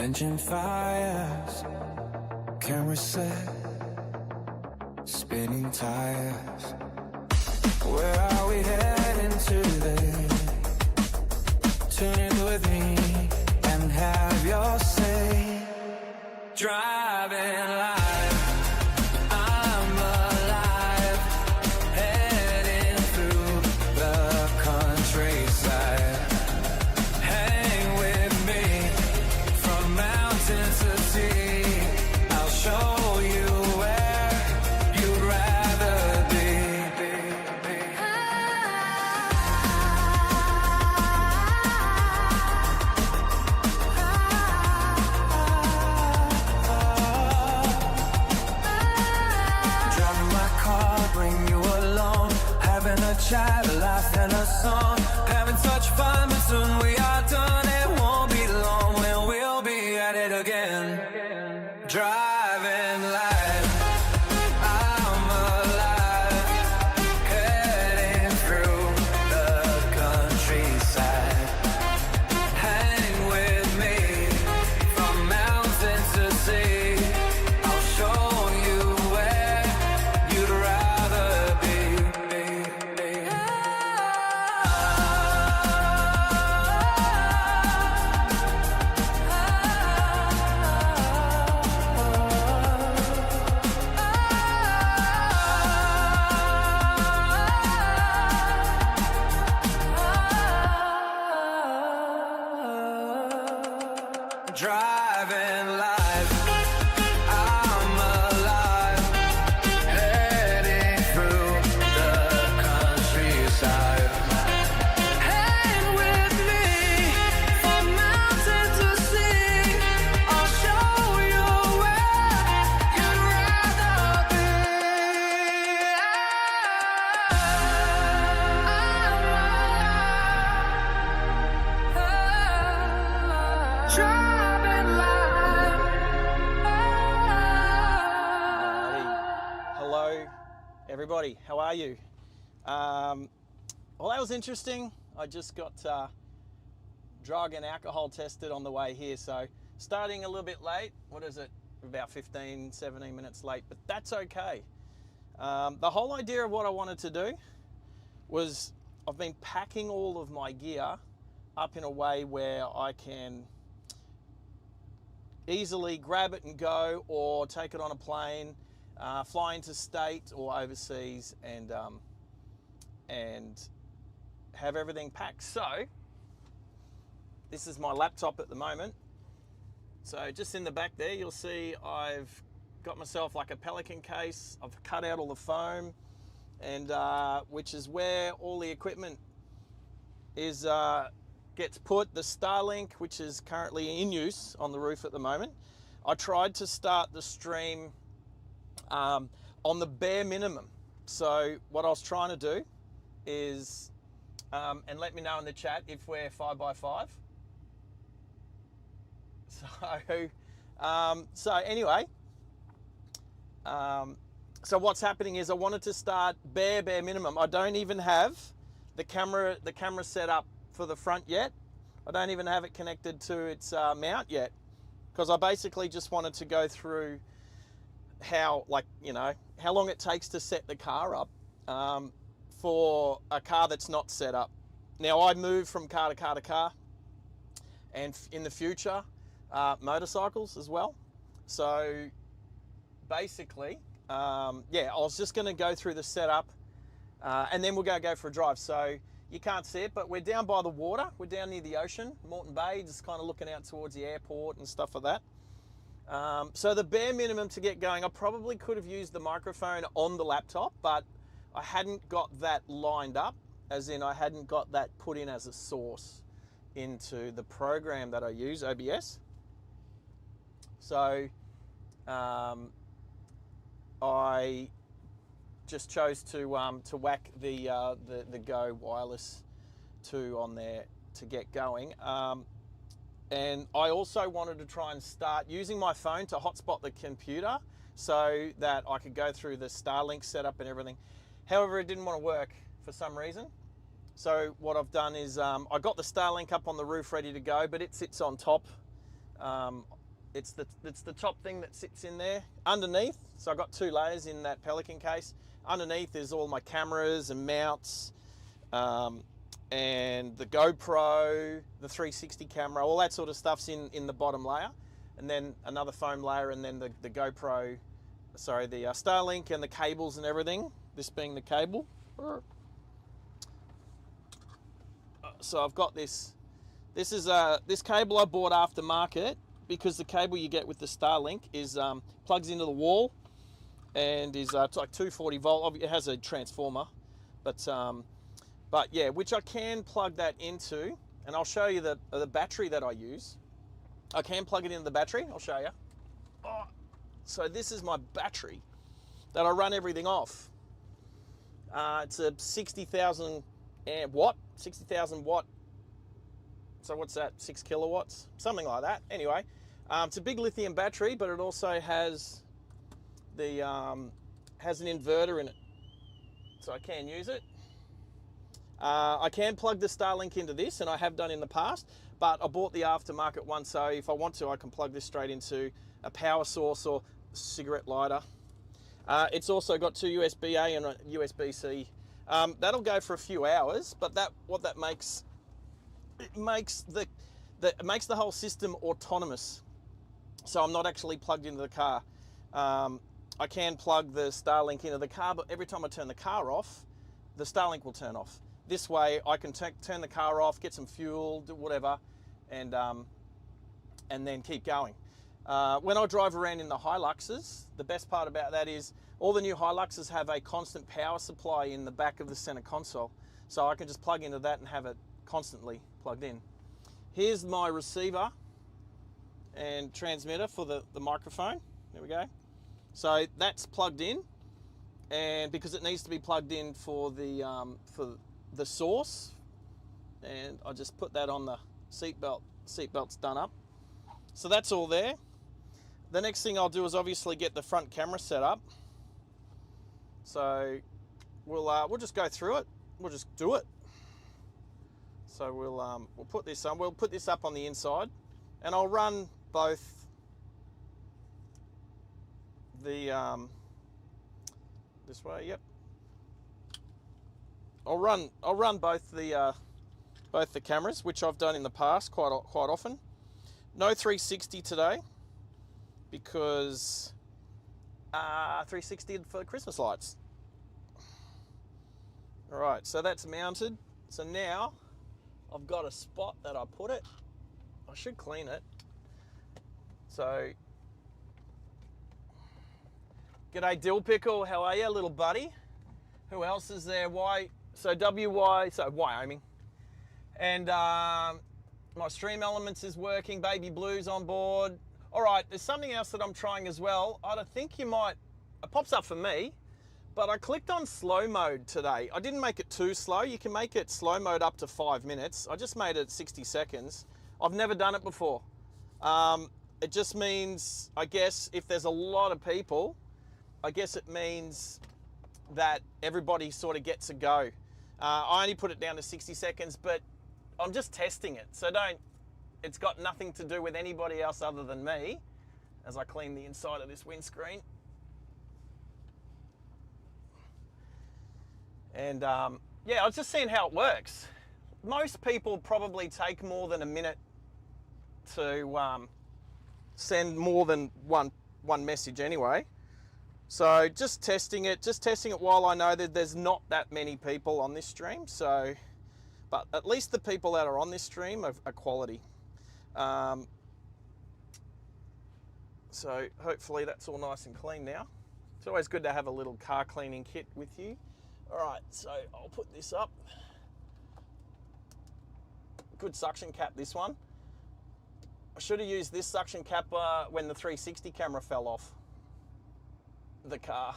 Engine fires, camera set, spinning tires. Where are we heading today? Tune in with me and have your say. Driving live, I'm alive, heading through the countryside. Hang with me from mountain to sea. I'll show you where you'd rather be. Driving my car, bring you along, having a chat, a laugh and a song, having such fun, but soon we are done. It won't be long when we'll be at it again. Driving live, I'm alive, heading through the countryside. Hang with me from mountain to sea. I'll show you where you'd rather be. Driving live, I'm alive, heading through the countryside. Hang with me from mountain to sea. I'll show you where you'd rather be. Driving live. Hello, everybody. How are you? Well, that was interesting. I just got drug and alcohol tested on the way here, so starting a little bit late. What is it? About 15, 17 minutes late, but that's okay. The whole idea of what I wanted to do was I've been packing all of my gear up in a way where I can easily grab it and go, or take it on a plane, fly interstate or overseas, and have everything packed. So this is my laptop at the moment. So just in the back there, you'll see I've got myself like a Pelican case. I've cut out all the foam, and which is where all the equipment is gets put. The Starlink, which is currently in use on the roof at the moment. I tried to start the stream on the bare minimum. So what I was trying to do is, and let me know in the chat if we're 5x5. So anyway, so what's happening is I wanted to start bare minimum. I don't even have the camera set up for the front yet. I don't even have it connected to its mount yet, because I basically just wanted to go through how, like, you know, how long it takes to set the car up for a car that's not set up. Now, I move from car to car to car, and in the future, motorcycles as well. So basically, yeah, I was just going to go through the setup, and then we'll go for a drive. So you can't see it, but we're down by the water. We're down near the ocean, Moreton Bay, just kind of looking out towards the airport and stuff like that. So the bare minimum to get going, I probably could have used the microphone on the laptop, but I hadn't got that lined up, as in I hadn't got that put in as a source into the program that I use, OBS. So I just chose to whack the Go Wireless 2 on there to get going. And I also wanted to try and start using my phone to hotspot the computer so that I could go through the Starlink setup and everything. However, it didn't want to work for some reason. So what I've done is I got the Starlink up on the roof ready to go, but it sits on top It's the top thing that sits in there. Underneath, so I've got 2 layers in that Pelican case. Underneath is all my cameras and mounts, and the GoPro, the 360 camera, all that sort of stuff's in the bottom layer. And then another foam layer, and then the GoPro, sorry, the Starlink and the cables and everything, this being the cable. So I've got this. This is this cable I bought aftermarket, because the cable you get with the Starlink is plugs into the wall, and is it's like 240 volt. It has a transformer, but yeah, which I can plug that into, and I'll show you the battery that I use. I can plug it into the battery. I'll show you. Oh, so this is my battery that I run everything off. It's a 60,000 watt. So what's that? 6 kilowatts, something like that. Anyway, it's a big lithium battery, but it also has the has an inverter in it, so I can use it. I can plug the Starlink into this, and I have done in the past, but I bought the aftermarket one, so if I want to, I can plug this straight into a power source or cigarette lighter. It's also got 2 USB-A and a USB-C. That'll go for a few hours, but what that makes, it makes the whole system autonomous. So I'm not actually plugged into the car. I can plug the Starlink into the car, but every time I turn the car off, the Starlink will turn off. This way I can turn the car off, get some fuel, do whatever, and then keep going. When I drive around in the Hiluxes, the best part about that is all the new Hiluxes have a constant power supply in the back of the center console. So I can just plug into that and have it constantly plugged in. Here's my receiver and transmitter for the microphone. There we go. So that's plugged in, and because it needs to be plugged in for the source, and I just put that on the seatbelt. Seatbelt's done up. So that's all there. The next thing I'll do is obviously get the front camera set up. So we'll just go through it. We'll just do it. So we'll put this on. We'll put this up on the inside, and I'll run both the this way. Yep. I'll run both the cameras, which I've done in the past quite often. No 360 today, because 360 for the Christmas lights. All right, so that's mounted. So now I've got a spot that I put it. I should clean it. So, g'day Dill Pickle, how are you, little buddy? Who else is there? So Wyoming. And my Stream Elements is working, Baby Blue's on board. All right, there's something else that I'm trying as well. I think it pops up for me, but I clicked on slow mode today. I didn't make it too slow. You can make it slow mode up to 5 minutes. I just made it 60 seconds. I've never done it before. It just means, I guess, if there's a lot of people, I guess it means that everybody sort of gets a go. I only put it down to 60 seconds, but I'm just testing it. So it's got nothing to do with anybody else other than me, as I clean the inside of this windscreen. And yeah, I was just seeing how it works. Most people probably take more than a minute to send more than one message anyway. So just testing it while I know that there's not that many people on this stream. So, but at least the people that are on this stream are quality. So hopefully that's all nice and clean now. It's always good to have a little car cleaning kit with you. All right, so I'll put this up. Good suction cap, this one. I should have used this suction cap when the 360 camera fell off the car.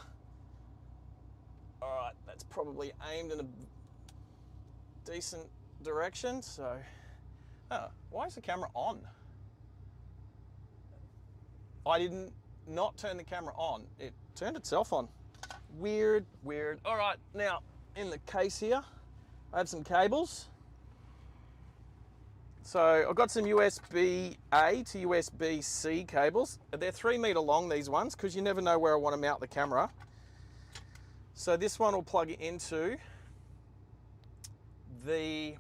All right, that's probably aimed in a decent direction. So, why is the camera on? I didn't not turn the camera on. It turned itself on. Weird. All right, now in the case here, I have some cables So I've got some USB-A to USB-C cables. They're 3 meter long, these ones, because you never know where I want to mount the camera. So this one will plug into the...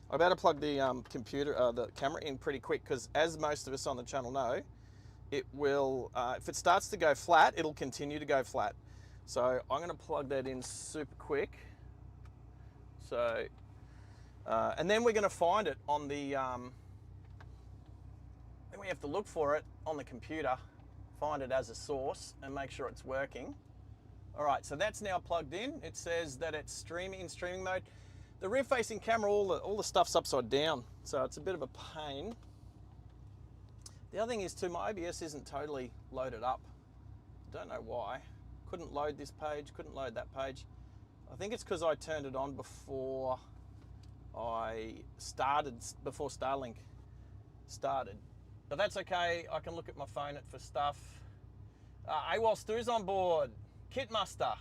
I better plug the the camera in pretty quick, because as most of us on the channel know, it will, if it starts to go flat, it'll continue to go flat. So I'm going to plug that in super quick. So, and then we're going to find it on the, then we have to look for it on the computer, find it as a source and make sure it's working. All right, so that's now plugged in. It says that it's streaming in streaming mode. The rear facing camera, all the stuff's upside down, so it's a bit of a pain. The other thing is too, my OBS isn't totally loaded up. Don't know why. Couldn't load this page, couldn't load that page. I think it's because I turned it on before I started, before Starlink started. But that's okay, I can look at my phone for stuff. AWOL Stu's on board. Kit Muster.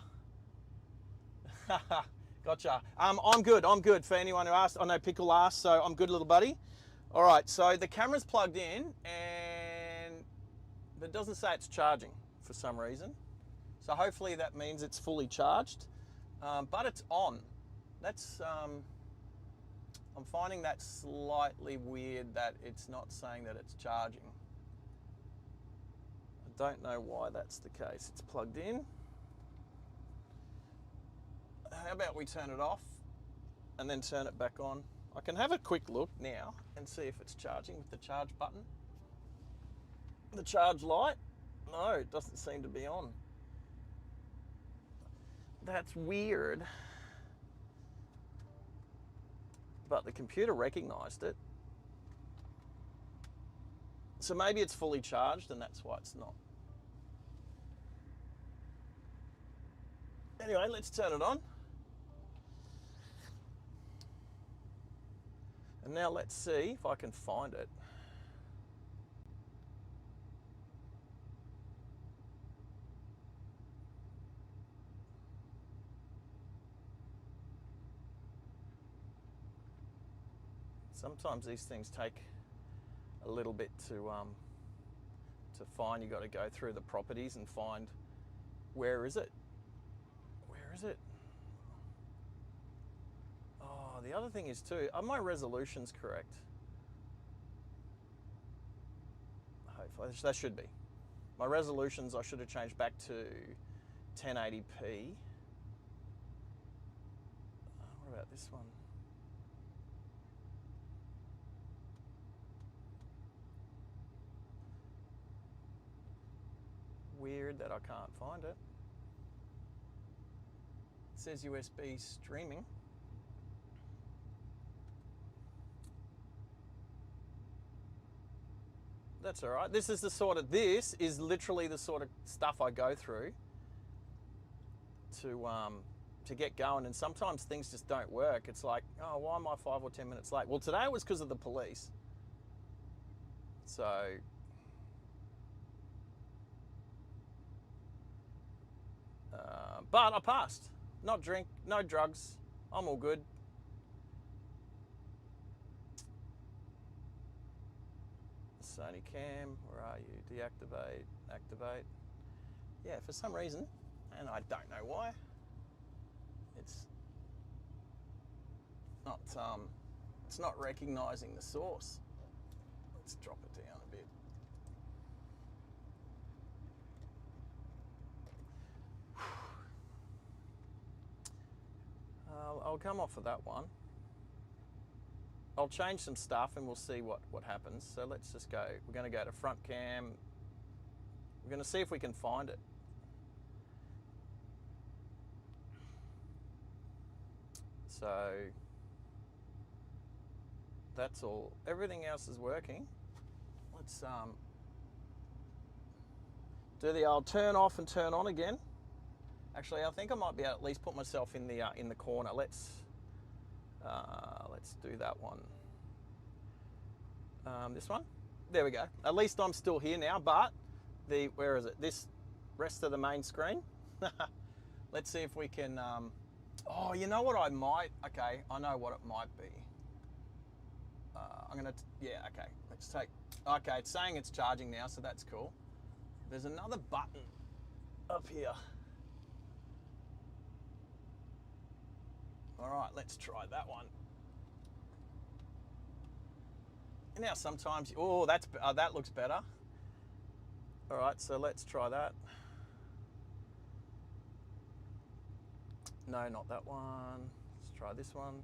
Gotcha. I'm good for anyone who asked. I know Pickle asked, so I'm good, little buddy. All right, so the camera's plugged in, but it doesn't say it's charging for some reason. So hopefully that means it's fully charged, but it's on. That's, I'm finding that slightly weird that it's not saying that it's charging. I don't know why that's the case. It's plugged in. How about we turn it off and then turn it back on? I can have a quick look now and see if it's charging with the charge button. The charge light? No, it doesn't seem to be on. That's weird. But the computer recognized it. So maybe it's fully charged and that's why it's not. Anyway, let's turn it on. And now let's see if I can find it. Sometimes these things take a little bit to find. You got to go through the properties and find where is it? Where is it? Oh, the other thing is too, are my resolutions correct? Hopefully, that should be. My resolutions I should have changed back to 1080p. What about this one? Weird that I can't find it. It says USB streaming. That's all right. This is literally the sort of stuff I go through to get going, and sometimes things just don't work. It's like, oh, why am I 5 or 10 minutes late? Well, today it was because of the police. So but I passed. Not drink, no drugs. I'm all good. Sony cam, where are you? Deactivate, activate. Yeah, for some reason, and I don't know why, it's not recognizing the source. Let's drop it down a bit. I'll come off of that one. I'll change some stuff and we'll see what happens. So let's just go. We're going to go to front cam. We're going to see if we can find it. So that's all. Everything else is working. Let's do the old turn off and turn on again. Actually, I think I might be able to at least put myself in the corner. Let's do that one. This one. There we go. At least I'm still here now. But where is it? This rest of the main screen. Let's see if we can. Oh, you know what I might. Okay, I know what it might be. I'm gonna, yeah, okay. Let's take, okay, it's saying it's charging now, so that's cool. There's another button up here. All right, let's try that one. Now sometimes, oh, that looks better. All right, so let's try that. No, not that one. Let's try this one.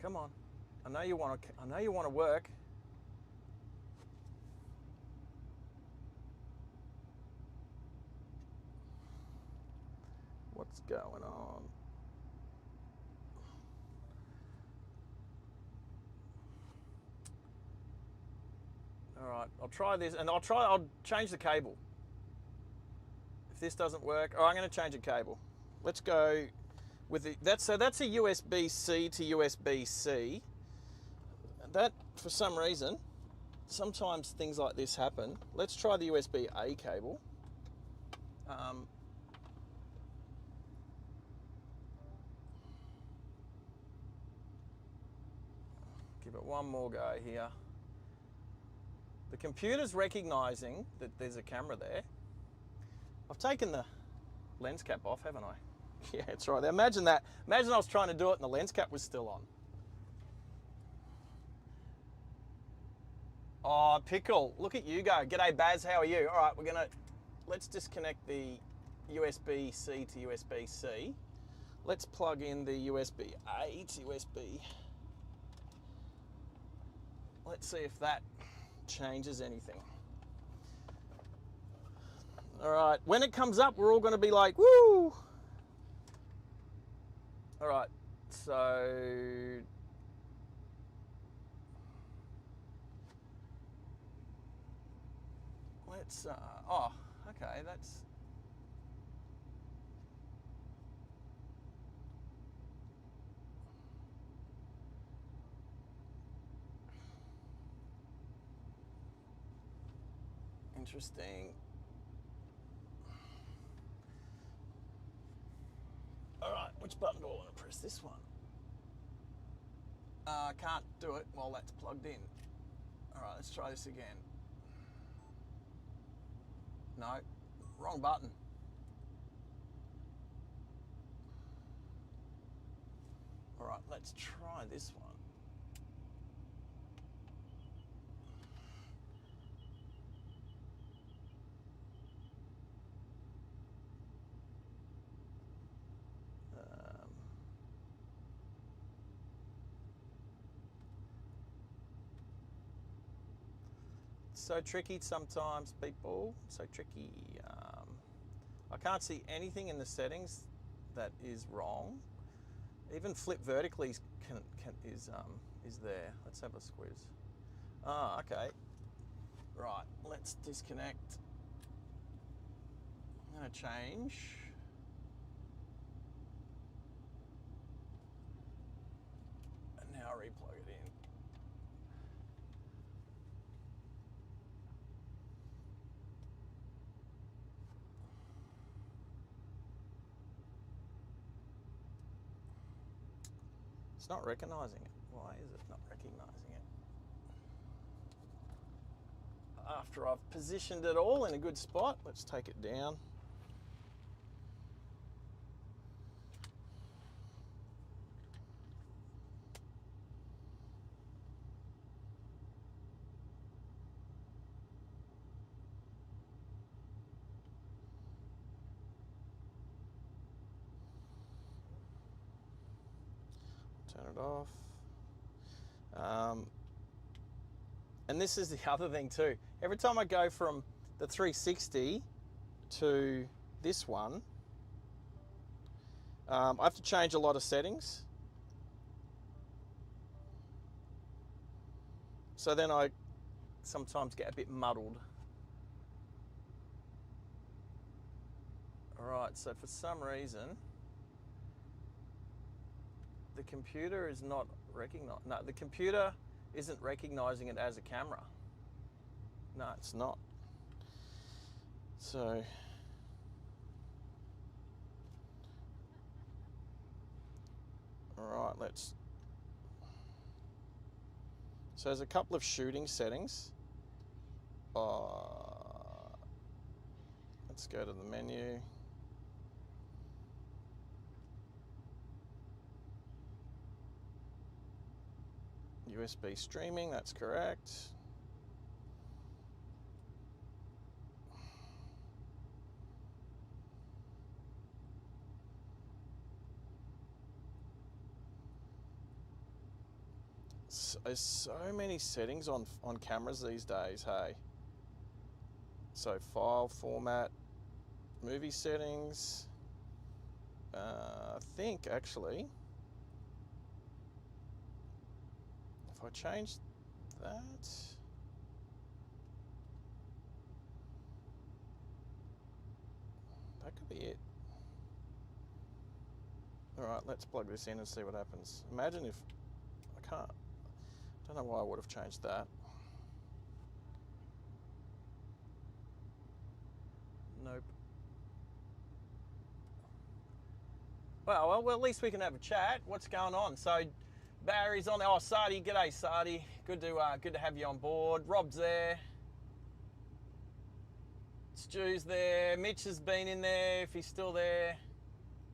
Come on. I know you want to work. What's going on? All right, I'll try this, and I'll change the cable. If this doesn't work, oh, I'm going to change a cable. Let's go with that's a USB-C to USB-C. That, for some reason, sometimes things like this happen. Let's try the USB-A cable. Give it one more go here. The computer's recognizing that there's a camera there. I've taken the lens cap off, haven't I? Yeah, it's right there. Imagine that. Imagine I was trying to do it and the lens cap was still on. Oh, Pickle, look at you go. G'day, Baz, how are you? All right, let's disconnect the USB-C to USB-C. Let's plug in the USB-A to USB. Let's see if that changes anything. All right, when it comes up, we're all going to be like, woo! All right, so let's, oh, okay, that's, interesting. All right, which button do I want to press? This one. Can't do it while that's plugged in. All right, let's try this again. No, wrong button. All right, let's try this one. So tricky sometimes, people. So tricky. I can't see anything in the settings that is wrong. Even flip vertically is there. Let's have a squeeze. Ah, okay. Right, let's disconnect. I'm gonna change. And now replug it in. It's not recognizing it. Why is it not recognizing it? After I've positioned it all in a good spot, let's take it down. Turn it off. And this is the other thing too. Every time I go from the 360 to this one, I have to change a lot of settings. So then I sometimes get a bit muddled. All right, so for some reason, the computer is not recognizing, no, the computer isn't recognizing it as a camera. No, it's not. So, all right, let's So there's a couple of shooting settings. Let's go to the menu. USB streaming, that's correct. There's so many settings on cameras these days, hey. So file format, movie settings. I think actually, if I change that, that could be it. All right, let's plug this in and see what happens. Imagine if I can't. Don't know why I would have changed that. Nope. Well, at least we can have a chat. What's going on? So Barry's on there. Oh, Sardi, g'day, Sardi. Good to have you on board. Rob's there. Stu's there. Mitch has been in there if he's still there.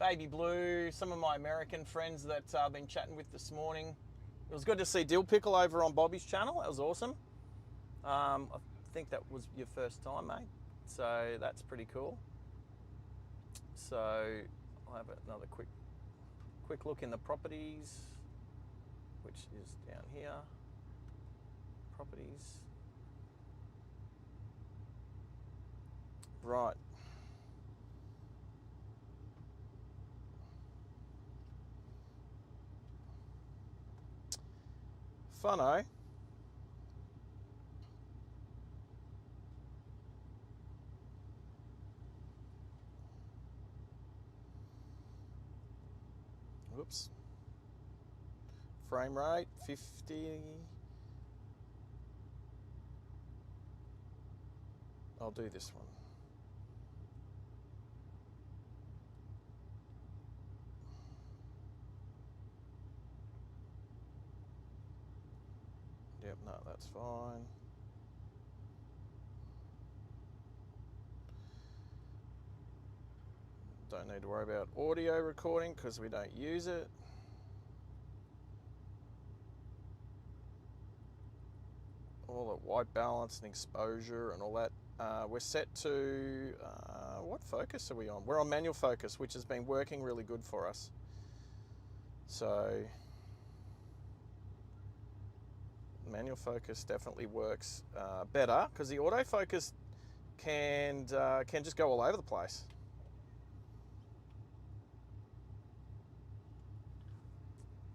Baby Blue. Some of my American friends that I've been chatting with this morning. It was good to see Dill Pickle over on Bobby's channel. That was awesome. I think that was your first time, mate. So that's pretty cool. So I'll have another quick look in the properties, which is down here. Properties. Right. Funno. Whoops. Frame rate 50. I'll do this one. Yep, no, that's fine. Don't need to worry about audio recording because we don't use it. All the white balance and exposure and all that. We're set to, what focus are we on? We're on manual focus, which has been working really good for us. So manual focus definitely works better because the autofocus can just go all over the place.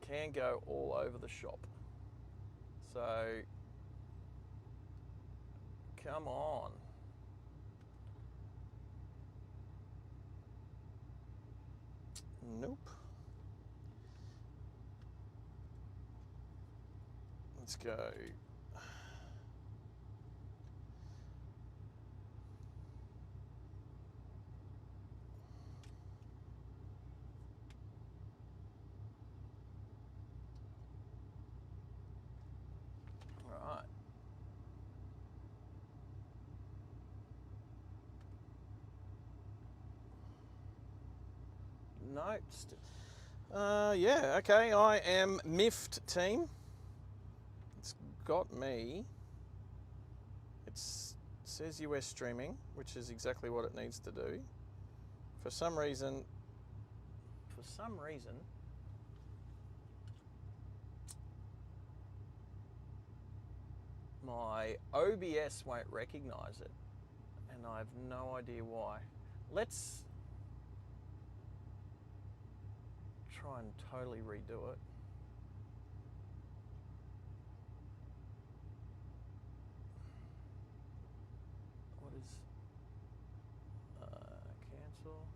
Can go all over the shop. So come on. Nope. Let's go. Right. Nope. Yeah, okay. I am miffed team. It's got me. It says US streaming, which is exactly what it needs to do. For some reason, my OBS won't recognize it, and I have no idea why. Let's try and totally redo it. What is cancel?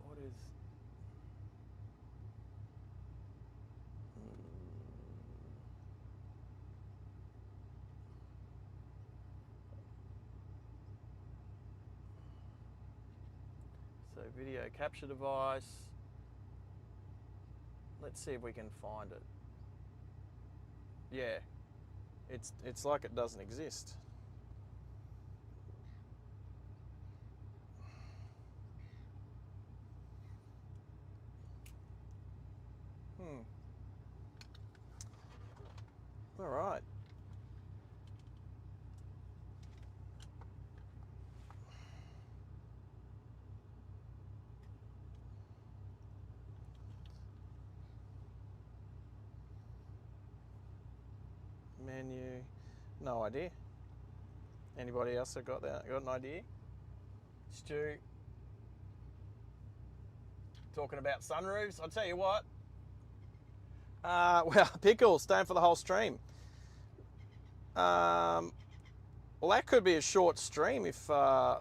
What is So video capture device. Let's see if we can find it. Yeah, it's like it doesn't exist. All right. Menu, no idea. Anybody else that got an idea? Stu, talking about sunroofs. I'll tell you what. Well, Pickle, staying for the whole stream. Well, that could be a short stream if I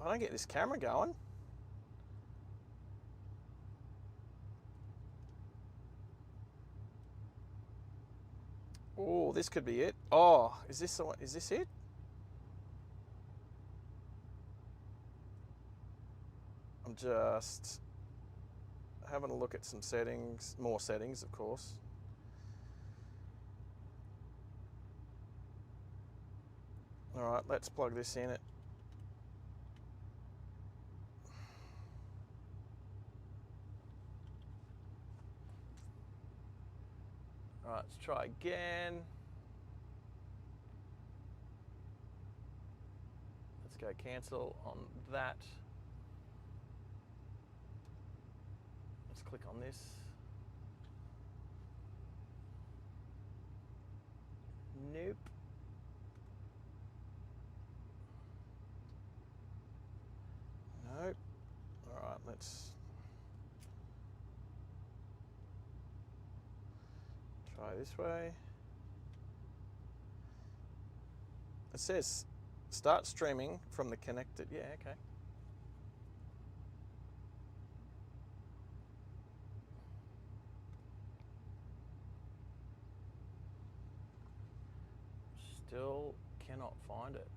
don't get this camera going. Oh, this could be it. Oh, is this it? I'm just having a look at some settings, more settings, of course. All right, let's plug this in. All right, let's try again. Let's go cancel on that. Let's click on this. Nope. Nope. All right, let's try this way. It says start streaming from the connected. Yeah, okay. Still cannot find it.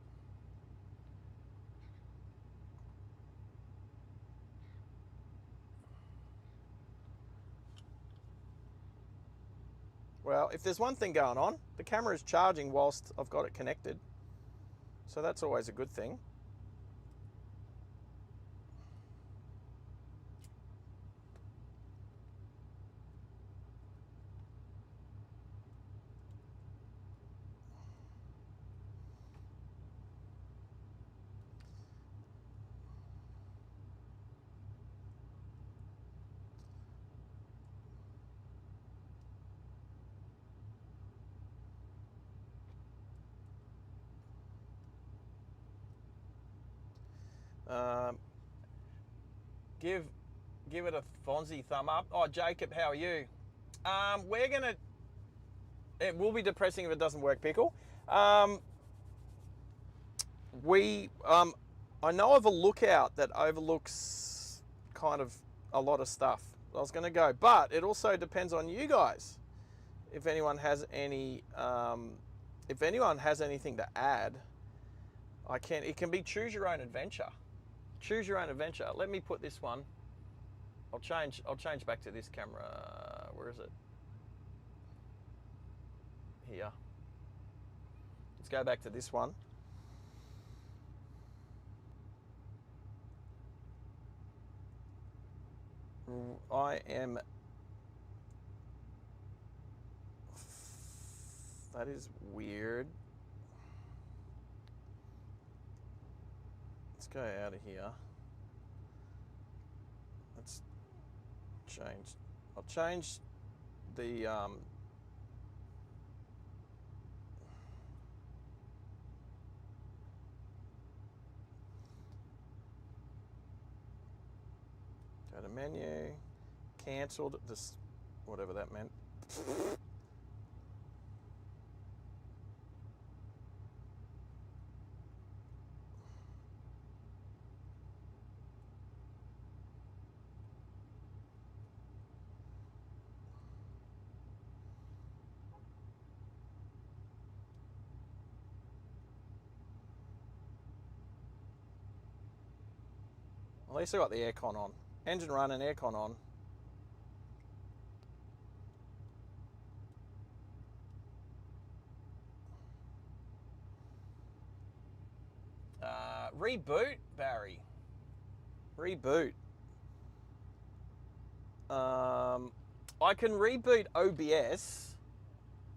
Well, if there's one thing going on, the camera is charging whilst I've got it connected. So that's always a good thing. Give it a Fonzie thumb up. Oh, Jacob, how are you? We're gonna. It will be depressing if it doesn't work, Pickle. I know of a lookout that overlooks kind of a lot of stuff. I was going to go, but it also depends on you guys. If anyone has any, if anyone has anything to add, it can be choose your own adventure. Choose your own adventure. Let me put this one. I'll change back to this camera. Where is it? Here. Let's go back to this one. That is weird. Let's go out of here. Let's change. I'll change the go to menu, cancelled this, whatever that meant. At least I got the aircon on. Engine running, aircon on. Reboot, Barry. Reboot. I can reboot OBS.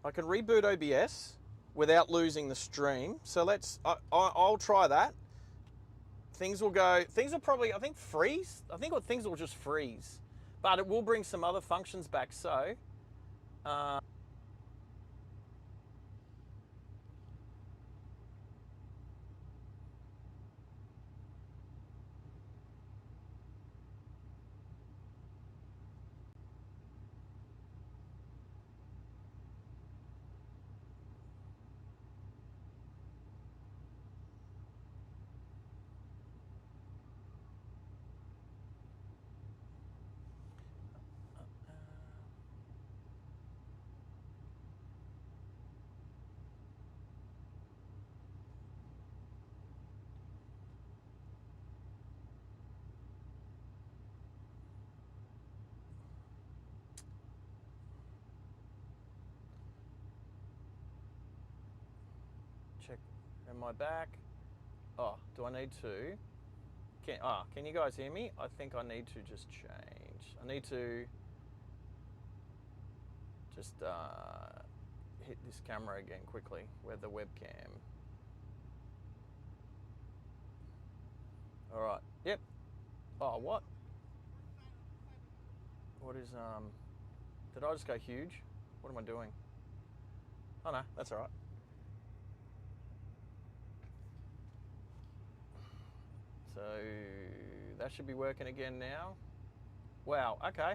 I can reboot OBS without losing the stream. So I'll try that. Things will probably, I think, freeze. I think things will just freeze. But it will bring some other functions back. So, check. Am I back? Oh, do I need to? Can you guys hear me? I think I need to just change. I need to just hit this camera again quickly with the webcam. All right. Yep. Oh, what? What is did I just go huge? What am I doing? Oh no, that's all right. So that should be working again now. Wow, okay.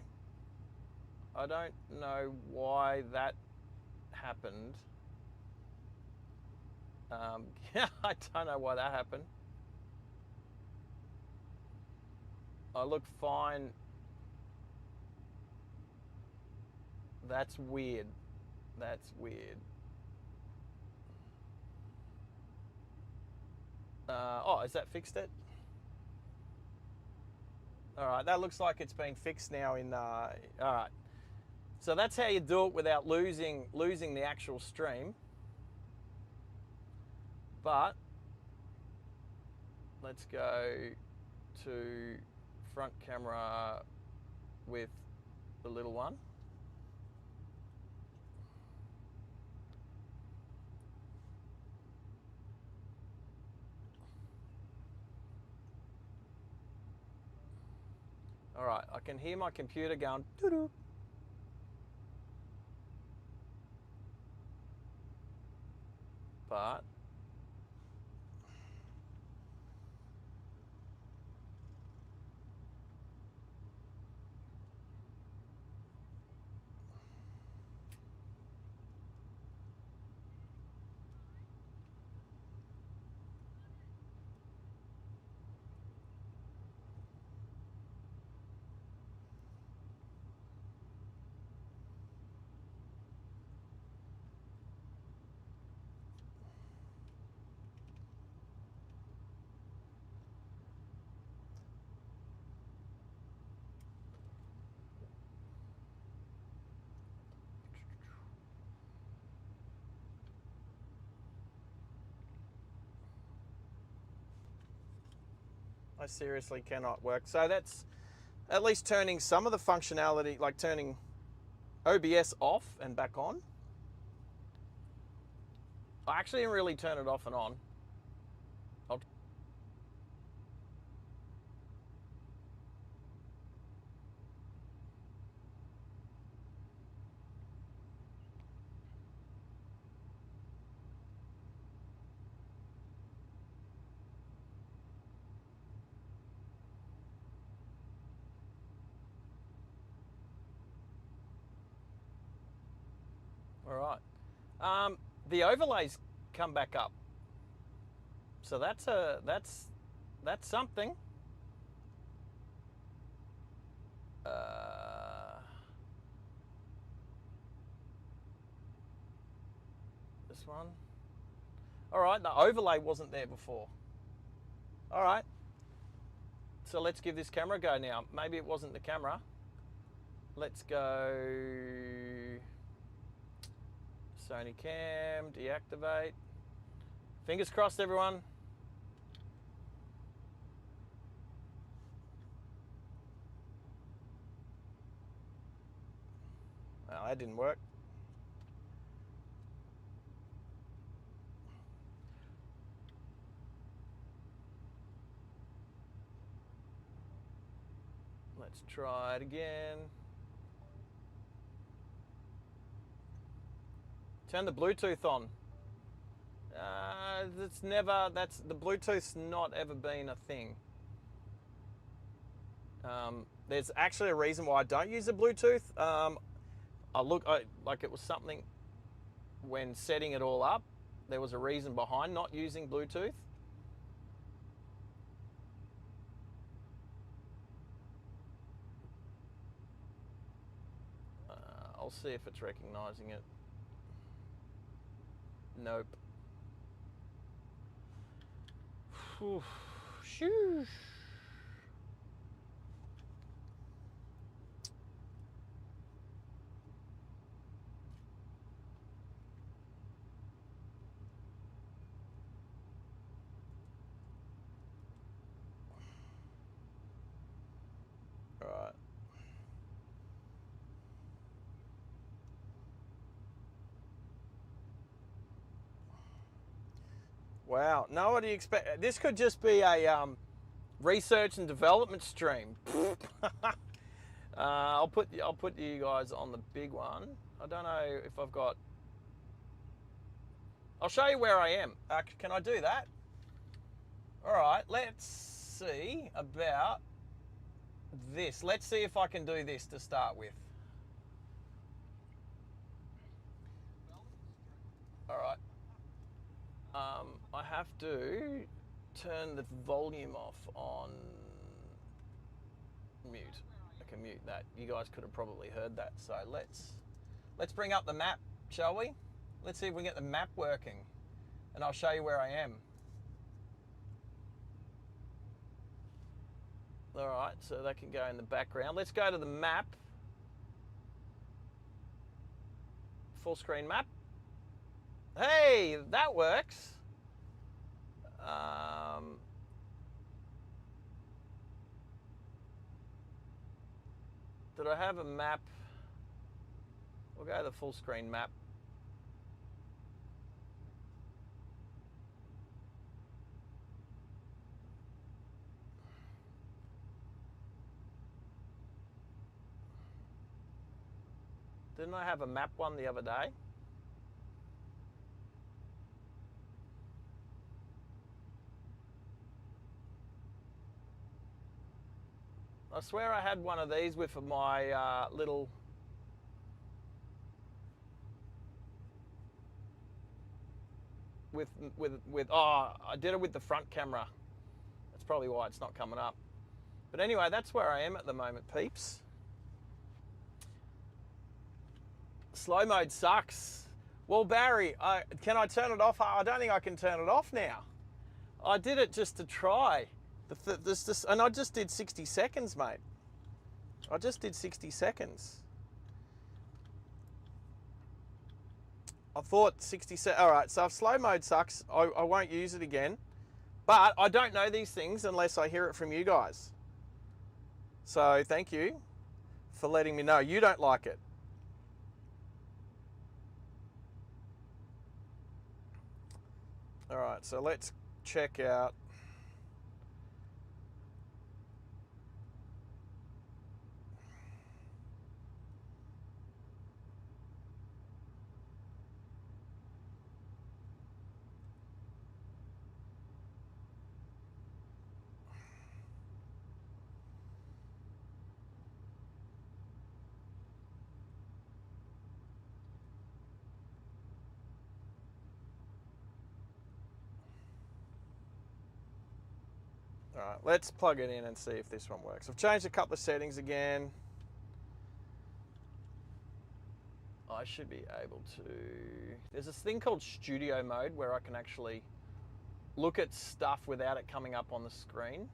I don't know why that happened. I don't know why that happened. I look fine. That's weird. That's weird. Is that fixed it? All right, that looks like it's been fixed now in, all right. So that's how you do it without losing the actual stream. But let's go to front camera with the little one. All right, I can hear my computer going doo-doo. But I seriously cannot work. So that's at least turning some of the functionality, like turning OBS off and back on. I actually didn't really turn it off and on. All right. The overlays come back up. So that's something. This one. All right, the overlay wasn't there before. All right. So let's give this camera a go now. Maybe it wasn't the camera. Let's go Sony cam, deactivate. Fingers crossed, everyone. Well, that didn't work. Let's try it again. Turn the Bluetooth on. The Bluetooth's not ever been a thing. There's actually a reason why I don't use the Bluetooth. Like it was something when setting it all up. There was a reason behind not using Bluetooth. I'll see if it's recognizing it. Nope. Shoo. All right. Wow, no, what do you expect? This could just be a research and development stream. I'll put you guys on the big one. I don't know if I've got. I'll show you where I am. Can I do that? All right, let's see about this. Let's see if I can do this to start with. All right. I have to turn the volume off on mute. I can mute that. You guys could have probably heard that. So let's bring up the map, shall we? Let's see if we can get the map working, and I'll show you where I am. All right, so that can go in the background. Let's go to the map. Full screen map. Hey, that works. Did I have a map? We'll go to the full screen map. Didn't I have a map one the other day? I swear I had one of these with my little I did it with the front camera. That's probably why it's not coming up. But anyway, that's where I am at the moment, peeps. Slow mode sucks. Well, Barry, can I turn it off? I don't think I can turn it off now. I did it just to try. And I just did 60 seconds, mate. I just did 60 seconds. I thought 60 seconds. All right, so if slow mode sucks, I won't use it again. But I don't know these things unless I hear it from you guys. So thank you for letting me know you don't like it. All right, so let's check out. All right, let's plug it in and see if this one works. I've changed a couple of settings again. I should be able to. There's this thing called studio mode where I can actually look at stuff without it coming up on the screen.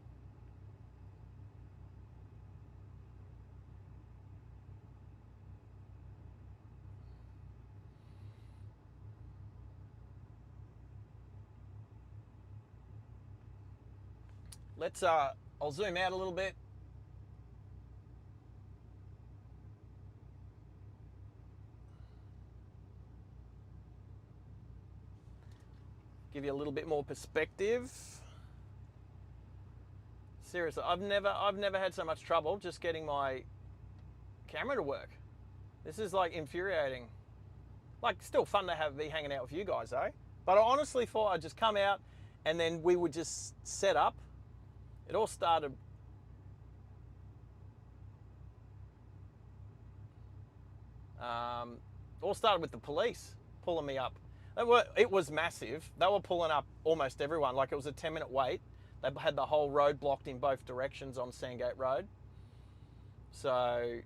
Let's, I'll zoom out a little bit. Give you a little bit more perspective. Seriously, I've never had so much trouble just getting my camera to work. This is like infuriating. Like, still fun to be hanging out with you guys though. But I honestly thought I'd just come out and then we would just set up. It all started. All started with the police pulling me up. It was massive. They were pulling up almost everyone. Like, it was a 10-minute wait. They had the whole road blocked in both directions on Sandgate Road. So,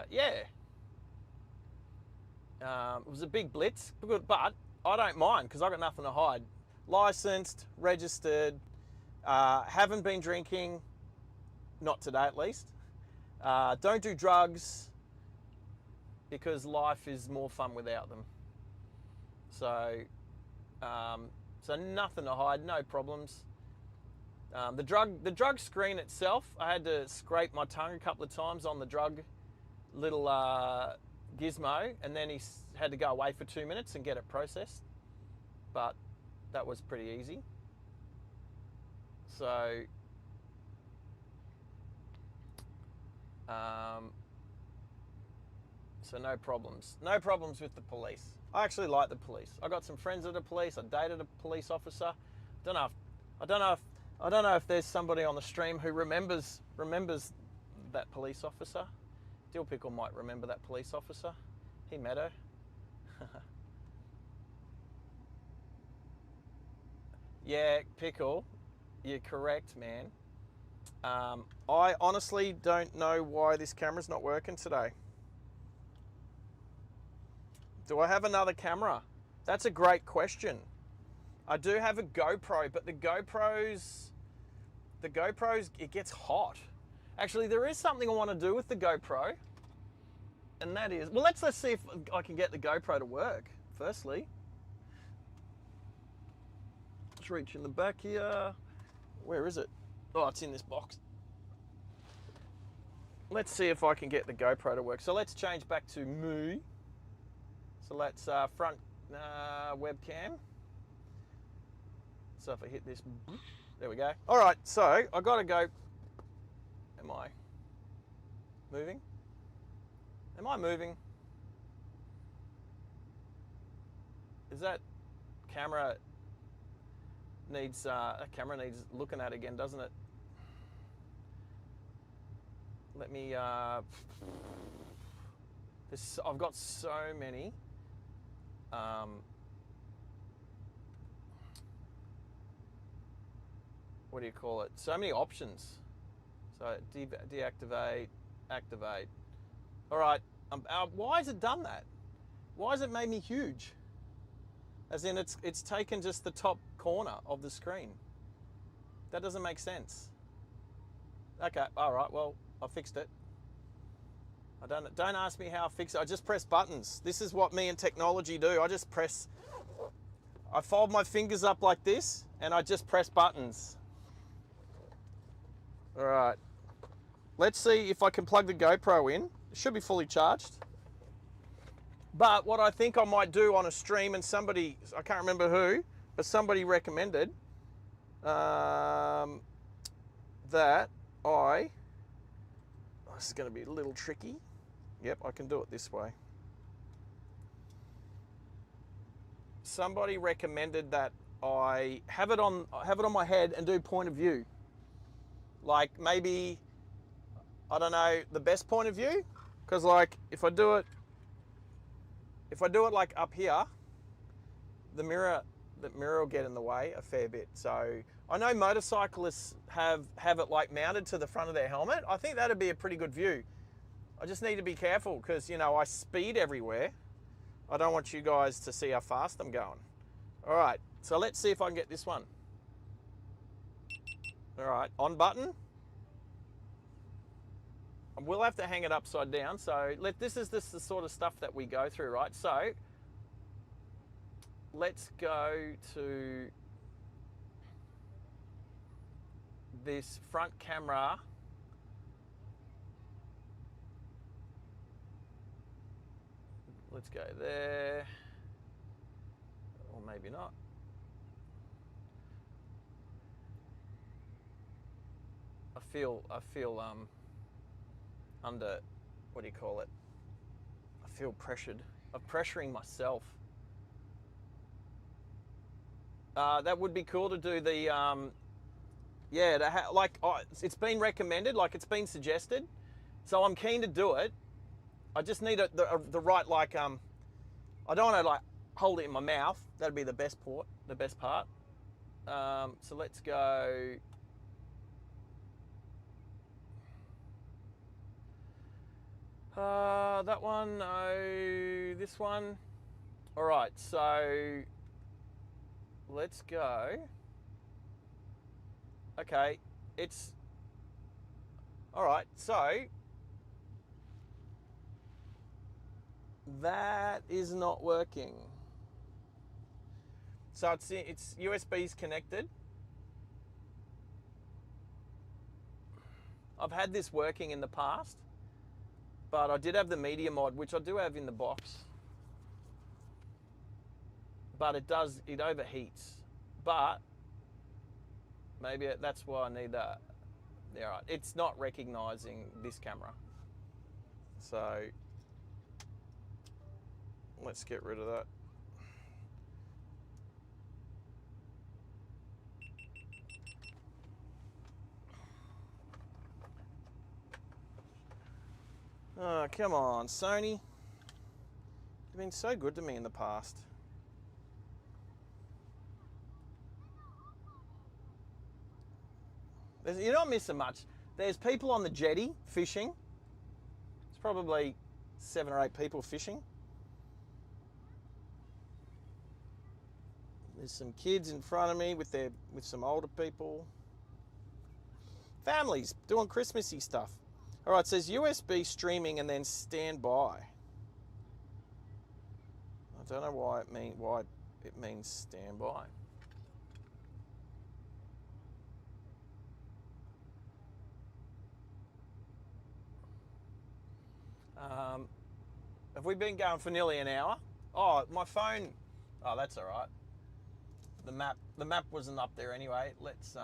yeah. It was a big blitz, but I don't mind because I got nothing to hide. Licensed, registered, haven't been drinking, not today at least. Don't do drugs because life is more fun without them. So, so nothing to hide, no problems. The drug screen itself, I had to scrape my tongue a couple of times on the drug little gizmo, and then he had to go away for 2 minutes and get it processed. But that was pretty easy. So, so no problems. No problems with the police. I actually like the police. I got some friends that are police. I dated a police officer. I don't know if there's somebody on the stream who remembers that police officer. Dill Pickle might remember that police officer. He met her. Yeah, Pickle, you're correct, man. I honestly don't know why this camera's not working today. Do I have another camera? That's a great question. I do have a GoPro, but the GoPros, it gets hot. Actually, there is something I want to do with the GoPro, and that is, well, let's see if I can get the GoPro to work, firstly. Let's reach in the back here. Where is it? Oh, it's in this box. Let's see if I can get the GoPro to work. So let's change back to me. So let's front webcam. So if I hit this, there we go. All right, so I gotta go. Am I moving? Am I moving? Is that camera needs, that camera needs looking at again, doesn't it? Let me, I've got so many. What do you call it? So many options. So deactivate, activate. All right. Why has it done that? Why has it made me huge? As in, it's taken just the top corner of the screen. That doesn't make sense. Okay. All right. Well, I fixed it. Don't ask me how I fix it. I just press buttons. This is what me and technology do. I fold my fingers up like this and I just press buttons. All right. Let's see if I can plug the GoPro in. It should be fully charged. But what I think I might do on a stream, and somebody, I can't remember who, but somebody recommended that this is going to be a little tricky. Yep, I can do it this way. Somebody recommended that I have it on my head and do point of view. Like maybe, I don't know, the best point of view, because like if I do it like up here, the mirror will get in the way a fair bit. So I know motorcyclists have it like mounted to the front of their helmet. I think that'd be a pretty good view. I just need to be careful because, you know, I speed everywhere. I don't want you guys to see how fast I'm going. All right, so let's see if I can get this one. All right, on button. We'll have to hang it upside down. So this is the sort of stuff that we go through, right? So let's go to, this front camera. Let's go there, or maybe not. I feel under, what do you call it? I feel pressured. I'm pressuring myself. That would be cool to do the, yeah, it's been recommended, like it's been suggested. So I'm keen to do it. I just need the right, like, I don't want to like hold it in my mouth. That'd be the best part. So let's go. That one, no, this one. All right, so let's go. Okay, it's, all right, so that is not working. So it's USB's connected. I've had this working in the past, but I did have the media mod, which I do have in the box. But it overheats. But maybe that's why I need that. Yeah, right. It's not recognizing this camera. So let's get rid of that. Oh, come on, Sony. You've been so good to me in the past. You're not missing much. There's people on the jetty fishing. There's probably 7 or 8 people fishing. There's some kids in front of me with some older people. Families doing Christmassy stuff. All right, it says USB streaming and then standby. I don't know why it means standby. Have we been going for nearly an hour? Oh, my phone. Oh, that's all right. The map wasn't up there anyway. Let's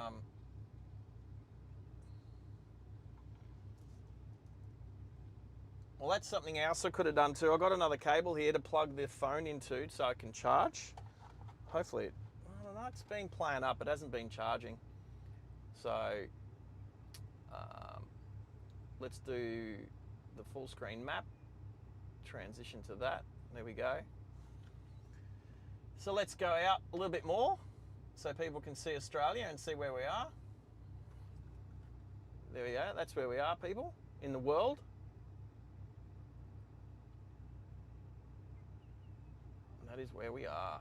Well, that's something else I could have done too. I got another cable here to plug the phone into so I can charge. Hopefully, I don't know, it's been playing up. It hasn't been charging. So let's do the full screen map. Transition to that. There we go. So let's go out a little bit more so people can see Australia and see where we are. There we go. That's where we are, people, in the world. That is where we are.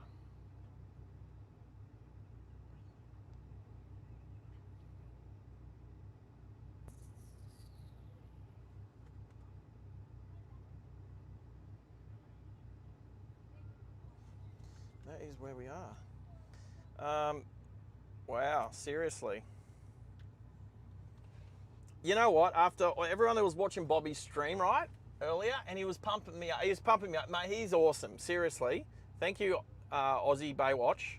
That is where we are. Wow, seriously. You know what? After everyone that was watching Bobby's stream, right, earlier, and he was pumping me up. He was pumping me up, mate. He's awesome. Seriously. Thank you, Aussie Baywatch.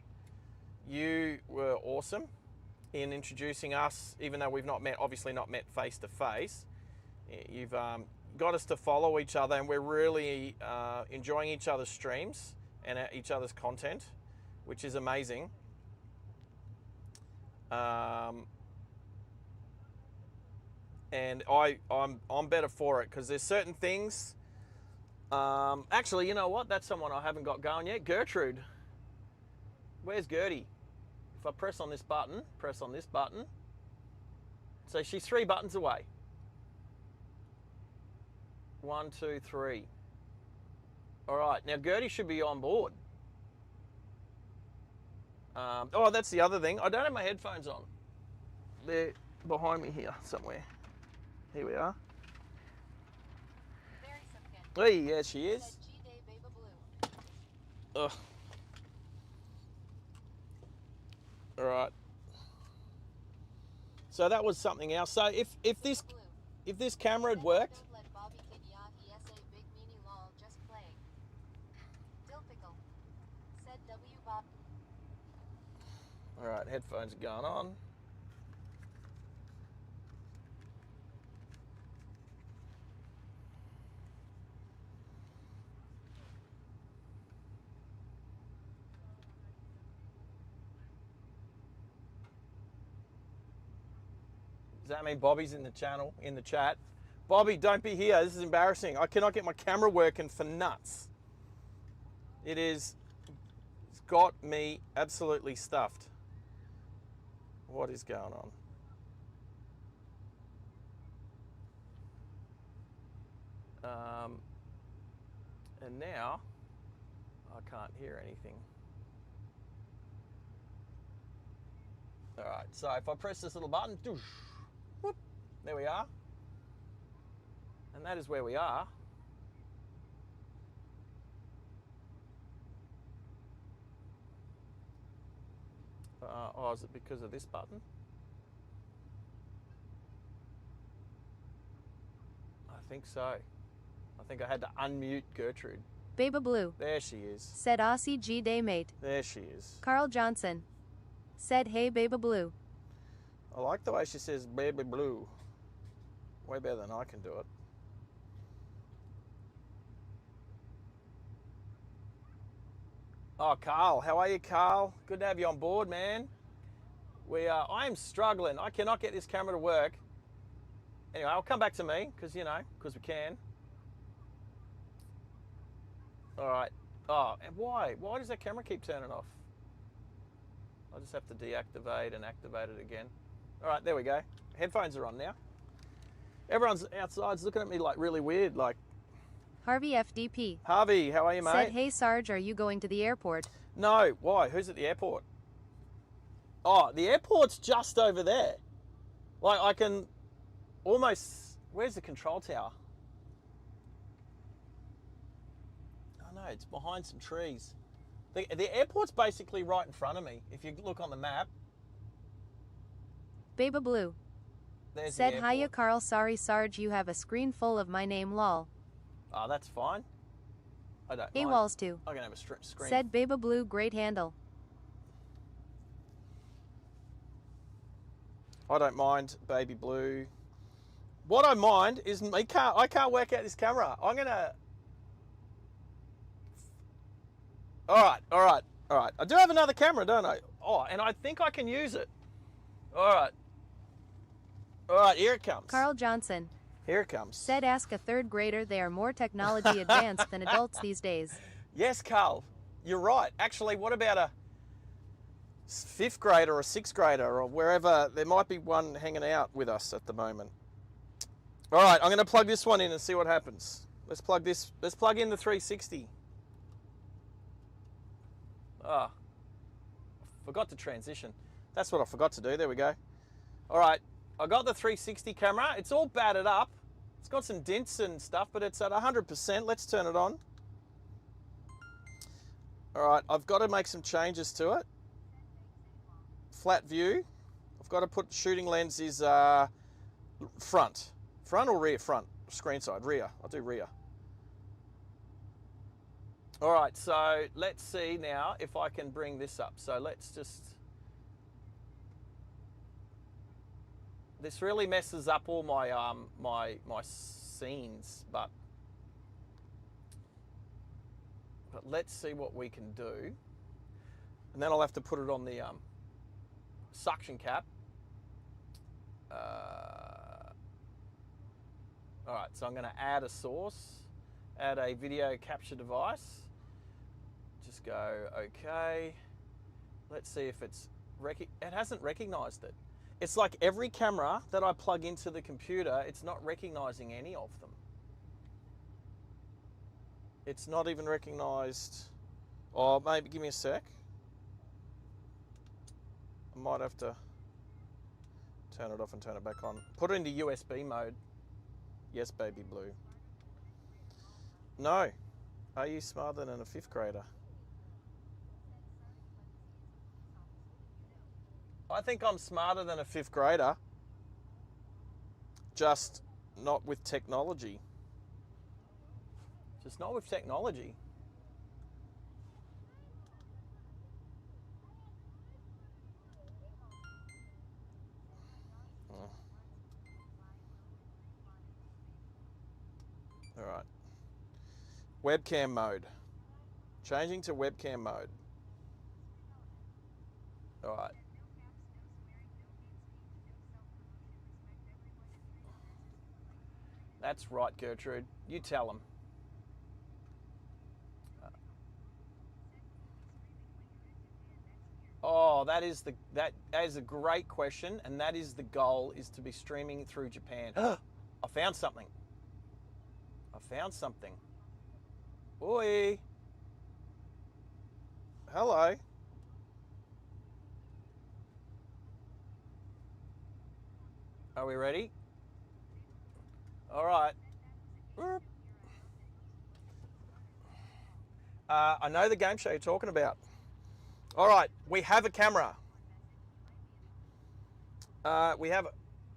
You were awesome in introducing us, even though we've obviously not met face to face. You've got us to follow each other, and we're really enjoying each other's streams and each other's content, which is amazing. And I'm better for it because there's certain things. Actually, you know what? That's someone I haven't got going yet. Gertrude. Where's Gertie? If I press on this button, so she's 3 buttons away. 1, 2, 3. All right, now Gertie should be on board. Oh, that's the other thing. I don't have my headphones on. They're behind me here somewhere. Here we are. Hey, yeah, she is. Ugh. All right. So that was something else. So if this camera had worked, Don't let Bobby kid Yahi SA big meanie lol just playing. Dill pickle. Said W Bob. all right, headphones are going on. Does that mean Bobby's in the channel, in the chat? Bobby, don't be here. This is embarrassing. I cannot get my camera working for nuts. It's got me absolutely stuffed. What is going on? And now I can't hear anything. All right, so if I press this little button, doosh, whoop, there we are. And that is where we are. Oh, is it because of this button? I think so. I think I had to unmute Gertrude. Baby Blue. There she is. Said Aussie G Day mate. There she is. Carl Johnson. Said hey Baby Blue. I like the way she says baby blue. Way better than I can do it. Oh, Carl. How are you, Carl? Good to have you on board, man. I am struggling. I cannot get this camera to work. Anyway, I'll come back to me, because we can. All right. Oh, and why? Why does that camera keep turning off? I'll just have to deactivate and activate it again. All right, there we go. Headphones are on now. Everyone's outside's looking at me like really weird, like, Harvey FDP. Harvey, how are you, mate? Said hey Sarge, are you going to the airport? No, why? Who's at the airport? Oh, the airport's just over there. Like, I can almost... Where's the control tower? Oh, no, it's behind some trees. The airport's basically right in front of me. If you look on the map, Baby Blue. there's Said the airport. hiya Carl, sorry Sarge, you have a screen full of my name lol. Oh, that's fine. I don't Hey mind. walls too. I can have a screen. Said Baby Blue, great handle. I don't mind Baby Blue. What I mind is I can't work out this camera. I'm gonna... All right. I do have another camera, don't I? Oh, and I think I can use it. All right, here it comes. Carl Johnson. Here it comes. Said ask a third grader, they are more technology advanced than adults these days. Yes, Carl, you're right. Actually, what about a fifth grader or a sixth grader or wherever? There might be one hanging out with us at the moment. All right, I'm going to plug this one in and see what happens. Let's plug in the 360. Ah, forgot to transition. That's what I forgot to do. There we go. All right, I got the 360 camera. It's all battered up. It's got some dents and stuff, but it's at 100%. Let's turn it on. All right, I've got to make some changes to it. Flat view. I've got to put shooting lens is front. Front or rear? Front. Screen side. Rear. I'll do rear. All right, so let's see now if I can bring this up. So let's just... This really messes up all my my scenes, but let's see what we can do. And then I'll have to put it on the suction cap. All right, so I'm going to add a source, add a video capture device. Just go okay. Let's see if it hasn't recognized it. It's like every camera that I plug into the computer, it's not recognizing any of them. It's not even recognized. Oh, maybe give me a sec. I might have to turn it off and turn it back on. Put it into USB mode. Yes, Baby Blue. No. Are you smarter than a fifth grader? I think I'm smarter than a fifth grader. just not with technology. Just not with technology. Oh. All right. Webcam mode. Changing to webcam mode. All right. That's right, Gertrude. You tell them. Oh, that is a great question, and that is the goal, is to be streaming through Japan. I found something. I found something. Oi. Hello. Are we ready? All right. I know the game show you're talking about. All right, we have a camera. We have.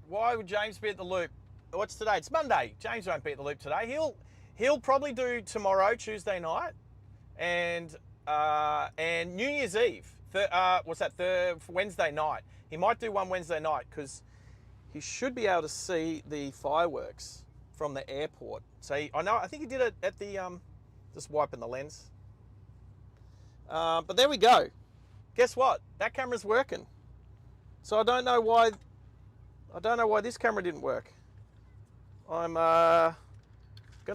Why would James be at the loop? What's today? It's Monday. James won't be at the loop today. He'll probably do tomorrow, Tuesday night, and New Year's Eve. What's that? Wednesday night. He might do one Wednesday night because he should be able to see the fireworks from the airport. So I think he did it at the just wiping the lens. But there we go. Guess what? That camera's working. So I don't know why this camera didn't work. I'm gonna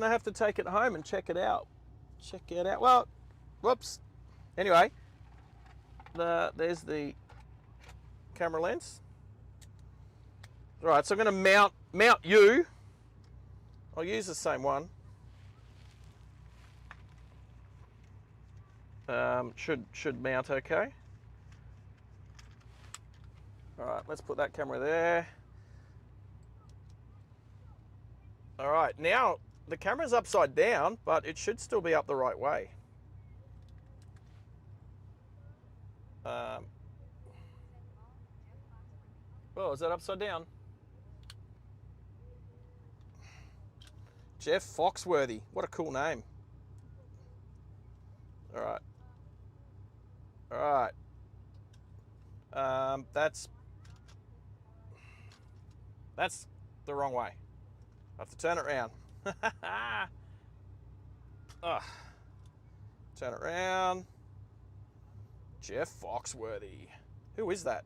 have to take it home and check it out. Check it out. Well, whoops. Anyway, there's the camera lens. All right, so I'm gonna mount you. I'll use the same one. Should mount okay. All right, let's put that camera there. All right, now the camera's upside down, but it should still be up the right way. Oh, is that upside down? Jeff Foxworthy, what a cool name. All right. All right. That's the wrong way. I have to turn it around. Turn it around. Jeff Foxworthy. Who is that?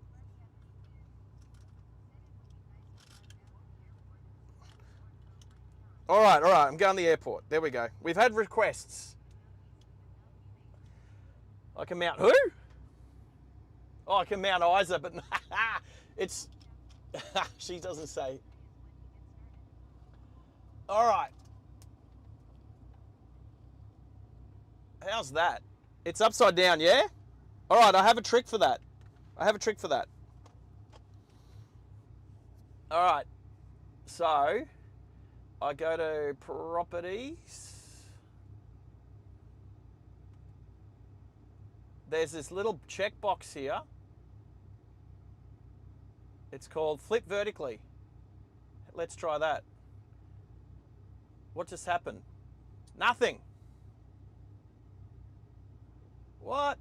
All right. I'm going to the airport. There we go. We've had requests. I can mount who? Oh, I can mount Isa, but it's... she doesn't say. All right. How's that? It's upside down, yeah? All right, I have a trick for that. All right. So, I go to properties. There's this little checkbox here. It's called flip vertically. Let's try that. What just happened? Nothing. What?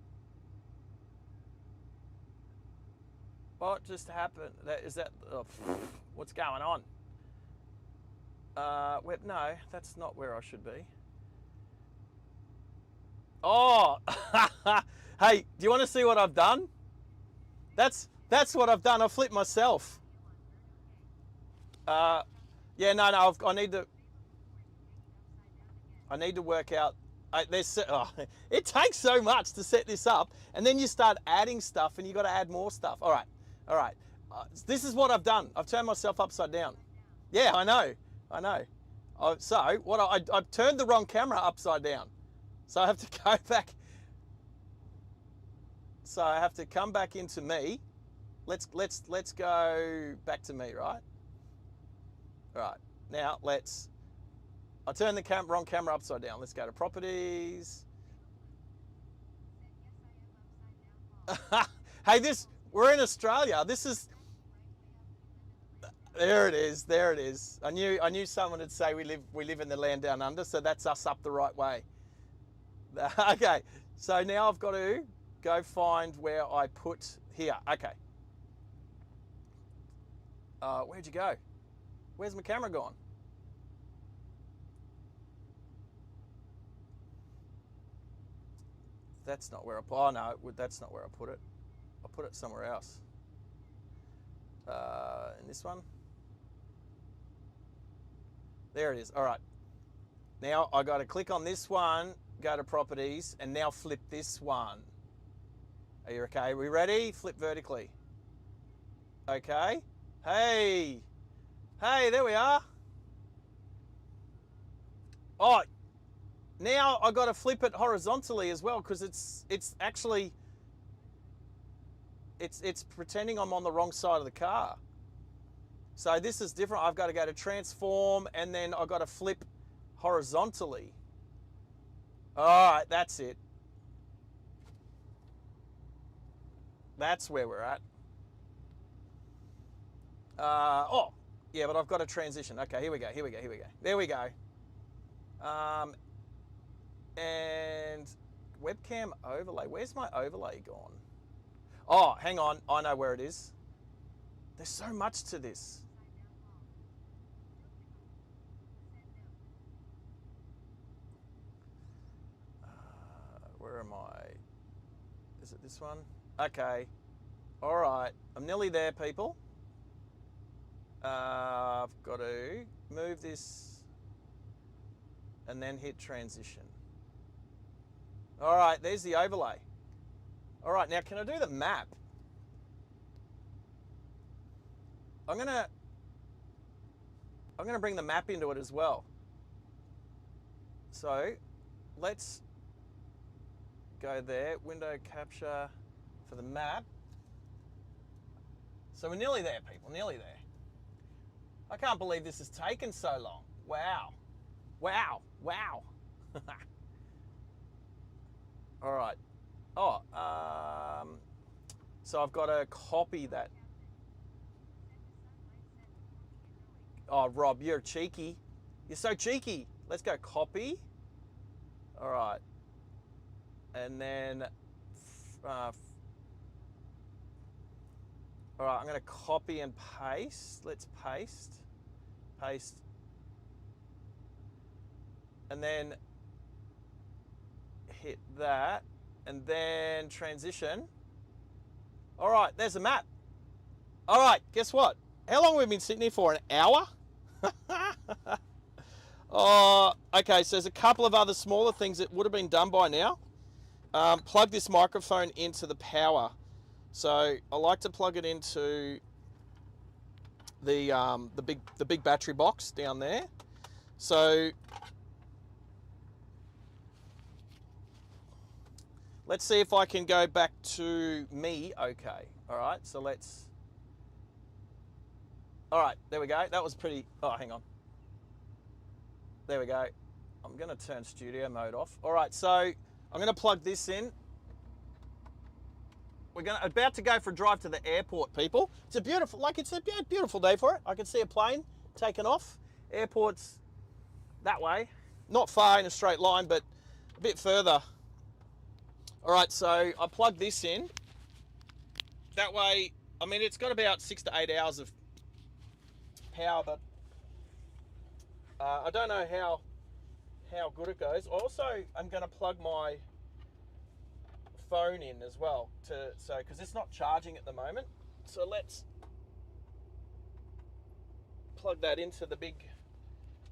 What just happened? What's going on? No, that's not where I should be. Oh, hey, do you want to see what I've done? That's what I've done. I flipped myself. Yeah, no, I need to work out. It takes so much to set this up, and then you start adding stuff, and you got to add more stuff. All right. This is what I've done. I've turned myself upside down. Yeah, I know. So what I've turned the wrong camera upside down. So I have to go back. So I have to come back into me. Let's go back to me, right? Right. Now I turned the wrong camera upside down. Let's go to properties. Hey, we're in Australia. This is There it is. There it is. I knew someone would say we live in the land down under, so that's us up the right way. Okay. So now I've got to go find where I put here. Okay. Where'd you go? Where's my camera gone? That's not where I put. Oh no, that's not where I put it. I put it somewhere else. In this one. There it is. All right. Now I got to click on this one, go to properties, and now flip this one. Are you okay? Are we ready? Flip vertically. Okay. Hey. Hey, there we are. Oh, now I got to flip it horizontally as well because it's actually it's pretending I'm on the wrong side of the car. So this is different. I've got to go to transform and then I've got to flip horizontally. All right, that's it. That's where we're at. Oh, yeah, but I've got to transition. Okay, here we go. There we go. And webcam overlay. Where's my overlay gone? Oh, hang on. I know where it is. There's so much to this. Where am I? Is it this one? Okay. All right. I'm nearly there, people. I've got to move this and then hit transition. All right, there's the overlay. All right, now can I do the map? I'm gonna bring the map into it as well. So let's go there, window capture for the map. So we're nearly there, people, nearly there. I can't believe this has taken so long. Wow. Wow. Wow. All right. Oh, so I've got to copy that. Oh, Rob, you're cheeky. You're so cheeky. Let's go copy. All right. And then, all right, I'm going to copy and paste. Let's paste. Paste. And then hit that. And then transition. All right, there's the map. All right, guess what? How long have we been sitting here for? An hour? Oh, okay, so there's a couple of other smaller things that would have been done by now. Plug this microphone into the power. So I like to plug it into the big battery box down there. So let's see if I can go back to me. Okay. All right. So let's. All right. There we go. That was pretty. Oh, hang on. There we go. I'm going to turn studio mode off. All right. So I'm going to plug this in. We're about to go for a drive to the airport, people. It's a beautiful day for it. I can see a plane taking off. Airport's that way. Not far in a straight line, but a bit further. All right, so I plug this in. That way, I mean, it's got about 6 to 8 hours of power, but I don't know how good it goes. Also, I'm going to plug my phone in as well because it's not charging at the moment. So let's plug that into the big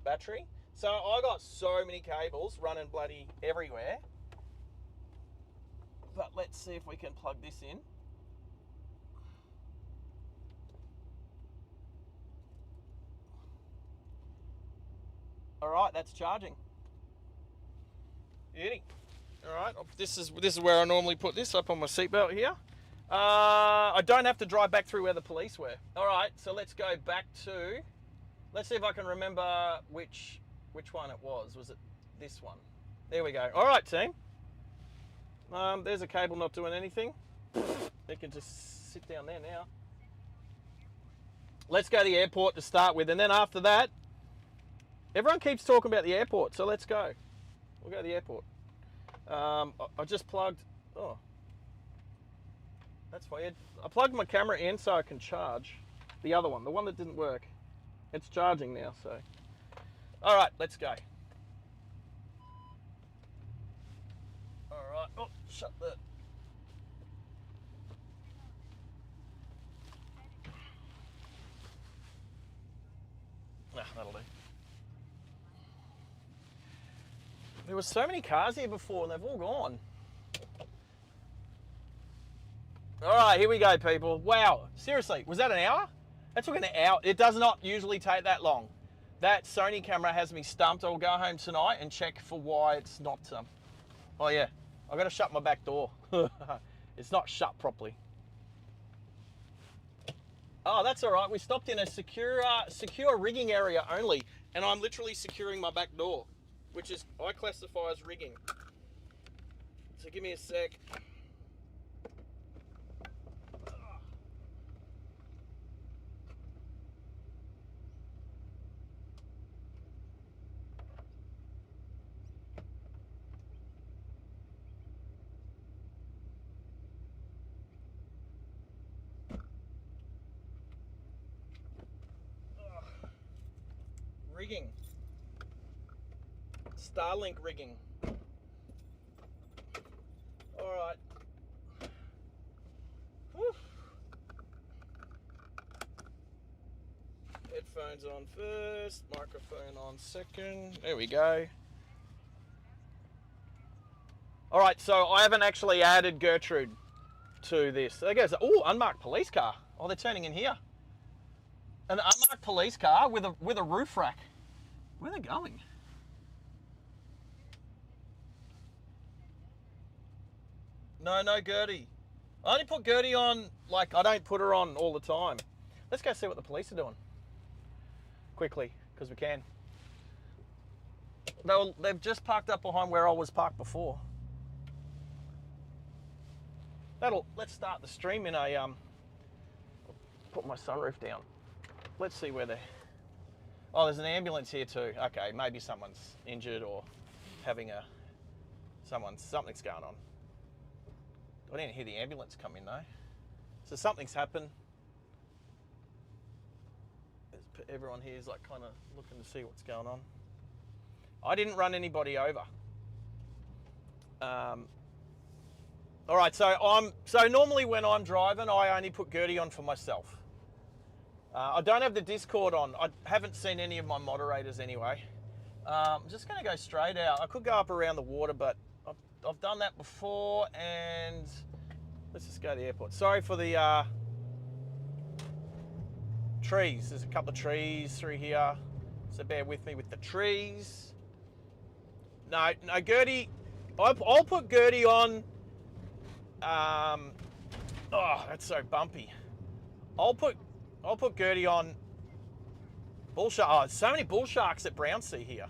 battery. So I got so many cables running bloody everywhere. But let's see if we can plug this in. All right, that's charging. Beauty. All right, this is where I normally put this, up on my seatbelt here. I don't have to drive back through where the police were. All right, so let's go back to. Let's see if I can remember which one it was. Was it this one? There we go. All right, team. There's a cable not doing anything. They can just sit down there now. let's go to the airport to start with, and then after that, everyone keeps talking about the airport, so let's go. We'll go to the airport. I just plugged. Oh, that's weird. I plugged my camera in so I can charge the other one, the one that didn't work. It's charging now, so. All right, let's go. All right. Oh, shut that. That'll do. There were so many cars here before and they've all gone. All right, here we go, people. Wow, seriously, was that an hour? That took an hour. It does not usually take that long. That Sony camera has me stumped. I'll go home tonight and check for why it's not. Oh yeah, I've got to shut my back door. It's not shut properly. Oh, that's all right. We stopped in a secure rigging area only, and I'm literally securing my back door, which is I classify as rigging. So give me a sec. Rigging. Starlink rigging. All right. Whew. Headphones on first, microphone on second. There we go. All right, so I haven't actually added Gertrude to this. There goes. Oh, unmarked police car. Oh, they're turning in here. An unmarked police car with a roof rack. Where are they going? No Gertie. I only put Gertie on, like, I don't put her on all the time. Let's go see what the police are doing. Quickly, because we can. They've just parked up behind where I was parked before. Let's start the stream in a, put my sunroof down. Let's see where they're. Oh, there's an ambulance here too. Okay, maybe someone's injured or having something's going on. I didn't hear the ambulance come in though. So something's happened. Everyone here is like kind of looking to see what's going on. I didn't run anybody over. All right, so normally when I'm driving, I only put Gertie on for myself. I don't have the Discord on. I haven't seen any of my moderators anyway. I'm just going to go straight out. I could go up around the water, but I've done that before, and let's just go to the airport. Sorry for the trees. There's a couple of trees through here, so bear with me with the trees. No, Gertie. I'll put Gertie on. Oh, that's so bumpy. I'll put Gertie on bull shark. Oh, so many bull sharks at Brownsea here.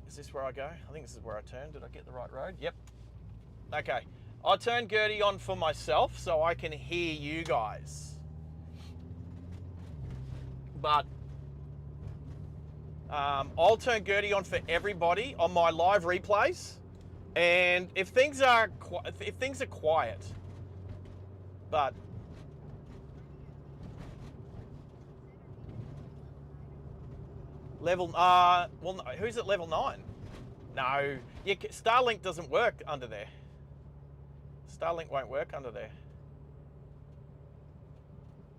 Is this where I go? I think this is where I turn. Did I get the right road? Yep. Okay. I'll turn Gertie on for myself so I can hear you guys. But I'll turn Gertie on for everybody on my live replays. And if things are quiet, but level, well, who's at level 9? No, Starlink doesn't work under there. Starlink won't work under there.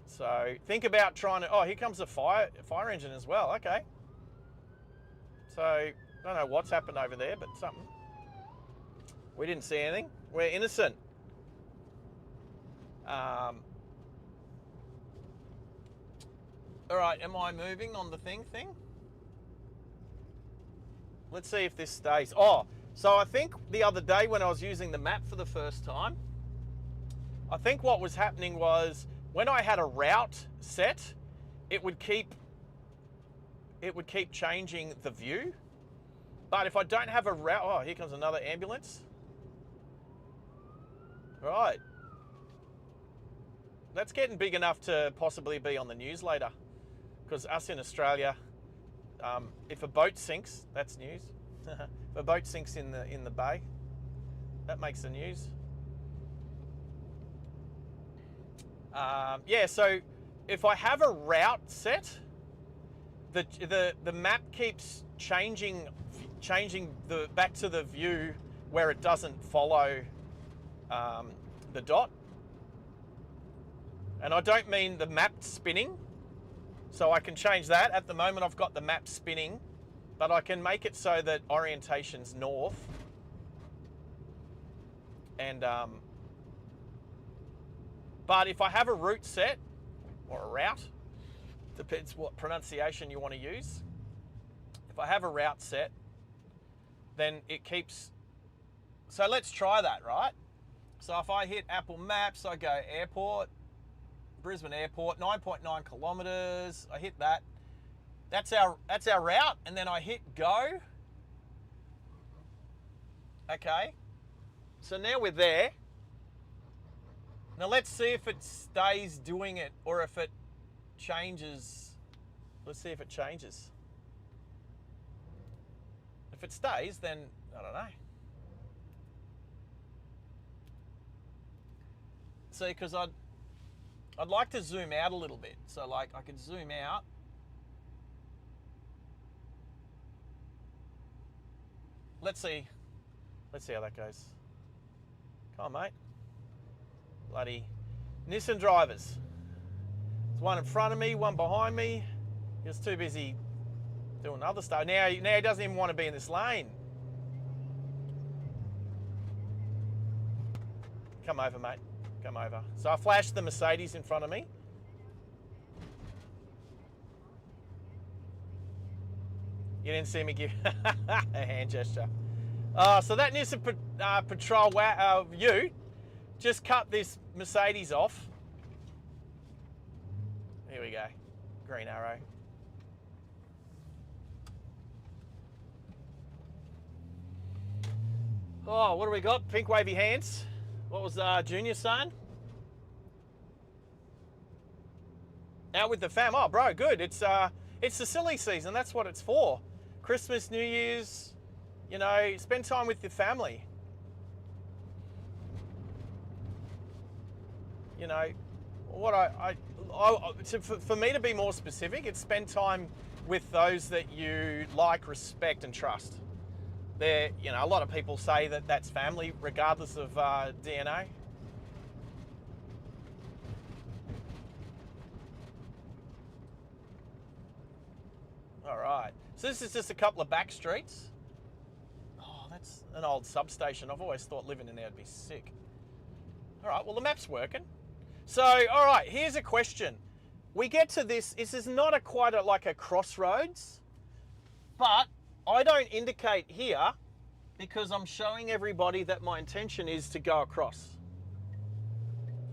So think about trying to, oh, here comes the fire engine as well, okay. So, I don't know what's happened over there, but something. We didn't see anything. We're innocent. All right, am I moving on the thing? Let's see if this stays. Oh, so I think the other day when I was using the map for the first time, I think what was happening was when I had a route set, it would keep changing the view. But if I don't have a route, oh, here comes another ambulance. Right. That's getting big enough to possibly be on the news later. Because us in Australia, if a boat sinks, that's news. If a boat sinks in the bay, that makes the news. Yeah, so if I have a route set, the map keeps changing the back to the view where it doesn't follow the dot. And I don't mean the map spinning, so I can change that. At the moment I've got the map spinning, but I can make it so that orientation's north. And but if I have a route set, or a route, depends what pronunciation you want to use. If I have a route set, then it keeps, so let's try that, right? So if I hit Apple Maps, I go airport, Brisbane Airport, 9.9 kilometers, I hit that. That's our route, and then I hit go. Okay, so now we're there. Now let's see if it stays doing it or if it changes. Let's see if it changes. If it stays, then I don't know. See, because I'd like to zoom out a little bit. So like I could zoom out. Let's see how that goes. Come on, mate. Bloody Nissan drivers. There's one in front of me, one behind me. He was too busy doing other stuff. Now he doesn't even want to be in this lane. Come over, mate. Come over. So I flashed the Mercedes in front of me. You didn't see me give a hand gesture. So that Nissan Patrol Ute just cut this Mercedes off. Here we go. Green arrow. Oh, what do we got? Pink wavy hands. What was Junior saying? Out with the fam. Oh, bro, good. It's the silly season. That's what it's for. Christmas, New Year's, you know, spend time with your family. You know, what for me to be more specific, it's spend time with those that you like, respect, and trust. There, you know, a lot of people say that that's family, regardless of DNA. All right, so this is just a couple of back streets. Oh, that's an old substation. I've always thought living in there would be sick. All right, well, the map's working. So, all right, here's a question. We get to this is not like a crossroads, but I don't indicate here because I'm showing everybody that my intention is to go across.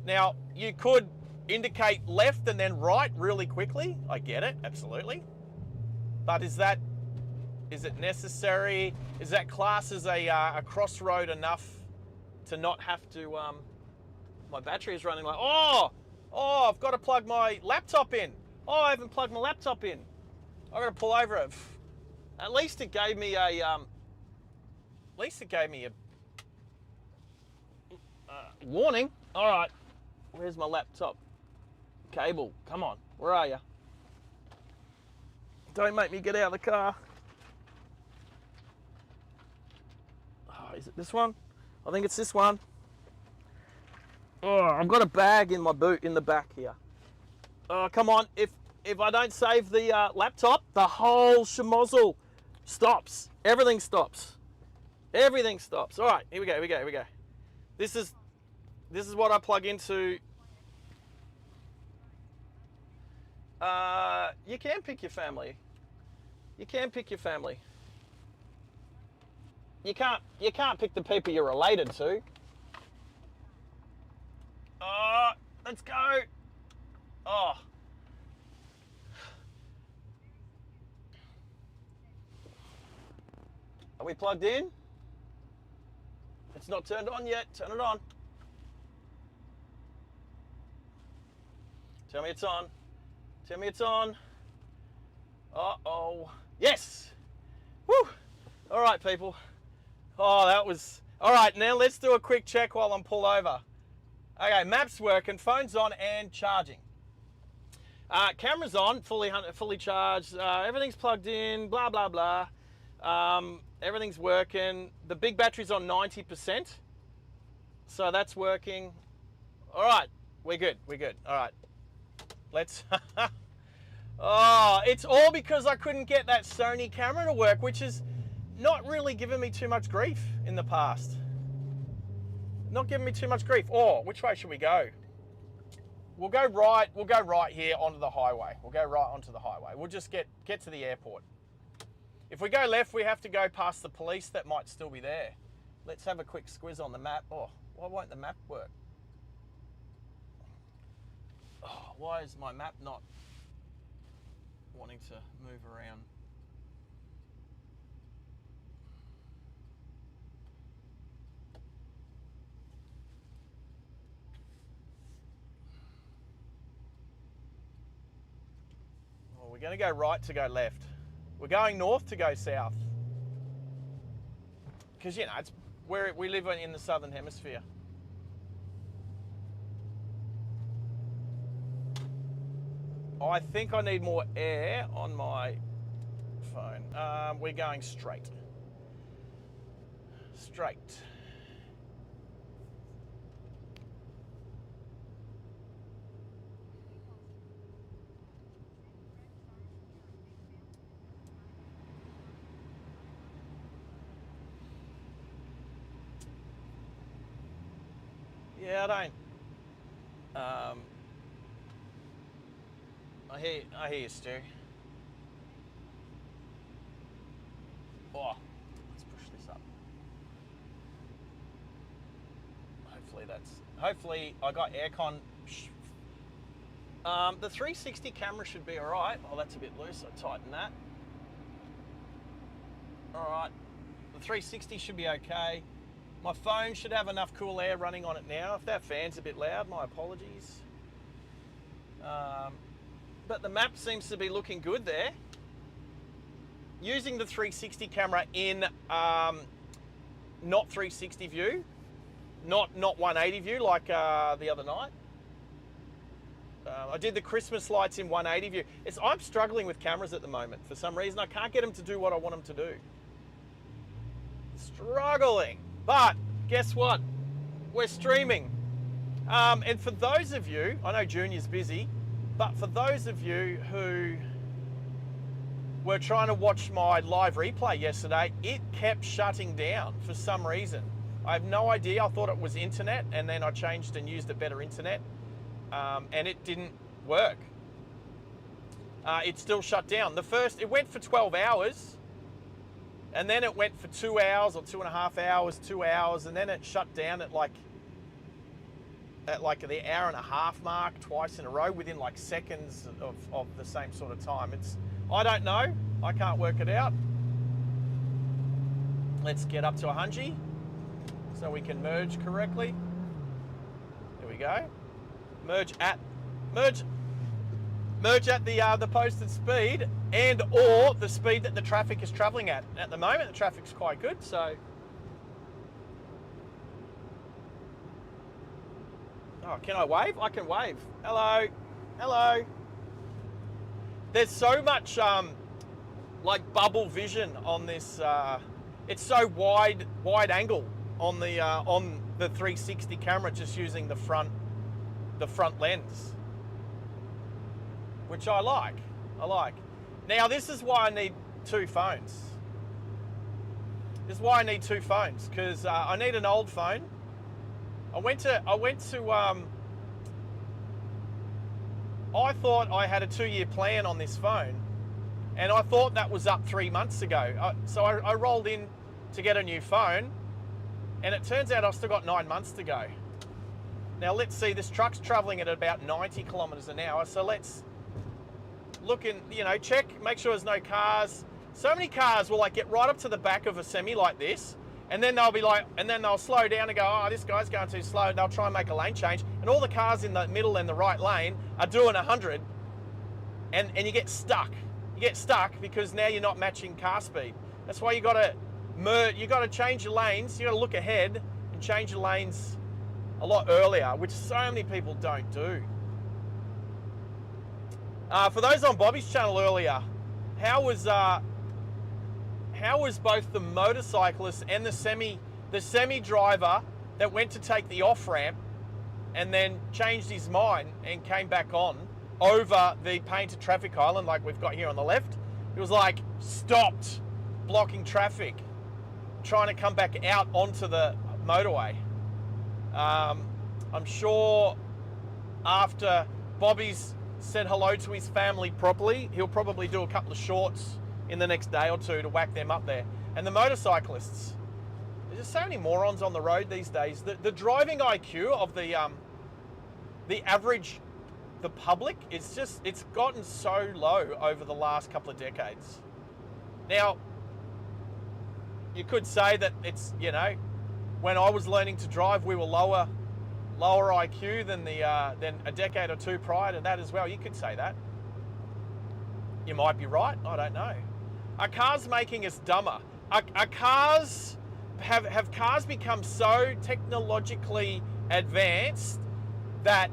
Now, you could indicate left and then right really quickly. I get it, absolutely. But is it necessary? Is that class as a crossroad enough to not have to, my battery is running like, oh, I've got to plug my laptop in. Oh, I haven't plugged my laptop in. I've got to pull over it. At least it gave me a, warning. All right, where's my laptop? Cable, come on, where are you? Don't make me get out of the car. Oh, is it this one? I think it's this one. Oh, I've got a bag in my boot in the back here. Oh, come on. If I don't save the laptop, the whole schmozzle stops. Everything stops. Everything stops. All right, here we go. This is what I plug into. You can pick your family. You can pick your family. You can't pick the people you're related to. Let's go. Oh. Are we plugged in? It's not turned on yet. Turn it on. Tell me it's on. Tell me it's on. Uh-oh. Yes! Woo! All right, people. Oh, that was... All right, now let's do a quick check while I'm pulled over. Okay, map's working, phone's on and charging. Camera's on, fully charged. Everything's plugged in, blah, blah, blah. Everything's working. The big battery's on 90%. So that's working. All right, we're good, we're good. All right, let's... Oh, it's all because I couldn't get that Sony camera to work, which is not really given me too much grief in the past. Not giving me too much grief. Oh, which way should we go? We'll go right here onto the highway. We'll go right onto the highway. We'll just get to the airport. If we go left, we have to go past the police that might still be there. Let's have a quick squiz on the map. Oh, why won't the map work? Oh, why is my map not wanting to move around? Well, we're going to go right to go left. We're going north to go south. Because, you know, it's where we live in the southern hemisphere. I think I need more air on my phone. We're going straight. Straight. Yeah, I don't. I hear you, Stu. Oh, let's push this up. Hopefully I got aircon. The 360 camera should be all right. Oh, that's a bit loose. I tighten that. All right, the 360 should be okay. My phone should have enough cool air running on it now. If that fan's a bit loud, my apologies. But the map seems to be looking good there. Using the 360 camera in not 360 view, not 180 view like the other night. I did the Christmas lights in 180 view. I'm struggling with cameras at the moment. For some reason, I can't get them to do what I want them to do. Struggling. But guess what? We're streaming. And for those of you, I know Junior's busy, but for those of you who were trying to watch my live replay yesterday, it kept shutting down for some reason. I have no idea. I thought it was internet, and then I changed and used a better internet, and it didn't work. It still shut down. It went for 12 hours, and then it went for 2 hours or 2.5 hours, 2 hours, and then it shut down at like the hour and a half mark twice in a row within like seconds of the same sort of time. I don't know. I can't work it out. Let's get up to 100 so we can merge correctly. There we go. Merge at the posted speed and or the speed that the traffic is traveling at. At the moment, the traffic's quite good, so. Oh, can I wave? I can wave. Hello. Hello. There's so much like bubble vision on this. It's so wide angle on the 360 camera, just using the front lens, which I like. Now this is why I need two phones. This is why I need two phones, because I need an old phone. I thought I had a 2-year plan on this phone, and I thought that was up 3 months ago. So I rolled in to get a new phone, and it turns out I've still got 9 months to go. Now let's see, this truck's traveling at about 90 kilometers an hour. So let's look and, check, make sure there's no cars. So many cars will like get right up to the back of a semi like this, And then they'll be like, and then they'll slow down and go, oh, this guy's going too slow. And they'll try and make a lane change. And all the cars in the middle and the right lane are doing 100. And you get stuck. You get stuck because now you're not matching car speed. That's why you got to merge. You got to change your lanes. You got to look ahead and change your lanes a lot earlier, which so many people don't do. For those on Bobby's channel earlier, how was both the motorcyclist and the semi driver that went to take the off ramp and then changed his mind and came back on over the painted traffic island like we've got here on the left? It was like stopped blocking traffic, trying to come back out onto the motorway. I'm sure after Bobby's said hello to his family properly, he'll probably do a couple of shorts in the next day or two to whack them up there. And the motorcyclists, there's just so many morons on the road these days. The driving IQ of the average, the public, it's gotten so low over the last couple of decades. Now, you could say that it's, you know, when I was learning to drive, we were lower IQ than a decade or two prior to that as well. You could say that. You might be right. I don't know. Are cars making us dumber? Are cars have cars become so technologically advanced that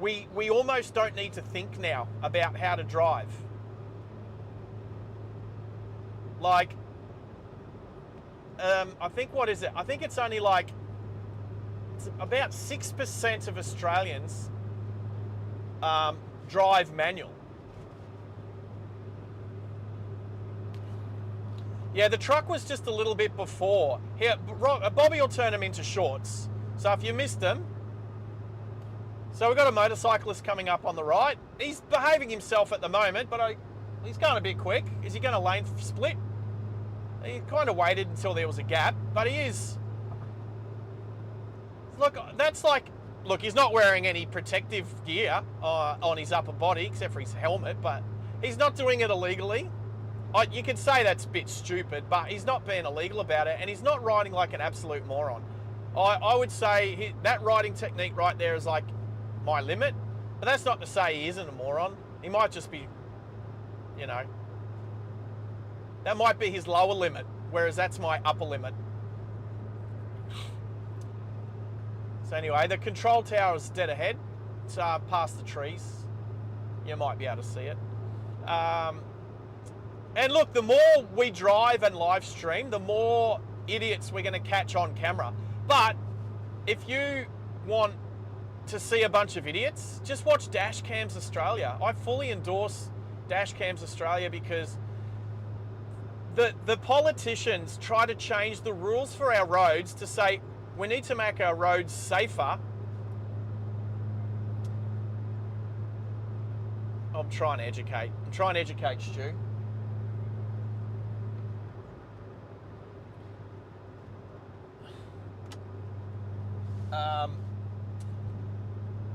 we almost don't need to think now about how to drive? Like, I think, what is it? I think it's only like, it's about 6% of Australians drive manual. Yeah, the truck was just a little bit before. Here, Bobby will turn them into shorts. So if you missed them, so we've got a motorcyclist coming up on the right. He's behaving himself at the moment, but he's going a bit quick. Is he going to lane split? He kind of waited until there was a gap, but he is. Look, that's like, look, he's not wearing any protective gear on his upper body except for his helmet, but he's not doing it illegally. You could say that's a bit stupid, but he's not being illegal about it, and he's not riding like an absolute moron. I would say that riding technique right there is like my limit, but that's not to say he isn't a moron. He might just be, you know, that might be his lower limit, whereas that's my upper limit. So anyway, the control tower is dead ahead. It's past the trees. You might be able to see it. And look, the more we drive and live stream, the more idiots we're going to catch on camera. But if you want to see a bunch of idiots, just watch Dashcams Australia. I fully endorse Dashcams Australia because the politicians try to change the rules for our roads to say we need to make our roads safer. I'm trying to educate. I'm trying to educate Stu.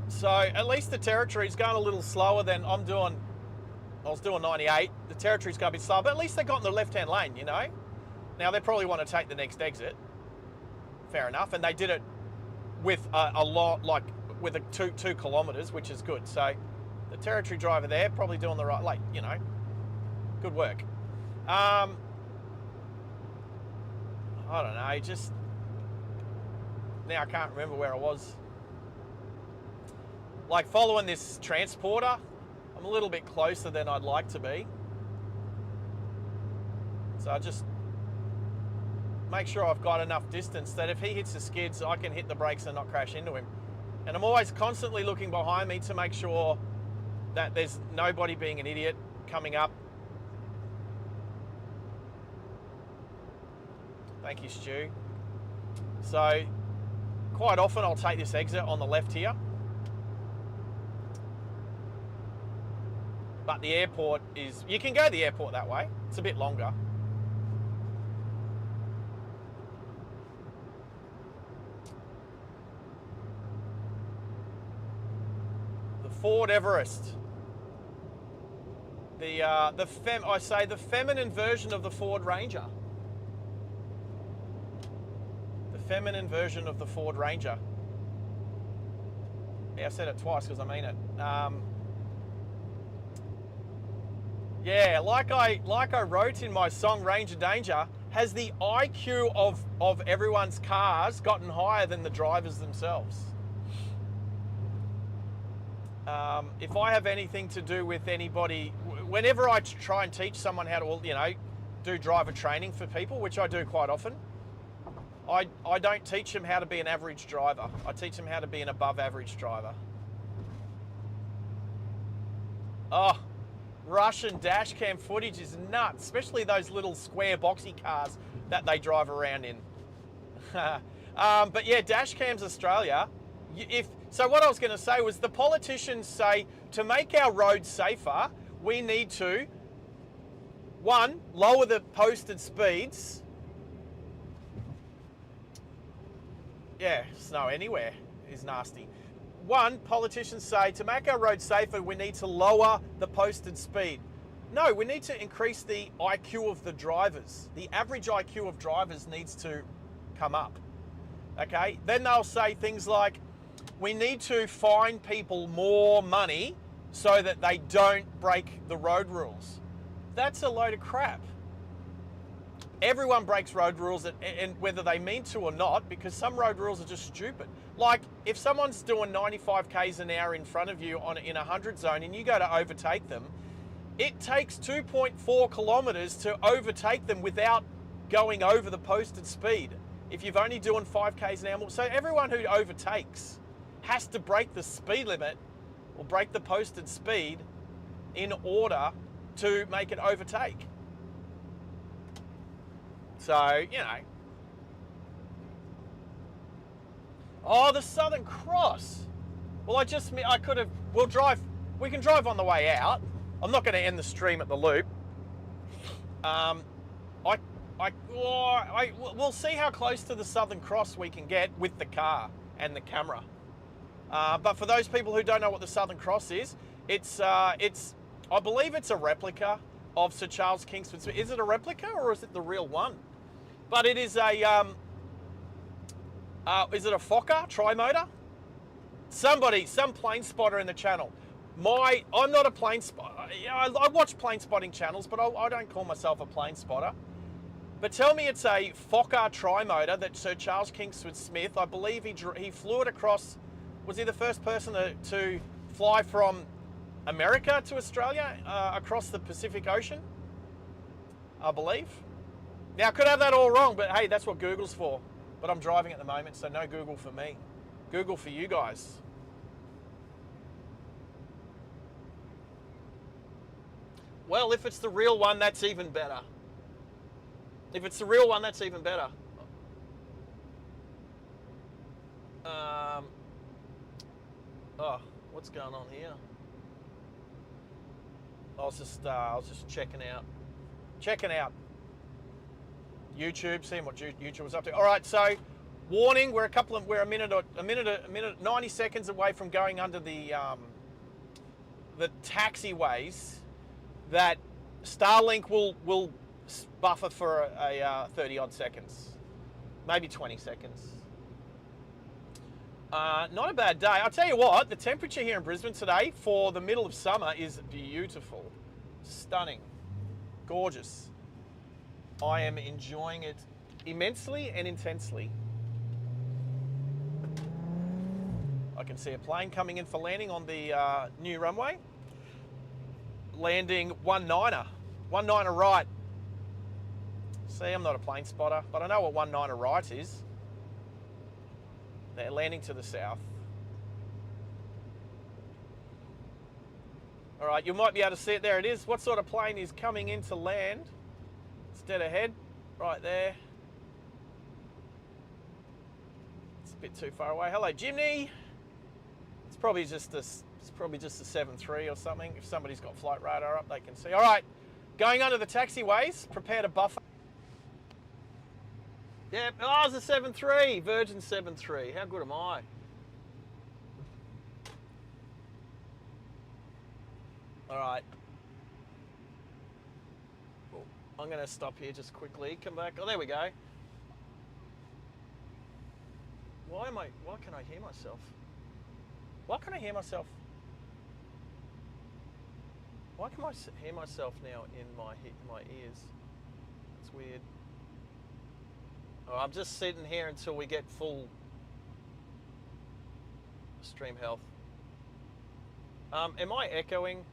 So at least the Territory's going a little slower than I'm doing. I was doing 98. The Territory's going a bit slower, but at least they got in the left-hand lane, you know? Now they probably want to take the next exit. Fair enough. And they did it with a lot, like with a 2 kilometres, which is good. So the Territory driver there probably doing the right, like, you know, good work. I don't know, just now I can't remember where I was. Like following this transporter, I'm a little bit closer than I'd like to be. So I just make sure I've got enough distance that if he hits the skids, I can hit the brakes and not crash into him. And I'm always constantly looking behind me to make sure that there's nobody being an idiot coming up. Thank you, Stu. So quite often I'll take this exit on the left here. But the airport is, you can go to the airport that way. It's a bit longer. The Ford Everest. The feminine version of the Ford Ranger. feminine version of the Ford Ranger. Yeah, I said it twice because I mean it. Yeah, like I wrote in my song Ranger Danger, has the IQ of everyone's cars gotten higher than the drivers themselves? If I have anything to do with anybody, whenever I try and teach someone how to, you know, do driver training for people, which I do quite often, I don't teach them how to be an average driver. I teach them how to be an above average driver. Oh, Russian dash cam footage is nuts, especially those little square boxy cars that they drive around in. But yeah, dash cams Australia. So what I was going to say was the politicians say to make our roads safer, we need to, one, lower the posted speeds. Yeah, snow anywhere is nasty. One, politicians say to make our roads safer, we need to lower the posted speed. No, we need to increase the IQ of the drivers. The average IQ of drivers needs to come up. Okay? Then they'll say things like, we need to fine people more money so that they don't break the road rules. That's a load of crap. Everyone breaks road rules, and whether they mean to or not, because some road rules are just stupid. Like if someone's doing 95 k's an hour in front of you in a 100 zone and you go to overtake them, it takes 2.4 kilometers to overtake them without going over the posted speed. If you've only doing 5 k's an hour, so everyone who overtakes has to break the speed limit or break the posted speed in order to make it overtake. So, you know. Oh, the Southern Cross. Well, we can drive on the way out. I'm not going to end the stream at the loop. We'll see how close to the Southern Cross we can get with the car and the camera. But for those people who don't know what the Southern Cross is, I believe it's a replica of Sir Charles Kingsford's. Is it a replica or is it the real one? But it is a, is it a Fokker tri-motor? Some plane spotter in the channel. I'm not a plane spotter. I watch plane spotting channels, but I don't call myself a plane spotter. But tell me it's a Fokker tri-motor that Sir Charles Kingsford Smith, I believe he flew it across. Was he the first person to fly from America to Australia across the Pacific Ocean? I believe. Now, I could have that all wrong, but hey, that's what Google's for. But I'm driving at the moment, so no Google for me. Google for you guys. Well, if it's the real one, that's even better. If it's the real one, that's even better. Oh, what's going on here? I was just checking out YouTube, seeing what YouTube was up to. All right, so warning: we're a minute 90 seconds away from going under the taxiways that Starlink will buffer for a 30 odd seconds, maybe 20 seconds. Not a bad day. I'll tell you what, the temperature here in Brisbane today for the middle of summer is beautiful, stunning, gorgeous. I am enjoying it immensely and intensely. I can see a plane coming in for landing on the new runway. Landing 19er right. See, I'm not a plane spotter, but I know what 19er right is. They're landing to the south. All right, you might be able to see it. There it is. What sort of plane is coming in to land? It's dead ahead, right there. It's a bit too far away. Hello, Jimny. It's probably just a 7.3 or something. If somebody's got flight radar up, they can see. All right, going under the taxiways. Prepare to buffer. Yep, oh, it's a 7.3, Virgin 7.3. How good am I? All right. I'm going to stop here just quickly. Come back. Oh, there we go. Why can I hear myself? Why can I hear myself? Why can I hear myself now in my ears? It's weird. Oh, I'm just sitting here until we get full stream health. Am I echoing?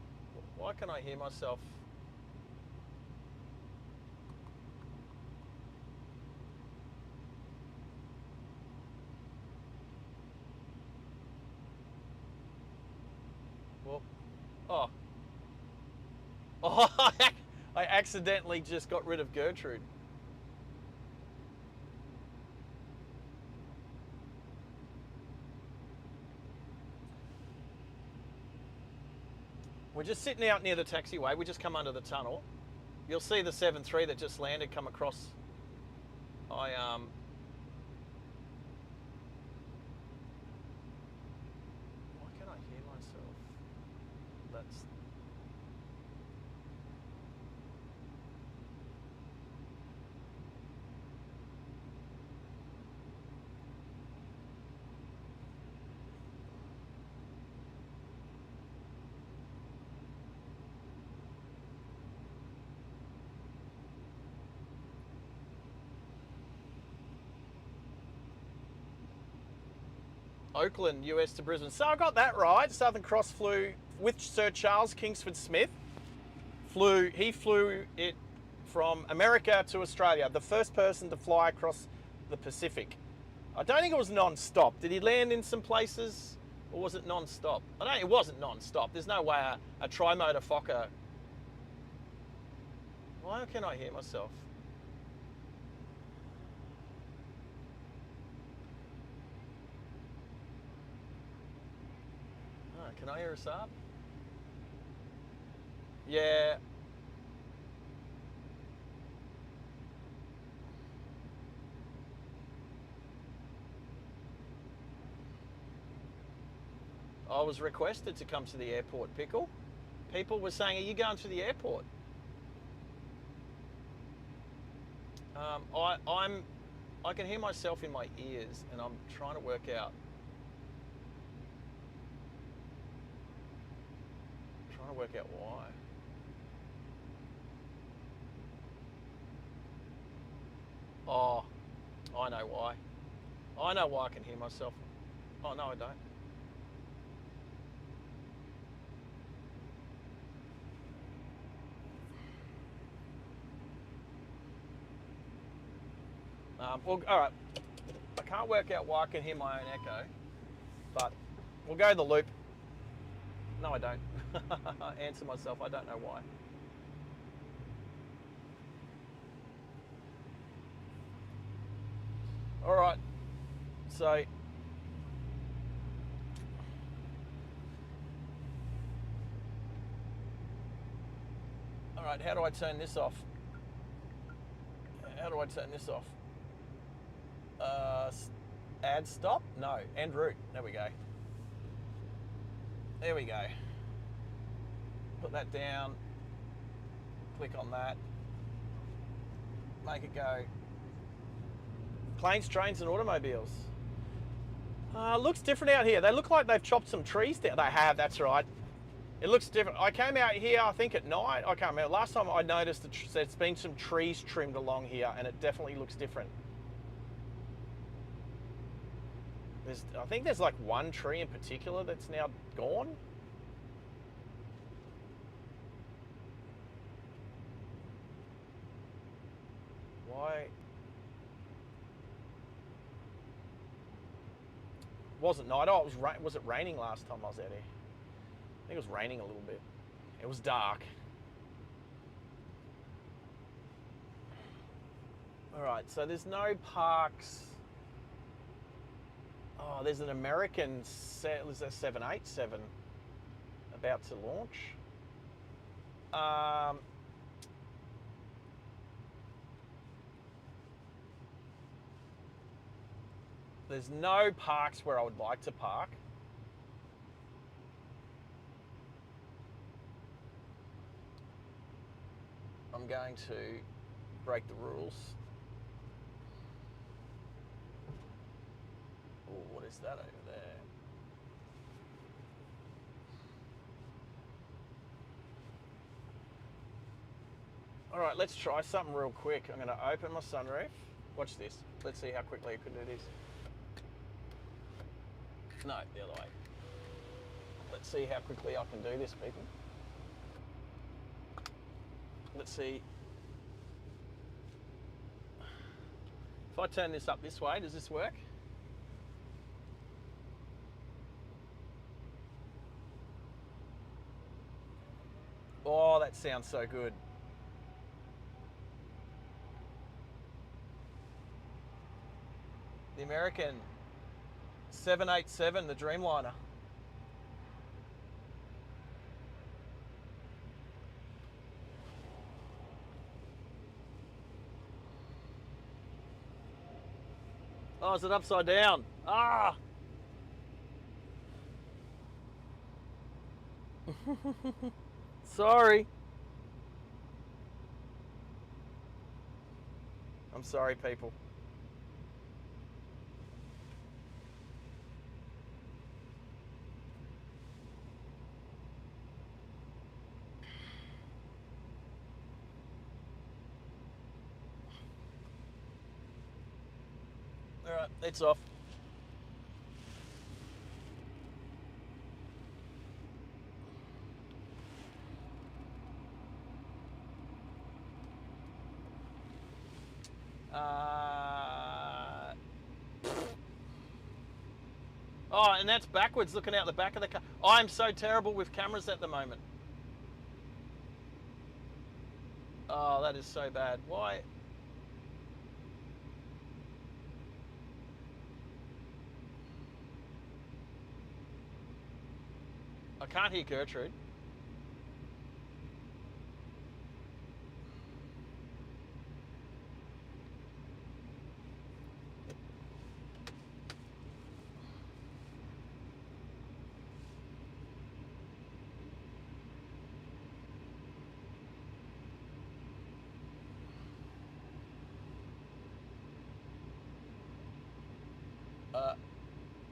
Why can I hear myself? Well, oh. Oh, I accidentally just got rid of Gertrude. We're just sitting out near the taxiway. We just come under the tunnel. You'll see the 7-3 that just landed come across. Why can I hear myself? That's... Oakland, US to Brisbane. So I got that right. Southern Cross flew with Sir Charles Kingsford Smith. He flew it from America to Australia. The first person to fly across the Pacific. I don't think it was non-stop. Did he land in some places, or was it non-stop? It wasn't non-stop. There's no way a tri-motor Fokker. Why can I hear myself? Can I hear us up? Yeah. I was requested to come to the airport, Pickle. People were saying, are you going to the airport? I can hear myself in my ears, and I'm trying to work out. Why. Oh, I know why. I know why I can hear myself. Oh, no, I don't. Well, all right. I can't work out why I can hear my own echo, but we'll go the loop. No, I don't. I answer myself. I don't know why. All right. So, all right. How do I turn this off? How do I turn this off? Add stop? No. End route. There we go. There we go. Put that down. Click on that. Make it go. Planes, trains and automobiles. Looks different out here. They look like they've chopped some trees down. They have, that's right. It looks different. I came out here, I think at night. I can't remember. Last time I noticed there's been some trees trimmed along here, and it definitely looks different. I think there's like one tree in particular that's now gone. Why? Wasn't night. Oh, was it raining last time I was out here? I think it was raining a little bit. It was dark. All right, so there's no parks. Oh, there's an American 787 about to launch. There's no parks where I would like to park. I'm going to break the rules. is that over there? All right, let's try something real quick. I'm going to open my sunroof. Watch this. Let's see how quickly you can do this. No, the other way. Let's see how quickly I can do this, people. Let's see. If I turn this up this way, does this work? Oh, that sounds so good. The American 787, the Dreamliner. Oh, is it upside down? Ah! Sorry. I'm sorry, people. All right, it's off. Oh, and that's backwards, looking out the back of the car. I'm so terrible with cameras at the moment. Oh, that is so bad. Why? I can't hear Gertrude.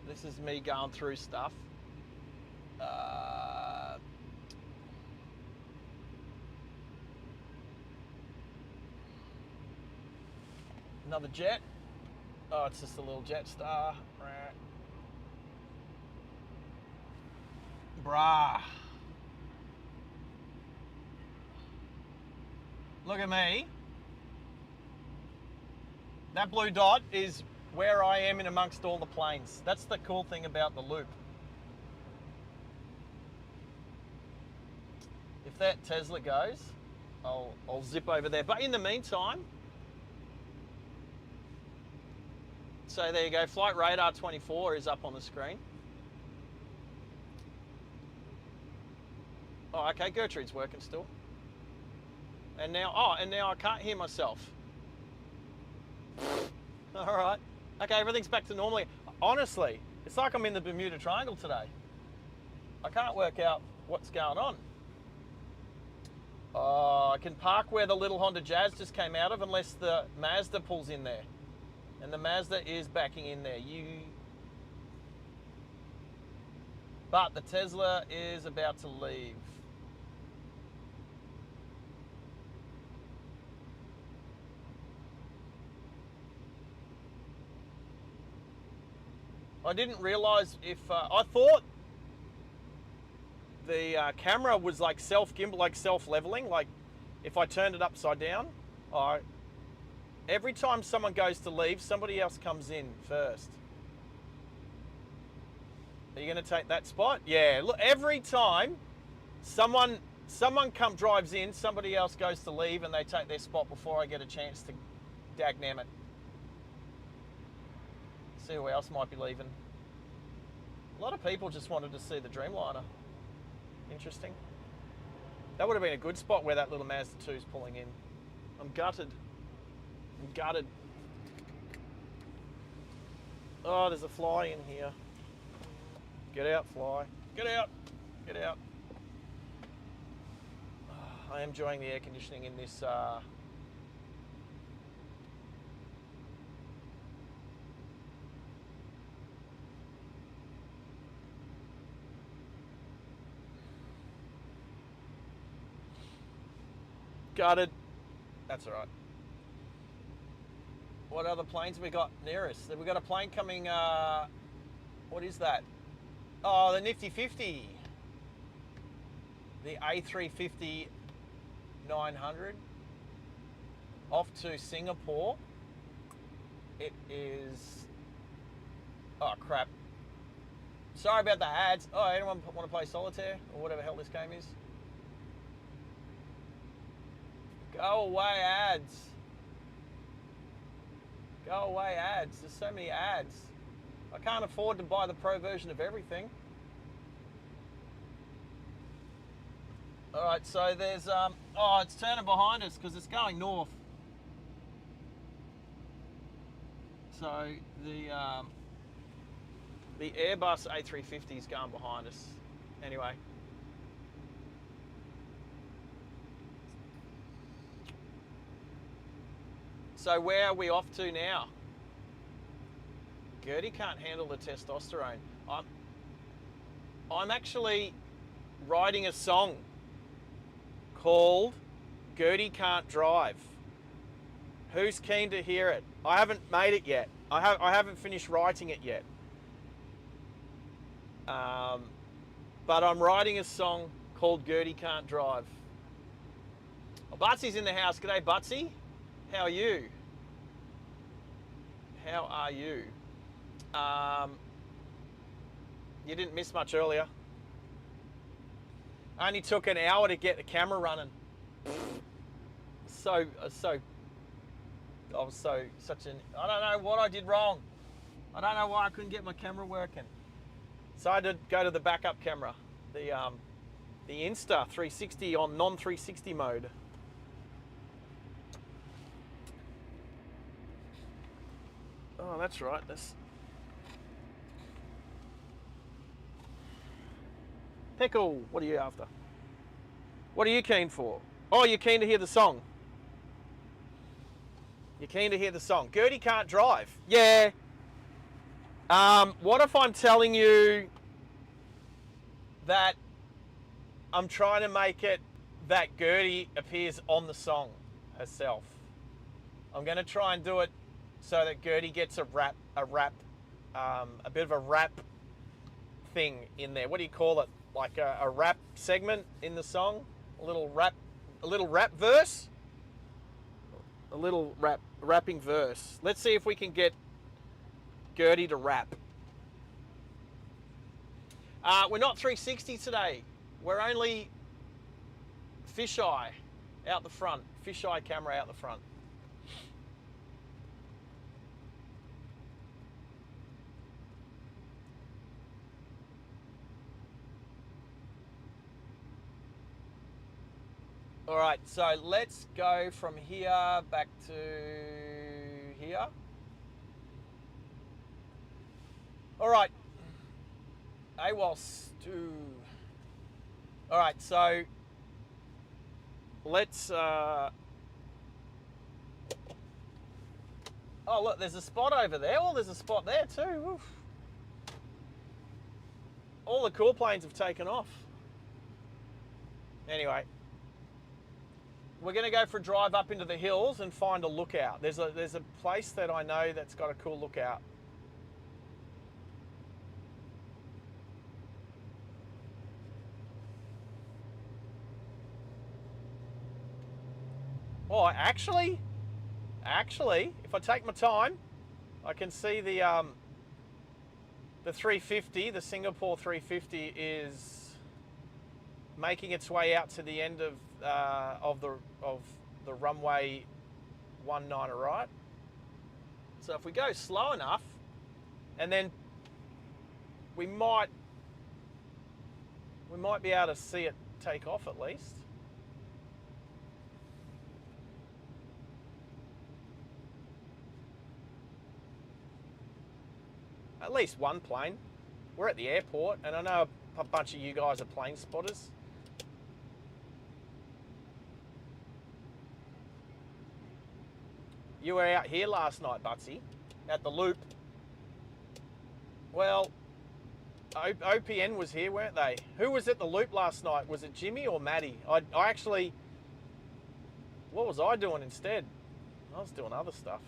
This is me going through stuff. Another jet. Oh, it's just a little Jetstar. Brah. Look at me. That blue dot is where I am in amongst all the planes. That's the cool thing about the loop. If that Tesla goes, I'll zip over there. But in the meantime, so there you go. Flight radar 24 is up on the screen. Oh, okay. Gertrude's working still. And now, I can't hear myself. All right. Okay, everything's back to normal. Honestly, it's like I'm in the Bermuda Triangle today. I can't work out what's going on. Oh, I can park where the little Honda Jazz just came out of unless the Mazda pulls in there. And the Mazda is backing in there. But the Tesla is about to leave. I didn't realise if... I thought the camera was like self-gimbal, like self-leveling. Like if I turned it upside down, every time someone goes to leave, somebody else comes in first. Are you going to take that spot? Yeah, look, every time someone drives in, somebody else goes to leave and they take their spot before I get a chance to dagnam it. See who else might be leaving. A lot of people just wanted to see the Dreamliner. Interesting. That would have been a good spot where that little Mazda 2's pulling in. I'm gutted. I'm gutted. Oh, there's a fly in here. Get out, fly. Get out. Get out. I am enjoying the air conditioning in this Gutted. That's all right. What other planes have we got near us? We've got a plane coming, what is that? Oh, the Nifty 50. The A350 900 off to Singapore. It is, oh crap. Sorry about the ads. Oh, anyone want to play solitaire or whatever hell this game is? Go away, ads. Go away, ads. There's so many ads. I can't afford to buy the pro version of everything. All right, so there's, oh, it's turning behind us because it's going north. So the Airbus A350 is going behind us. Anyway. So where are we off to now? Gertie can't handle the testosterone. I'm actually writing a song called Gertie Can't Drive. Who's keen to hear it? I haven't made it yet. I haven't finished writing it yet. But I'm writing a song called Gertie Can't Drive. Oh, Butsy's in the house. G'day, Butsy. How are you? How are you? You didn't miss much earlier. Only took an hour to get the camera running. I don't know what I did wrong. I don't know why I couldn't get my camera working. So I had to go to the backup camera, the Insta 360 on non-360 mode. Oh, that's right. Pickle, what are you after? What are you keen for? Oh, you're keen to hear the song. You're keen to hear the song. Gertie Can't Drive. Yeah. What if I'm telling you that I'm trying to make it that Gertie appears on the song herself? I'm going to try and do it so that Gertie gets a bit of a rap thing in there. What do you call it? Like a rap segment in the song? A little rap verse? A little rapping verse. Let's see if we can get Gertie to rap. We're not 360 today. We're only fisheye out the front. Fisheye camera out the front. All right, so let's go from here back to here. All right. AWOL stew. All right, so let's. Oh, look, there's a spot over there. Oh, there's a spot there too. Oof. All the cool planes have taken off. Anyway. We're going to go for a drive up into the hills and find a lookout. There's a place that I know that's got a cool lookout. Oh, actually, if I take my time, I can see the 350, the Singapore 350 is making its way out to the end of the runway 19, right? So if we go slow enough, and then we might be able to see it take off at least. At least one plane. We're at the airport, and I know a bunch of you guys are plane spotters. You were out here last night, Butsy, at the Loop. Well, OPN was here, weren't they? Who was at the Loop last night? Was it Jimmy or Maddie? I actually What was I doing instead? I was doing other stuff.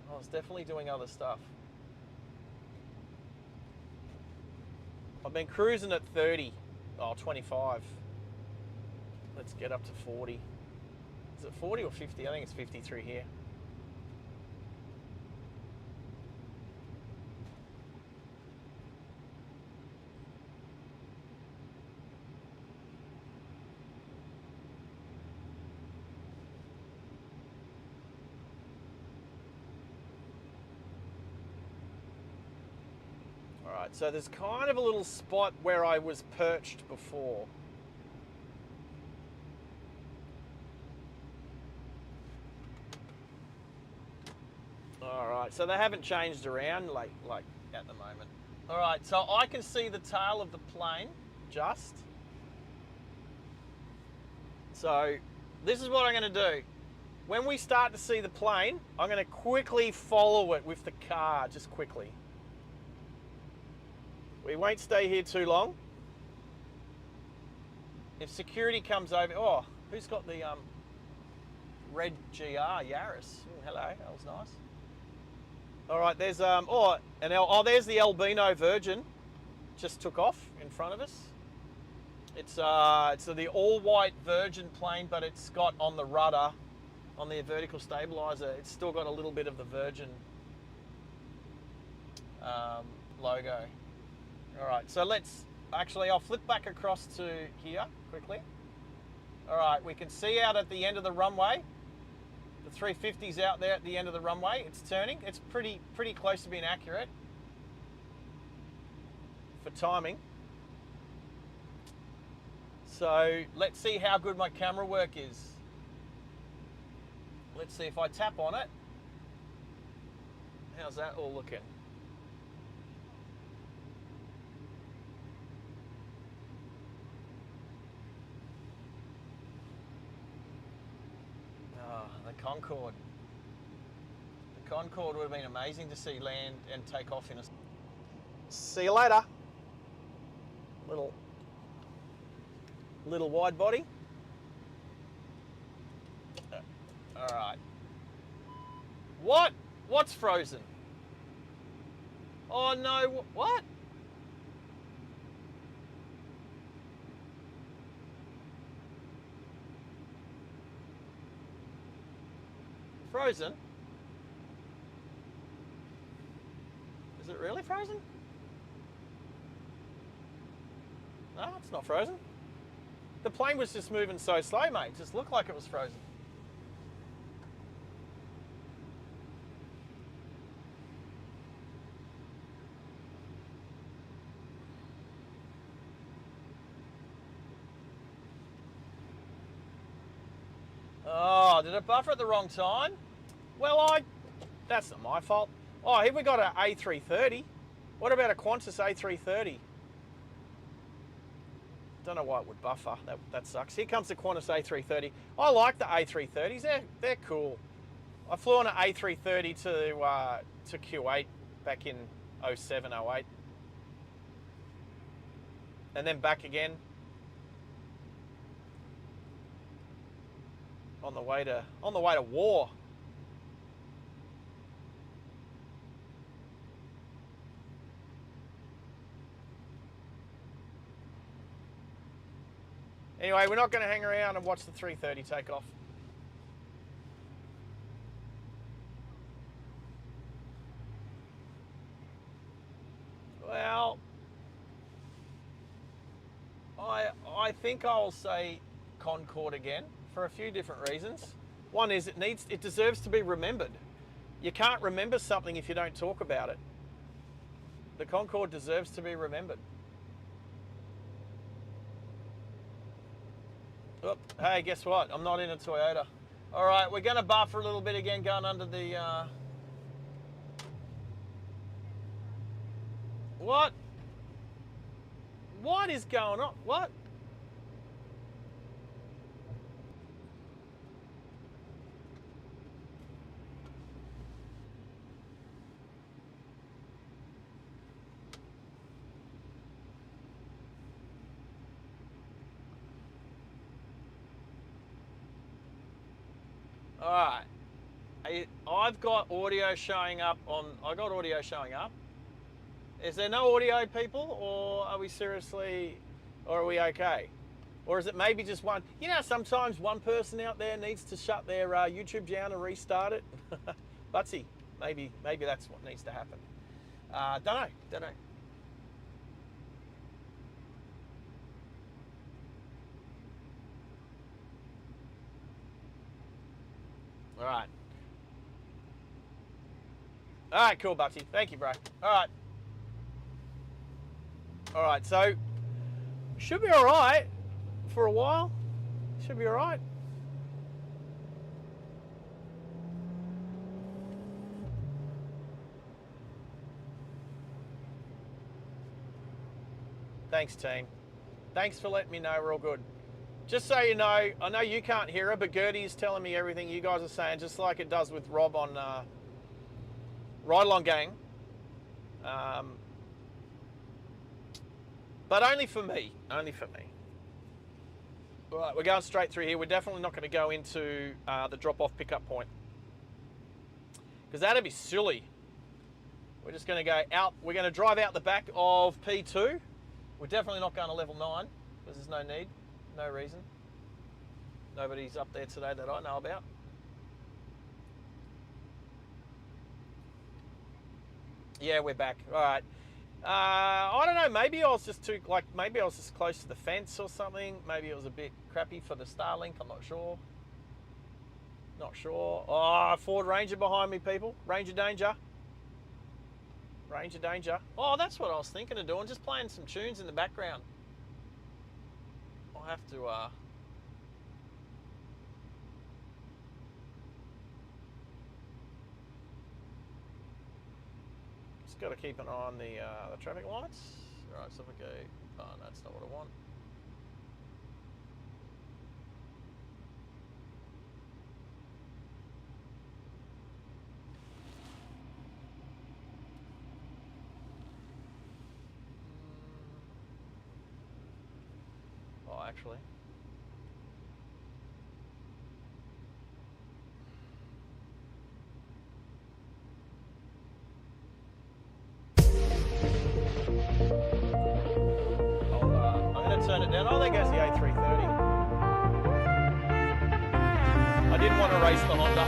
I was definitely doing other stuff. I've been cruising at 30. Oh, 25. Let's get up to 40. Is it 40 or 50? I think it's 50 through here. Alright, so there's kind of a little spot where I was perched before. Alright, so they haven't changed around like at the moment. Alright, so I can see the tail of the plane, just. So this is what I'm going to do. When we start to see the plane, I'm going to quickly follow it with the car, just quickly. We won't stay here too long. If security comes over, oh, who's got the red GR Yaris? Ooh, hello, that was nice. All right, there's there's the Albino Virgin, just took off in front of us. It's the all-white Virgin plane, but it's got on the rudder, on the vertical stabilizer, it's still got a little bit of the Virgin logo. All right, so I'll flip back across to here quickly. All right, we can see out at the end of the runway, the 350's out there at the end of the runway. It's turning. It's pretty close to being accurate for timing. So let's see how good my camera work is. Let's see if I tap on it. How's that all looking? The Concorde. The Concorde would have been amazing to see land and take off in a... See you later. Little wide body. All right. What's frozen? Oh no, what? Frozen? Is it really frozen? No, it's not frozen. The plane was just moving so slow, mate. It just looked like it was frozen. Oh, did it buffer at the wrong time? Well, that's not my fault. Oh, here we got an A330. What about a Qantas A330? Don't know why it would buffer. That sucks. Here comes the Qantas A330. I like the A330s. They're cool. I flew on an A330 to Kuwait back in 07, 08. And then back again on the way to war. Anyway, we're not going to hang around and watch the 330 take off. Well, I think I'll say Concorde again for a few different reasons. One is it deserves to be remembered. You can't remember something if you don't talk about it. The Concorde deserves to be remembered. Oh, hey, guess what? I'm not in a Toyota. All right, we're going to buffer a little bit again, going under the... What? What is going on? What? All right. I've got audio showing up on. I got audio showing up. Is there no audio, people, or are we seriously, or are we okay? Or is it maybe just one? You know, sometimes one person out there needs to shut their YouTube down and restart it. Butsy, maybe that's what needs to happen. Don't know. All right. All right, cool, Butsy. Thank you, bro. All right, so should be all right for a while. Should be all right. Thanks, team. Thanks for letting me know we're all good. Just so you know, I know you can't hear it, but Gertie is telling me everything you guys are saying, just like it does with Rob on Ride Along Gang. But only for me. Only for me. All right, we're going straight through here. We're definitely not going to go into the drop-off pickup point, because that'd be silly. We're just going to go out. We're going to drive out the back of P2. We're definitely not going to level 9, because there's no need, no reason. Nobody's up there today that I know about. Yeah, we're back. All right. I don't know. Maybe I was just maybe I was just close to the fence or something. Maybe it was a bit crappy for the Starlink. I'm not sure. Not sure. Oh, Ford Ranger behind me, people. Ranger danger. Ranger danger. Oh, that's what I was thinking of doing. Just playing some tunes in the background. I'll have to. Got to keep an eye on the traffic lights. All right, so if I go, oh, no, that's not what I want. Oh, actually. Turn it down. Oh, there goes the A330. I didn't want to race the Honda.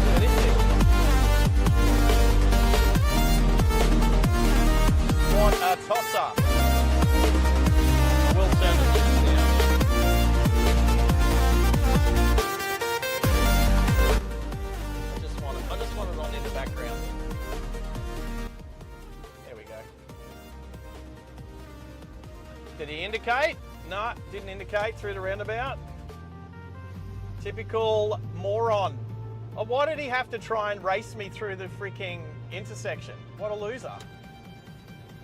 Look at this thing. What a tosser. I will turn the lights down. I just want it on in the background. Did he indicate? No, didn't indicate through the roundabout. Typical moron. Oh, why did he have to try and race me through the freaking intersection? What a loser.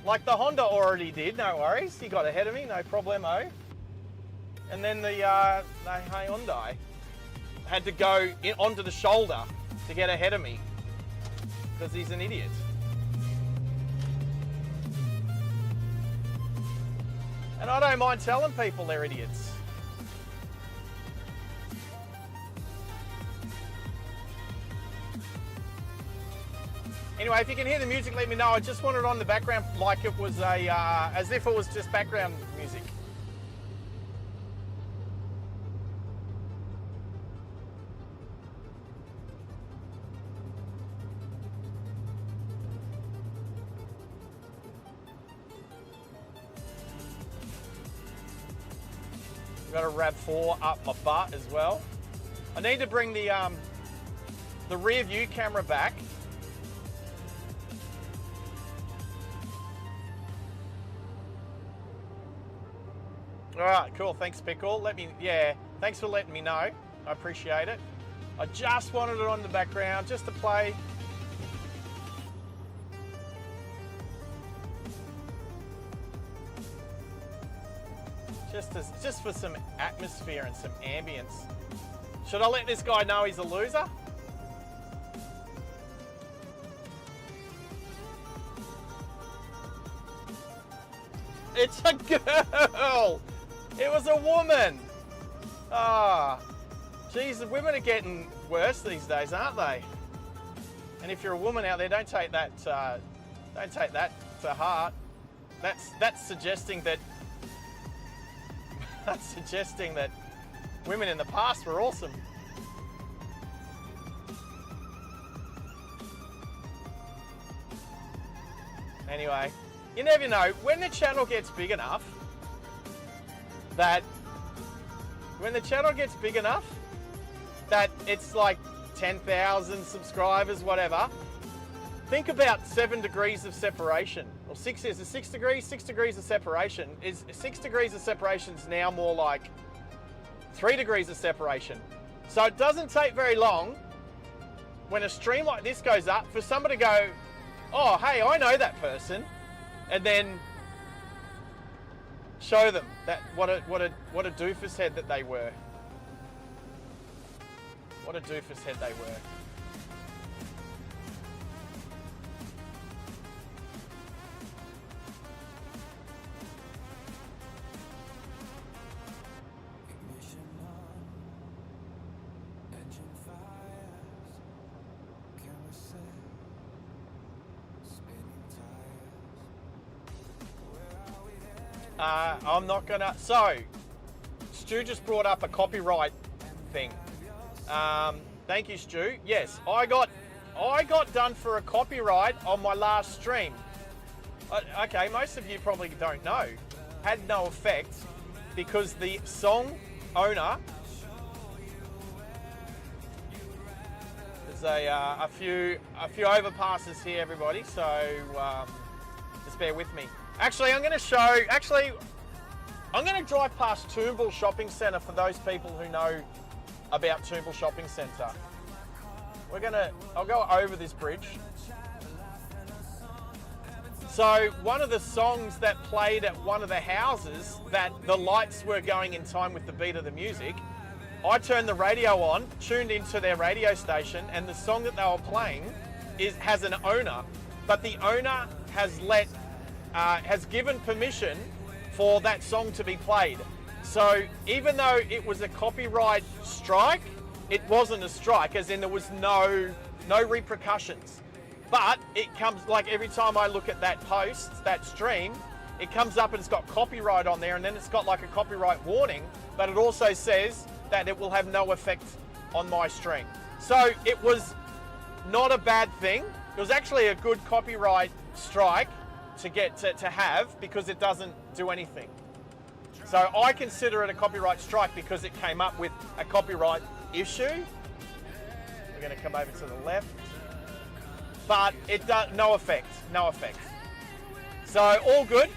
Like the Honda already did, no worries. He got ahead of me, no problemo. And then the Hyundai had to go onto the shoulder to get ahead of me because he's an idiot. And I don't mind telling people they're idiots. Anyway, if you can hear the music, let me know. I just want it on the background like it was as if it was just background music. Got a RAV4 up my butt as well. I need to bring the rear view camera back. All right, cool. Thanks, Pickle. Thanks for letting me know. I appreciate it. I just wanted it on the background just to play. Just for some atmosphere and some ambience. Should I let this guy know he's a loser? It's a girl! It was a woman! Ah, geez, the women are getting worse these days, aren't they? And if you're a woman out there, don't take that to heart. That's suggesting that women in the past were awesome. Anyway, you never know when the channel gets big enough that it's like 10,000 subscribers, whatever. Think about 7 degrees of separation, or 6 degrees. 6 degrees of separation is 6 degrees of separation is now more like 3 degrees of separation. So it doesn't take very long when a stream like this goes up for somebody to go, oh, hey, I know that person, and then show them that what a doofus head that they were. What a doofus head they were. Ignition on, engine fires, camera set, spinning tires. I'm not gonna. So, Stu just brought up a copyright thing. Thank you, Stu. Yes, I got done for a copyright on my last stream. Okay, most of you probably don't know. Had no effect because the song owner. There's a few overpasses here, everybody. So just bear with me. Actually, I'm going to drive past Toombul Shopping Centre for those people who know about Toombul Shopping Centre. I'll go over this bridge. So one of the songs that played at one of the houses that the lights were going in time with the beat of the music, I turned the radio on, tuned into their radio station, and the song that they were playing has an owner, but the owner has given permission for that song to be played. So even though it was a copyright strike, it wasn't a strike, as in there was no repercussions. But it comes, like every time I look at that post, that stream, it comes up and it's got copyright on there, and then it's got like a copyright warning, but it also says that it will have no effect on my stream. So it was not a bad thing. It was actually a good copyright strike to get to have, because it doesn't do anything. So I consider it a copyright strike because it came up with a copyright issue. We're going to come over to the left, but it does no effect. So all good.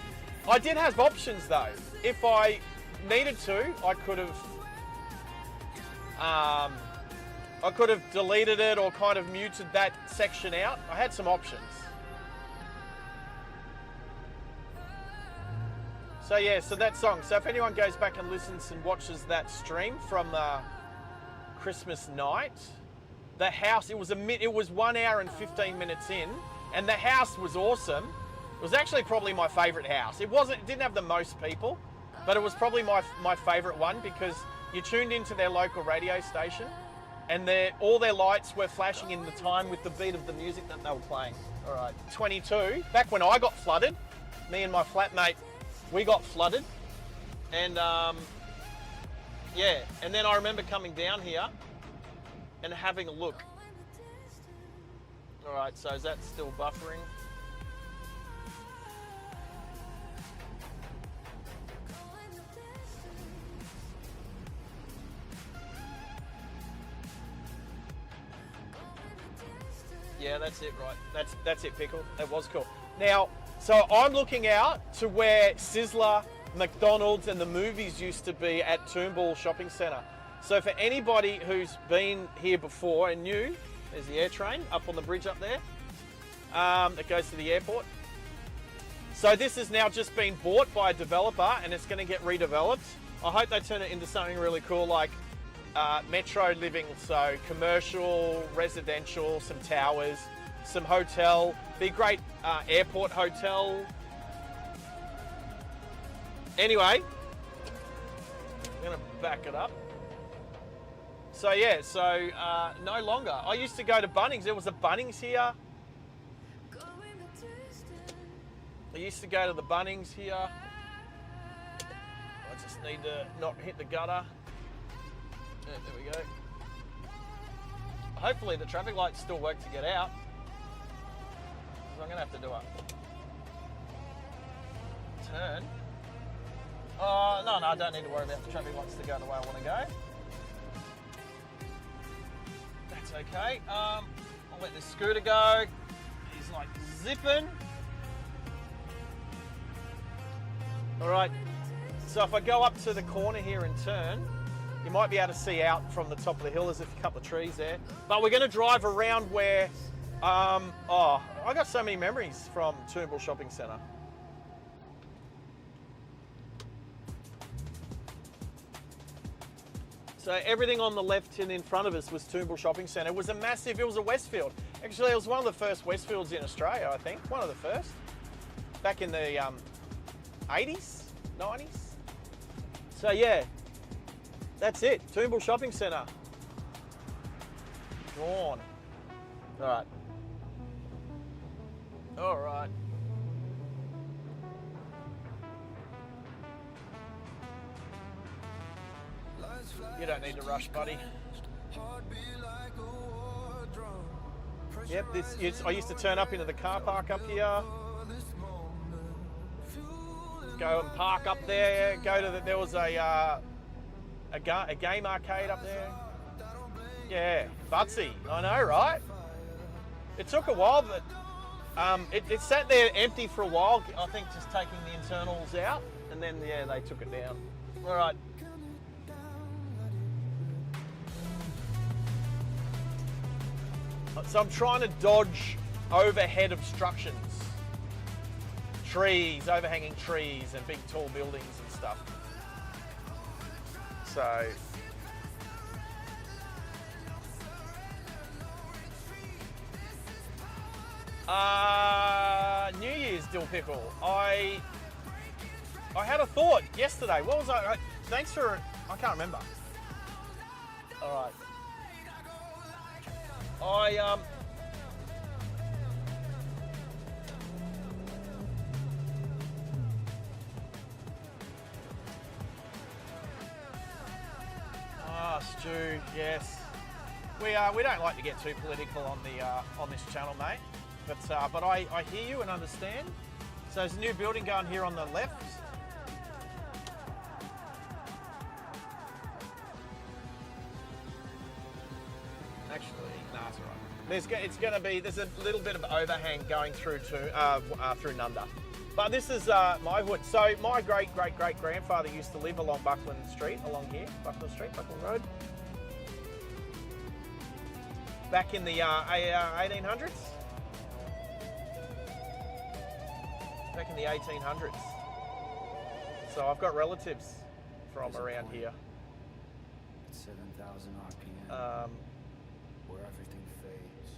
I did have options though. If I needed to, I could have deleted it or kind of muted that section out. I had some options. So yeah, so that song. So if anyone goes back and listens and watches that stream from Christmas night, the house, it was 1 hour and 15 minutes in, and the house was awesome. It was actually probably my favorite house. It didn't have the most people, but it was probably my favorite one, because you tuned into their local radio station, and all their lights were flashing in the time with the beat of the music that they were playing. All right, 22. Back when I got flooded, me and my flatmate, we got flooded, and yeah, and then I remember coming down here and having a look. All right, so is that still buffering? Yeah, that's it, right? That's it, Pickle. That was cool. Now, so I'm looking out to where Sizzler, McDonald's and the movies used to be at Toombul Shopping Centre. So for anybody who's been here before and new, there's the air train up on the bridge up there that goes to the airport. So this has now just been bought by a developer and it's going to get redeveloped. I hope they turn it into something really cool like metro living, so commercial, residential, some towers, some hotel, be a great airport hotel. Anyway, I'm gonna back it up. So yeah, no longer. I used to go to Bunnings. There was a Bunnings here. I used to go to the Bunnings here. I just need to not hit the gutter. Yeah, there we go. Hopefully the traffic lights still work to get out. So I'm gonna have to do a turn. Oh, no, I don't need to worry about the traffic lights to go the way I want to go. That's okay. I'll let this scooter go. He's like zipping. All right, so if I go up to the corner here and turn, you might be able to see out from the top of the hill. There's a couple of trees there. But we're going to drive around where, I got so many memories from Toombul Shopping Centre. So everything on the left and in front of us was Toombul Shopping Centre. It was it was a Westfield. Actually, it was one of the first Westfields in Australia, I think. One of the first. Back in the 80s, 90s. So yeah, that's it. Toombul Shopping Centre. Gone. All right. You don't need to rush, buddy. Yep, I used to turn up into the car park up here. Go and park up there. There was a game arcade up there. Yeah, Butsy. I know, right? It took a while, but it sat there empty for a while. I think just taking the internals out, and then yeah, they took it down. All right. So I'm trying to dodge overhead obstructions. Trees, overhanging trees and big tall buildings and stuff. So New Year's dill pickle. I had a thought yesterday. What was I? Thanks for. I can't remember. All right. Stu, yes. We don't like to get too political on this channel, mate. But I hear you and understand. So there's a new building going here on the left. Actually, no, it's all right. There's a little bit of overhang going through through Nunda. But this is my hood. So my great grandfather used to live along Buckland Street, along here, Buckland Road. Back in the 1800s. Back in the 1800s. So I've got relatives from around here. 7,000 RPM. Where everything fades.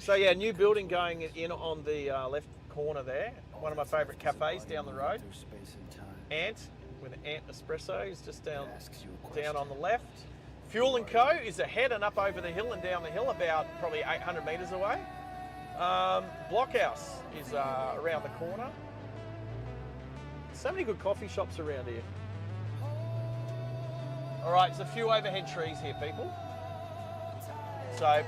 So yeah, new building going in on the left corner there. One of my favourite cafes down the road. Ant with an Ant Espresso is just down on the left. Fuel & Co is ahead and up over the hill and down the hill, about probably 800 metres away. Blockhouse is around the corner. So many good coffee shops around here. All right, there's a few overhead trees here, people. So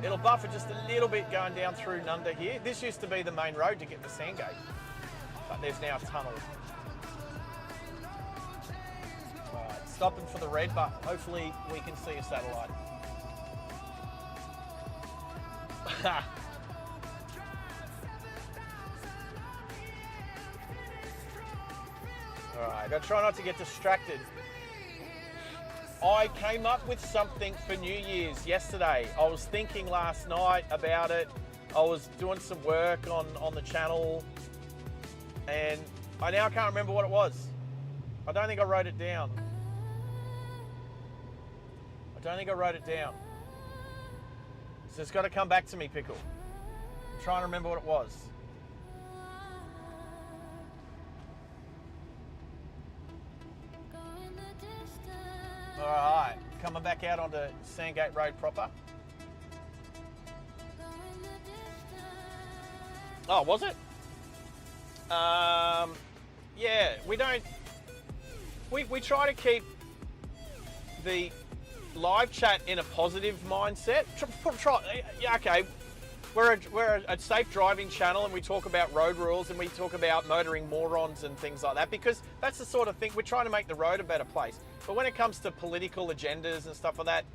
it'll buffer just a little bit going down through Nunda here. This used to be the main road to get to Sandgate, but there's now a tunnel. All right, stopping for the red, but hopefully we can see a satellite. All right, gotta try not to get distracted. I came up with something for New Year's yesterday. I was thinking last night about it. I was doing some work on the channel, and I now can't remember what it was. I don't think I wrote it down. So it's got to come back to me, Pickle. I'm trying to remember what it was. All right, coming back out onto Sandgate Road proper. Oh, was it? Yeah, we don't. We try to keep the live chat in a positive mindset. Yeah, okay. We're a safe driving channel, and we talk about road rules, and we talk about motoring morons and things like that, because that's the sort of thing we're trying to make the road a better place. But when it comes to political agendas and stuff like that,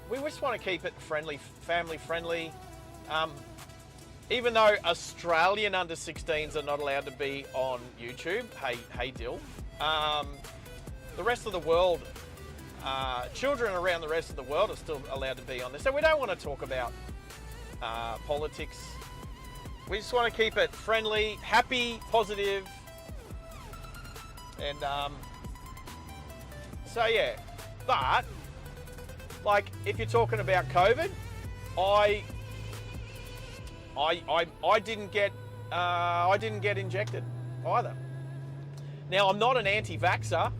we just want to keep it friendly, family friendly. Even though Australian under 16s are not allowed to be on YouTube, hey Dill, the rest of the world, children around the rest of the world are still allowed to be on this. So we don't want to talk about politics. We just want to keep it friendly, happy, positive, and so yeah. But like, if you're talking about COVID, I didn't get injected either. Now, I'm not an anti-vaxxer.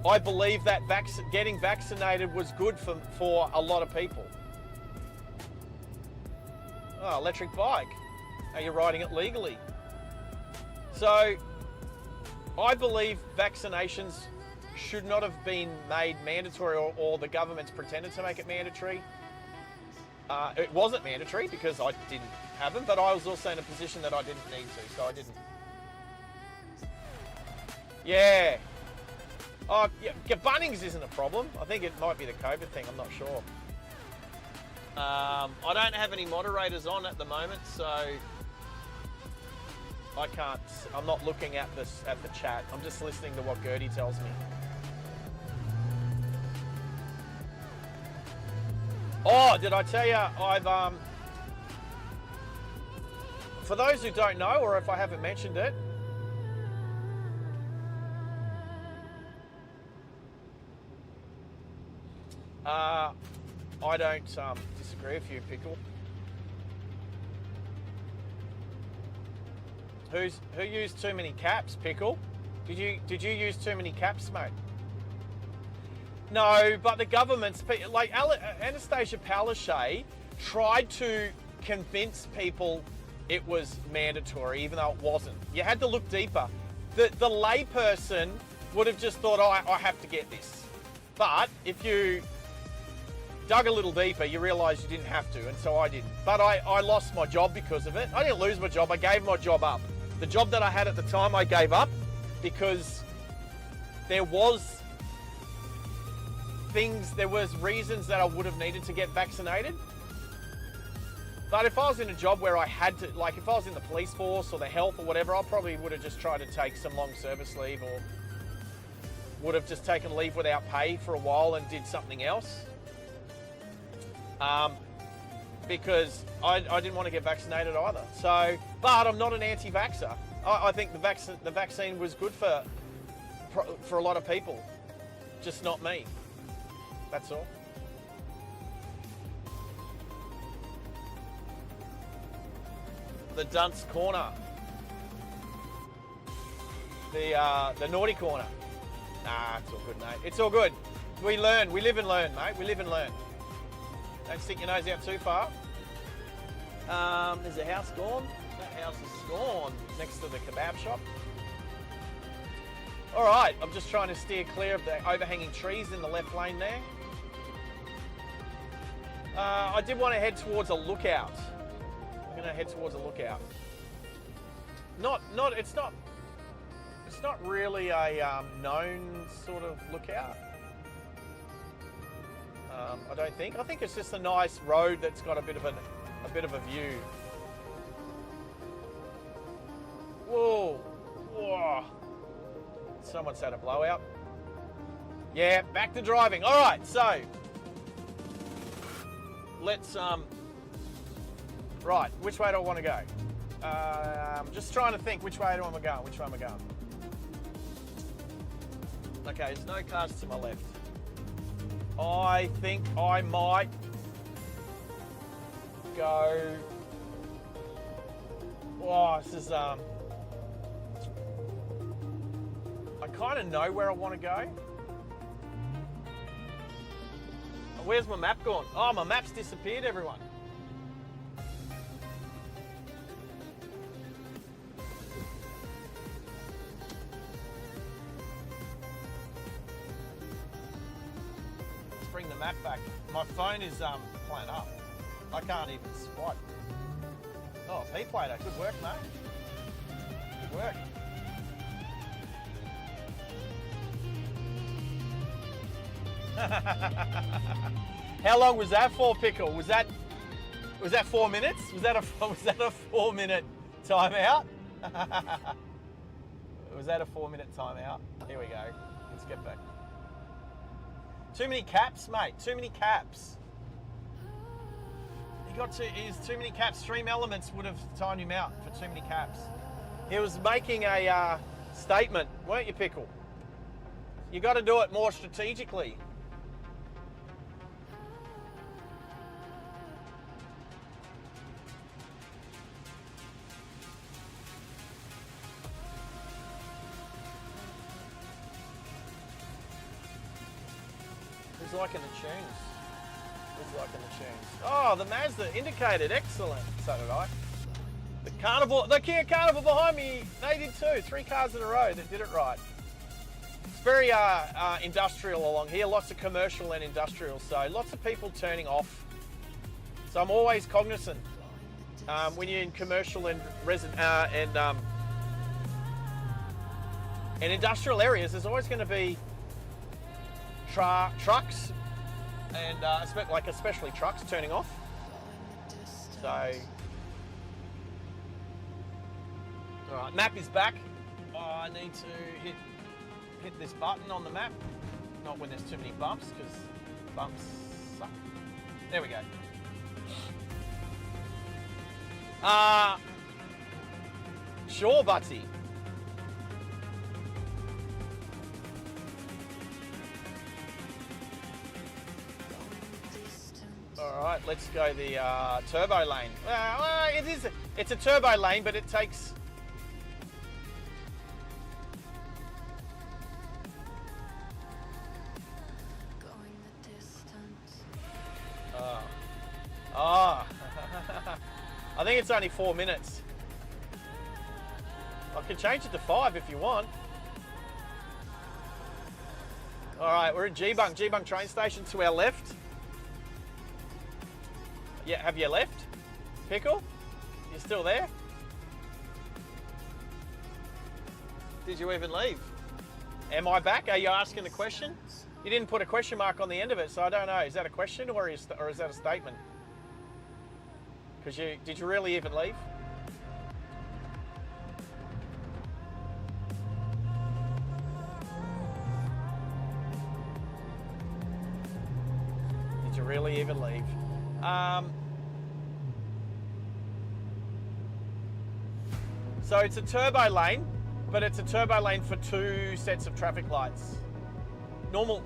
I believe that getting vaccinated was good for a lot of people. Oh, electric bike. Are you riding it legally? So, I believe vaccinations should not have been made mandatory, or the government's pretended to make it mandatory. It wasn't mandatory because I didn't have them, but I was also in a position that I didn't need to, so I didn't. Yeah. Oh, yeah, Bunnings isn't a problem. I think it might be the COVID thing, I'm not sure. I don't have any moderators on at the moment, so I can't. I'm not looking at the chat. I'm just listening to what Gertie tells me. Oh, did I tell you I've for those who don't know, or if I haven't mentioned it, I don't disagree with you, Pickle. Who used too many caps, Pickle? Did you use too many caps, mate? No, but the government's, like Anastasia Palaszczuk tried to convince people it was mandatory, even though it wasn't. You had to look deeper. The layperson would have just thought, oh, I have to get this. But if you dug a little deeper, you realise you didn't have to, and so I didn't. But I lost my job because of it. I didn't lose my job, I gave my job up. The job that I had at the time, I gave up because there was reasons that I would have needed to get vaccinated. But if I was in a job where I had to, like if I was in the police force or the health or whatever, I probably would have just tried to take some long service leave, or would have just taken leave without pay for a while and did something else. Because I didn't want to get vaccinated either. So, but I'm not an anti-vaxxer. I think the vaccine was good for a lot of people, just not me. That's all. The dunce corner. The naughty corner. Nah, it's all good, mate. It's all good. We learn. We live and learn, mate. We live and learn. Don't stick your nose out too far. There's a house gone. That house is gone next to the kebab shop. All right, I'm just trying to steer clear of the overhanging trees in the left lane there. I did want to head towards a lookout. I'm going to head towards a lookout. It's not really a known sort of lookout. I don't think. I think it's just a nice road that's got a bit of a view. Whoa, whoa! Someone's had a blowout. Yeah, back to driving. All right, so let's right. Which way do I want to go? Just trying to think. Which way am I going? Which way am I going? Okay, there's no cars to my left. I think I might go. Oh, this is I kind of know where I want to go. Where's my map gone? Oh, my map's disappeared, everyone. Let's bring the map back. My phone is playing up. I can't even swipe. Oh, P-Plater, good work, mate. Good work. How long was that for, Pickle? Was that 4 minutes? Was that a 4-minute timeout? Was that a 4-minute timeout? Here we go. Let's get back. Too many caps, mate. Too many caps. Too many caps. Stream Elements would have timed him out for too many caps. He was making a statement, weren't you, Pickle? You got to do it more strategically. Who's liking the tunes? Who's liking the tunes? Oh, the Mazda indicated. Excellent. So did I. The Kia Carnival behind me, they did too. 3 cars in a row that did it right. It's very industrial along here. Lots of commercial and industrial. So lots of people turning off. So I'm always cognizant when you're in commercial and industrial areas. There's always going to be trucks and especially trucks turning off. So, all right, map is back. Oh, I need to hit this button on the map. Not when there's too many bumps, because bumps suck. There we go. Sure, Butsy. All right, let's go the turbo lane. It's a turbo lane, but it takes. I think it's only 4 minutes. I can change it to 5 if you want. All right, we're at G-Bunk train station to our left. Yeah, have you left? Pickle? You still there? Did you even leave? Am I back? Are you asking a question? You didn't put a question mark on the end of it, so I don't know. Is that a question or is that a statement? Because did you really even leave? Did you really even leave? So it's a turbo lane, but it's a turbo lane for 2 sets of traffic lights. Normal.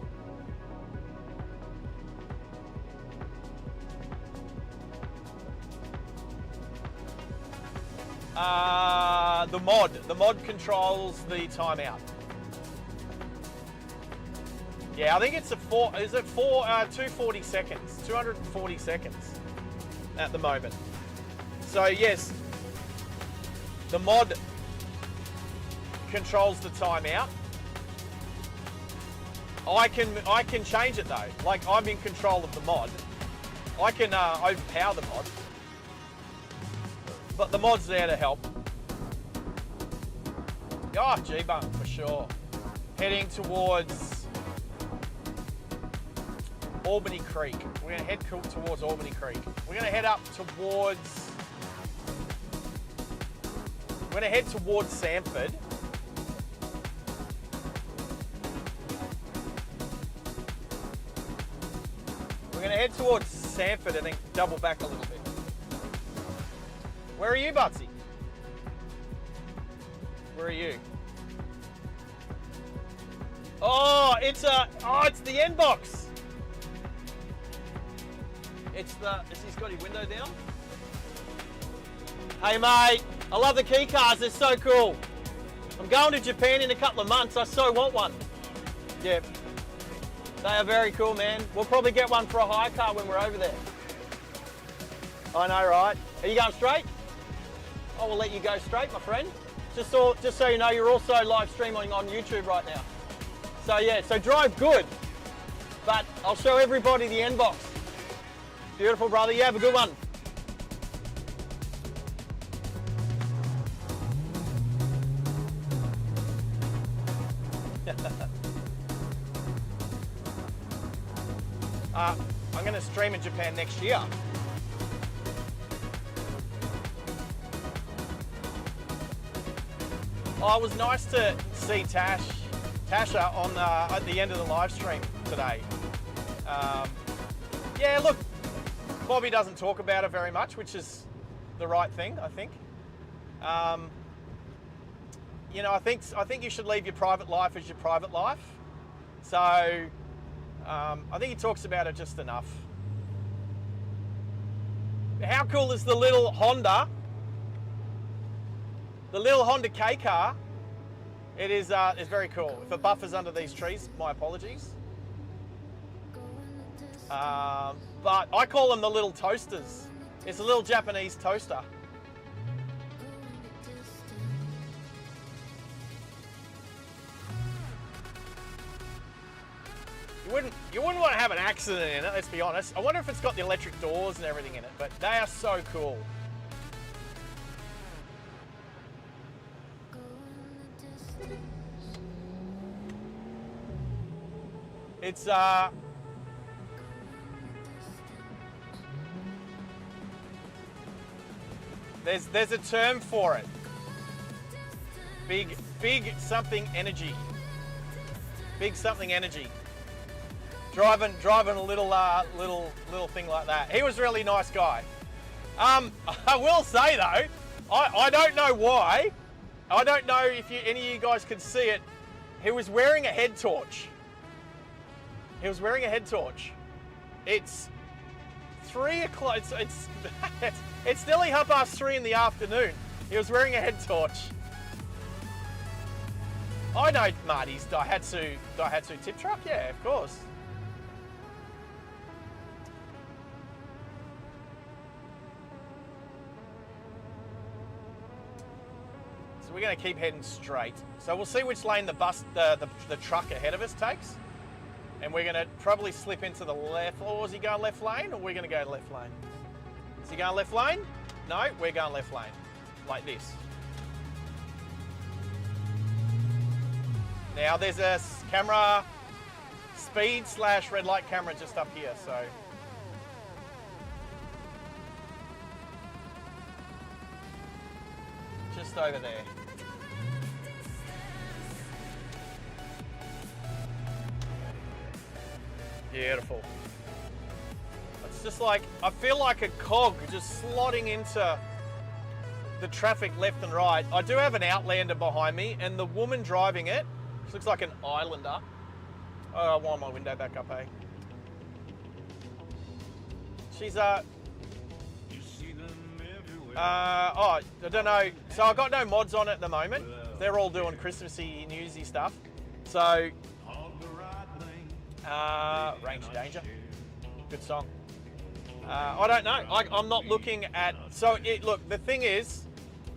The mod controls the timeout. Yeah, I think it's 240 seconds, 240 seconds at the moment. So yes, the mod controls the timeout. I can change it though. Like, I'm in control of the mod. I can overpower the mod, but the mod's there to help. Oh, G-Bunk for sure. Heading towards Albany Creek. We're going to head towards Albany Creek. We're going to head up towards. We're going to head towards Sanford. We're going to head towards Sanford and then double back a little bit. Where are you, Butsy? Where are you? Oh, it's the end box. Has he got his window down? Hey mate, I love the key cars, they're so cool. I'm going to Japan in a couple of months, I so want one. Yeah. They are very cool, man. We'll probably get one for a hire car when we're over there. I know, right? Are you going straight? I will let you go straight, my friend. Just so you know, you're also live streaming on YouTube right now. So yeah, so drive good. But I'll show everybody the end box. Beautiful, brother. You have a good one. I'm going to stream in Japan next year. Oh, it was nice to see Tasha on at the end of the live stream today. Yeah, look, Bobby doesn't talk about it very much, which is the right thing, I think. You know, I think you should leave your private life as your private life. So I think he talks about it just enough. How cool is the little Honda? The little Honda K car. It is it's very cool. If it buffers under these trees, my apologies. But I call them the little toasters. It's a little Japanese toaster. You wouldn't want to have an accident in it, let's be honest. I wonder if it's got the electric doors and everything in it, but they are so cool. It's there's a term for it. Big something energy. Big something energy. Driving a little thing like that. He was a really nice guy. I will say though, I don't know why. I don't know if any of you guys could see it. He was wearing a head torch. He was wearing a head torch. It's 3 o'clock. It's nearly 3:30 in the afternoon. He was wearing a head torch. I know Marty's Daihatsu tip truck. Yeah, of course. So we're going to keep heading straight. So we'll see which lane the truck ahead of us takes. And we're going to probably slip into the left. Or is he going left lane, or we're going to go left lane? Is he going left lane? No, we're going left lane. Like this. Now there's a camera speed / red light camera just up here, so. Just over there. Beautiful. It's just like, I feel like a cog just slotting into the traffic left and right. I do have an Outlander behind me, and the woman driving it, she looks like an Islander. Oh, I want my window back up, eh? She's I don't know. So I've got no mods on it at the moment. They're all doing Christmassy, newsy stuff. So, Range of Danger, good song. I don't know. I'm not looking at. So look, the thing is,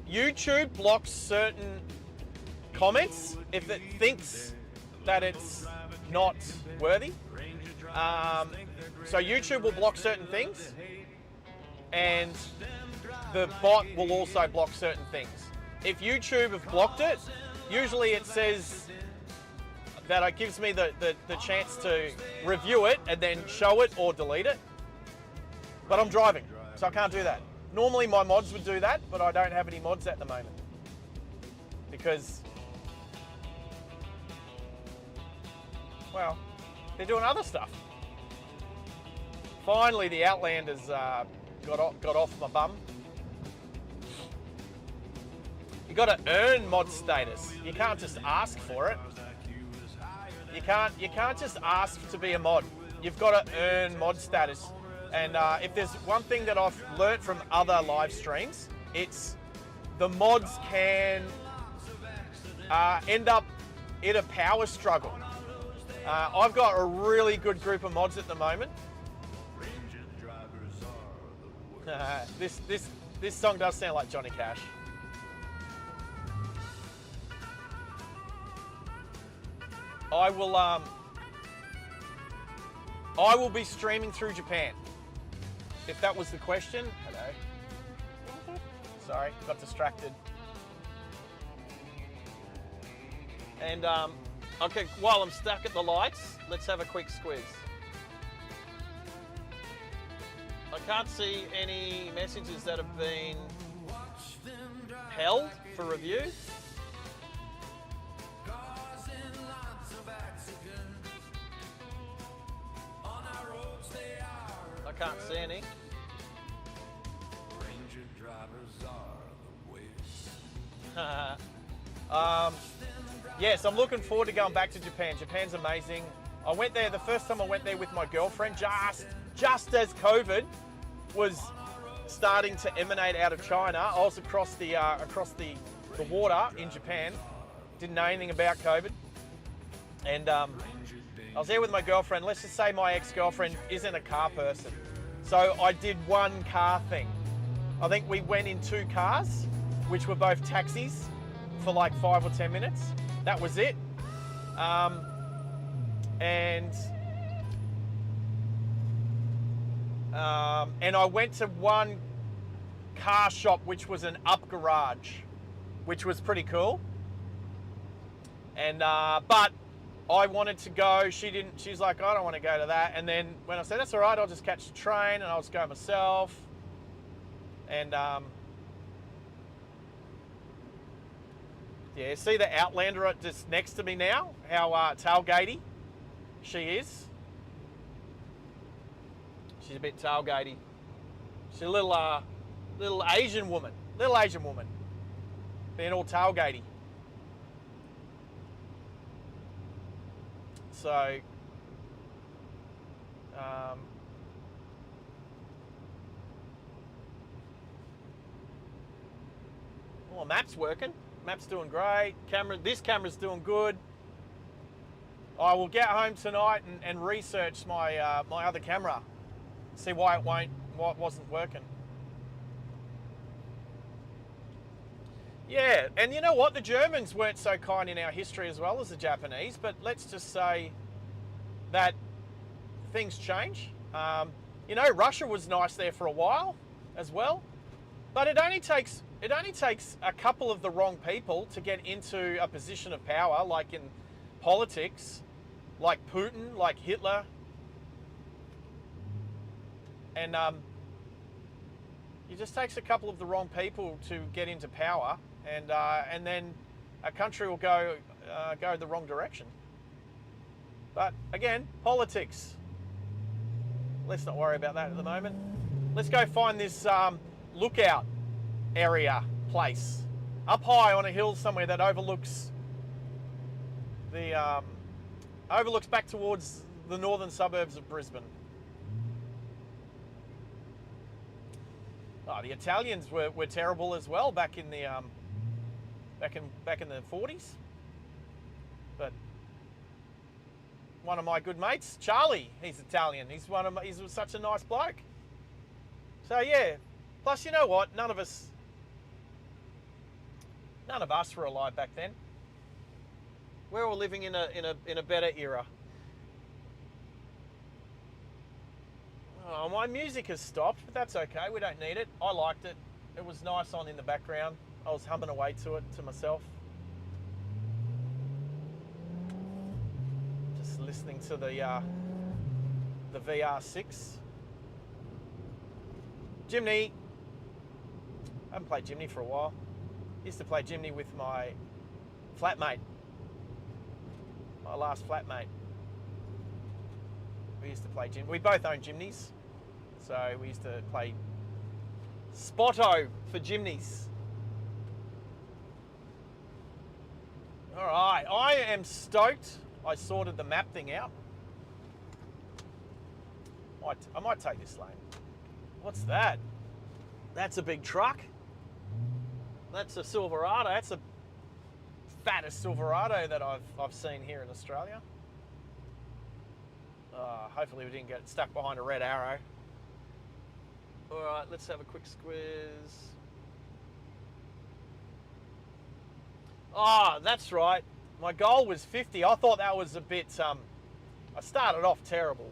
YouTube blocks certain comments if it thinks that it's not worthy. So YouTube will block certain things, and the bot will also block certain things. If YouTube have blocked it, usually it says that it gives me the chance to review it and then show it or delete it. But I'm driving, so I can't do that. Normally my mods would do that, but I don't have any mods at the moment. Because, well, they're doing other stuff. Finally, the Outlanders got off my bum. You got to earn mod status. You can't just ask for it. You can't just ask to be a mod. You've got to earn mod status. And if there's one thing that I've learnt from other live streams, it's the mods can end up in a power struggle. I've got a really good group of mods at the moment. Ranger drivers are the worst. This song does sound like Johnny Cash. I will be streaming through Japan. If that was the question. Hello. Sorry, got distracted. And okay, while I'm stuck at the lights, let's have a quick squeeze. I can't see any messages that have been held for review. I can't see any. Ranger drivers are the worst. Yes, I'm looking forward to going back to Japan. Japan's amazing. I went there, the first time I went there with my girlfriend, just as COVID was starting to emanate out of China. I was across the water in Japan. Didn't know anything about COVID. And I was there with my girlfriend. Let's just say my ex-girlfriend isn't a car person. So I did one car thing. I think we went in 2 cars, which were both taxis, for like 5 or 10 minutes. That was it. And I went to one car shop, which was an up garage, which was pretty cool. And but I wanted to go. She didn't. She's like, I don't want to go to that. And then when I said that's all right, I'll just catch the train and I'll just go myself. And yeah, see the Outlander just next to me now? How tailgatey she is. She's a bit tailgatey. She's a little Asian woman. Little Asian woman. Being all tailgatey. So, well, map's working. Map's doing great. This camera's doing good. I will get home tonight and research my my other camera. See why it wasn't working. Yeah, and you know what? The Germans weren't so kind in our history as well as the Japanese, but let's just say that things change. You know, Russia was nice there for a while as well, but it only takes a couple of the wrong people to get into a position of power, like in politics, like Putin, like Hitler. And it just takes a couple of the wrong people to get into power, and then a country will go the wrong direction. But again, politics. Let's not worry about that at the moment. Let's go find this lookout area place up high on a hill somewhere that overlooks the overlooks back towards the northern suburbs of Brisbane. Oh, the Italians were terrible as well back in the back in the 40s. But one of my good mates, Charlie, he's Italian. He's such a nice bloke. So yeah. Plus, you know what? None of us were alive back then. We're all living in a better era. Oh, my music has stopped, but that's okay. We don't need it. I liked it. It was nice on in the background. I was humming away to it to myself. Just listening to the VR6. Jimny. I haven't played Jimny for a while. Used to play Jimny with my flatmate. My last flatmate. We used to play Jimny. We both own Jimnys. So we used to play Spotto for Jimnys. All right, I am stoked. I sorted the map thing out. I might take this lane. What's that? That's a big truck. That's a Silverado. That's the fattest Silverado that I've seen here in Australia. Hopefully we didn't get stuck behind a red arrow. All right, let's have a quick squeeze. Oh, that's right. My goal was 50. I thought that was a bit, I started off terrible.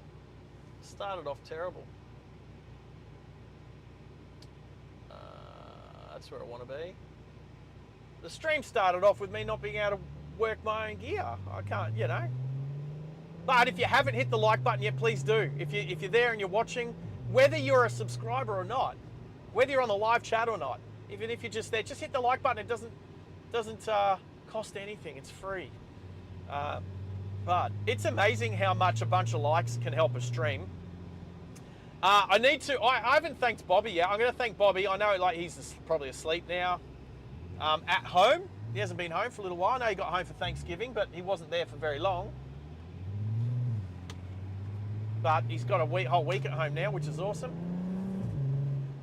That's where I want to be. The stream started off with me not being able to work my own gear. I can't, you know. But if you haven't hit the like button yet, please do. If you're there and you're watching, whether you're a subscriber or not, whether you're on the live chat or not, even if you're just there, just hit the like button. It doesn't cost anything. It's free. But it's amazing how much a bunch of likes can help a stream. I haven't thanked Bobby yet. I'm going to thank Bobby. I know like he's probably asleep now. At home. He hasn't been home for a little while. I know he got home for Thanksgiving, but he wasn't there for very long. But he's got a whole week at home now, which is awesome.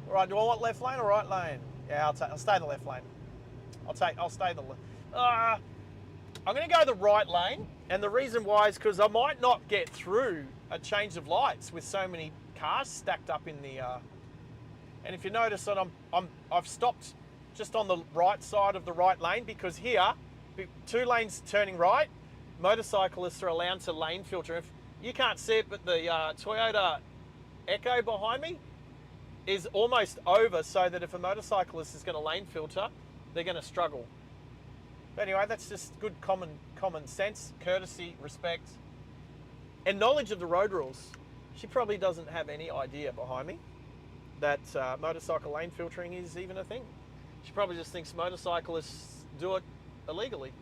All right, do I want left lane or right lane? Yeah, I'll stay in the left lane. I'll stay in the left. I'm going to go the right lane, and the reason why is because I might not get through a change of lights with so many cars stacked up in the. And if you notice that I've stopped just on the right side of the right lane because here, 2 lanes turning right, motorcyclists are allowed to lane filter. If you can't see it, but the Toyota Echo behind me is almost over, so that if a motorcyclist is going to lane filter, they're going to struggle. But anyway, that's just good common sense, courtesy, respect, and knowledge of the road rules. She probably doesn't have any idea behind me that motorcycle lane filtering is even a thing. She probably just thinks motorcyclists do it illegally.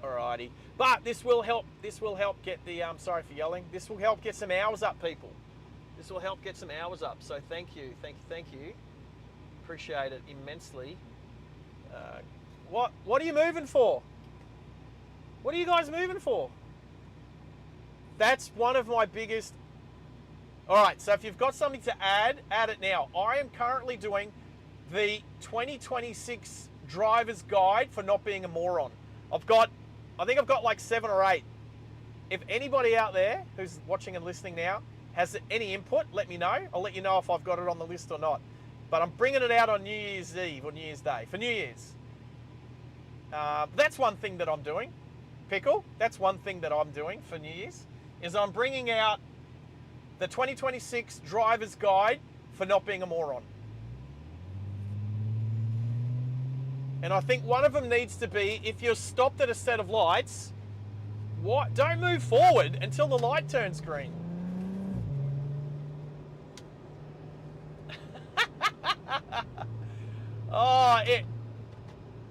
Alrighty, but this will help get the, sorry for yelling, this will help get some hours up, people. This will help get some hours up, so thank you. Appreciate it immensely. What are you moving for? What are you guys moving for? That's one of my biggest... Alright, so if you've got something to add it now. I am currently doing the 2026 driver's guide for not being a moron. I think I've got like 7 or 8. If anybody out there who's watching and listening now has any input, let me know. I'll let you know if I've got it on the list or not. But I'm bringing it out on New Year's Eve or New Year's Day, for New Year's. That's one thing that I'm doing. Pickle, that's one thing that I'm doing for New Year's, is I'm bringing out the 2026 driver's guide for not being a moron. And I think one of them needs to be, if you're stopped at a set of lights, don't move forward until the light turns green.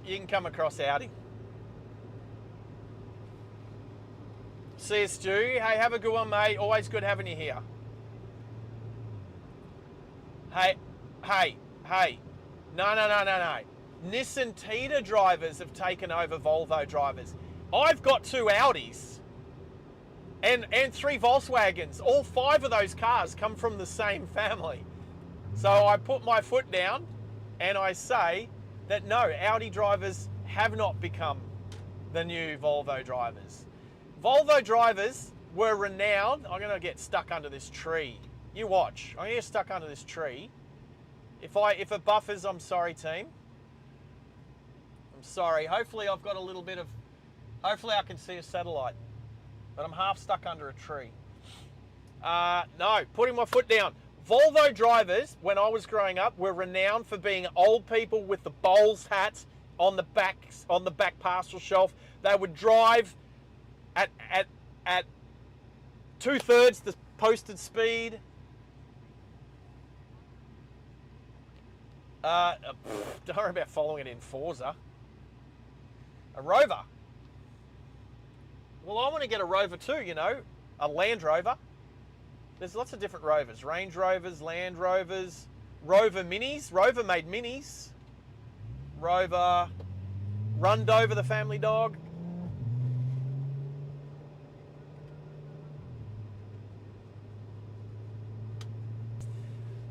You can come across Audi. See you, Stu. Hey, have a good one, mate. Always good having you here. Hey. No. Nissan Tita drivers have taken over Volvo drivers. I've got 2 Audis and 3 Volkswagens. All 5 of those cars come from the same family. So I put my foot down and I say that no, Audi drivers have not become the new Volvo drivers. Volvo drivers were renowned. I'm going to get stuck under this tree. You watch. I'm going to get stuck under this tree. If it buffers, I'm sorry, team. I'm sorry. Hopefully I've got a little bit of... Hopefully I can see a satellite. But I'm half stuck under a tree. No, putting my foot down. Volvo drivers, when I was growing up, were renowned for being old people with the bowls hats on the back parcel shelf. They would drive at 2/3 the posted speed. Don't worry about following it in Forza. A Rover. Well, I want to get a Rover too, you know, a Land Rover. There's lots of different Rovers. Range Rovers, Land Rovers, Rover Minis. Rover made Minis. Rover, Rundover, the family dog.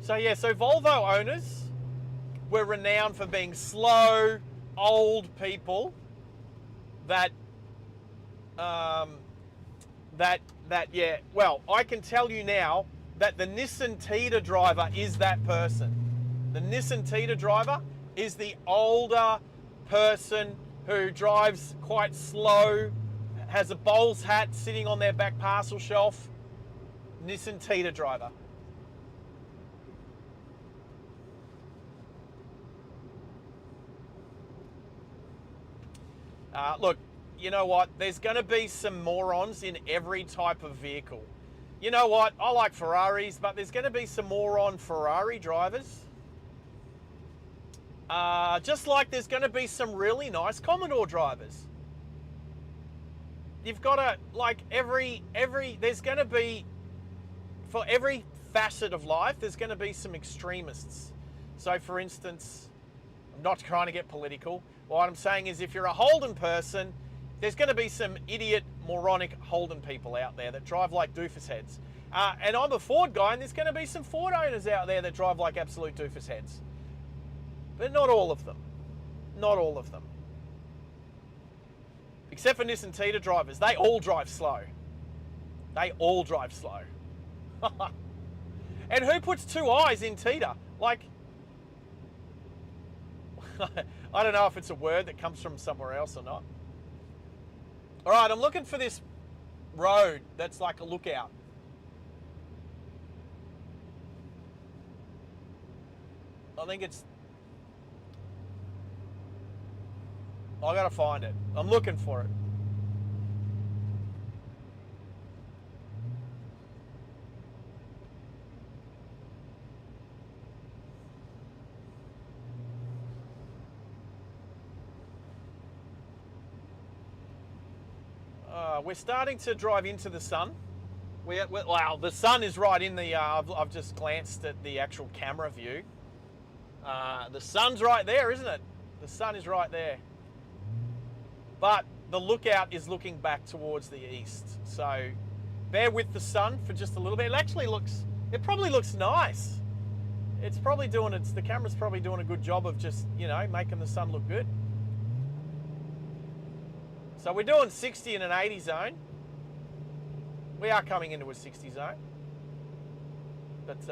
So yeah, so Volvo owners were renowned for being slow, old people that Yeah, well, I can tell you now that the Nissan Tita driver is that person. The Nissan Tita driver is the older person who drives quite slow, has a bowls hat sitting on their back parcel shelf. Nissan Tita driver. Look, you know what? There's going to be some morons in every type of vehicle. You know what? I like Ferraris, but there's going to be some moron Ferrari drivers. Just like there's going to be some really nice Commodore drivers. You've got to, like, there's going to be, for every facet of life, there's going to be some extremists. So, for instance, I'm not trying to get political. What I'm saying is if you're a Holden person, there's going to be some idiot, moronic Holden people out there that drive like doofus heads. And I'm a Ford guy, and there's going to be some Ford owners out there that drive like absolute doofus heads. But not all of them. Not all of them. Except for Nissan Tita drivers. They all drive slow. They all drive slow. And who puts two eyes in Tita? Like, I don't know if it's a word that comes from somewhere else or not. All right, I'm looking for this road that's like a lookout. I think it's... I gotta find it. I'm looking for it. We're starting to drive into the sun. Wow, the sun is right in the... I've just glanced at the actual camera view. The sun's right there, isn't it? The sun is right there. But the lookout is looking back towards the east. So bear with the sun for just a little bit. It probably looks nice. It's probably doing the camera's probably doing a good job of just, you know, making the sun look good. So we're doing 60 in an 80 zone. We are coming into a 60 zone. But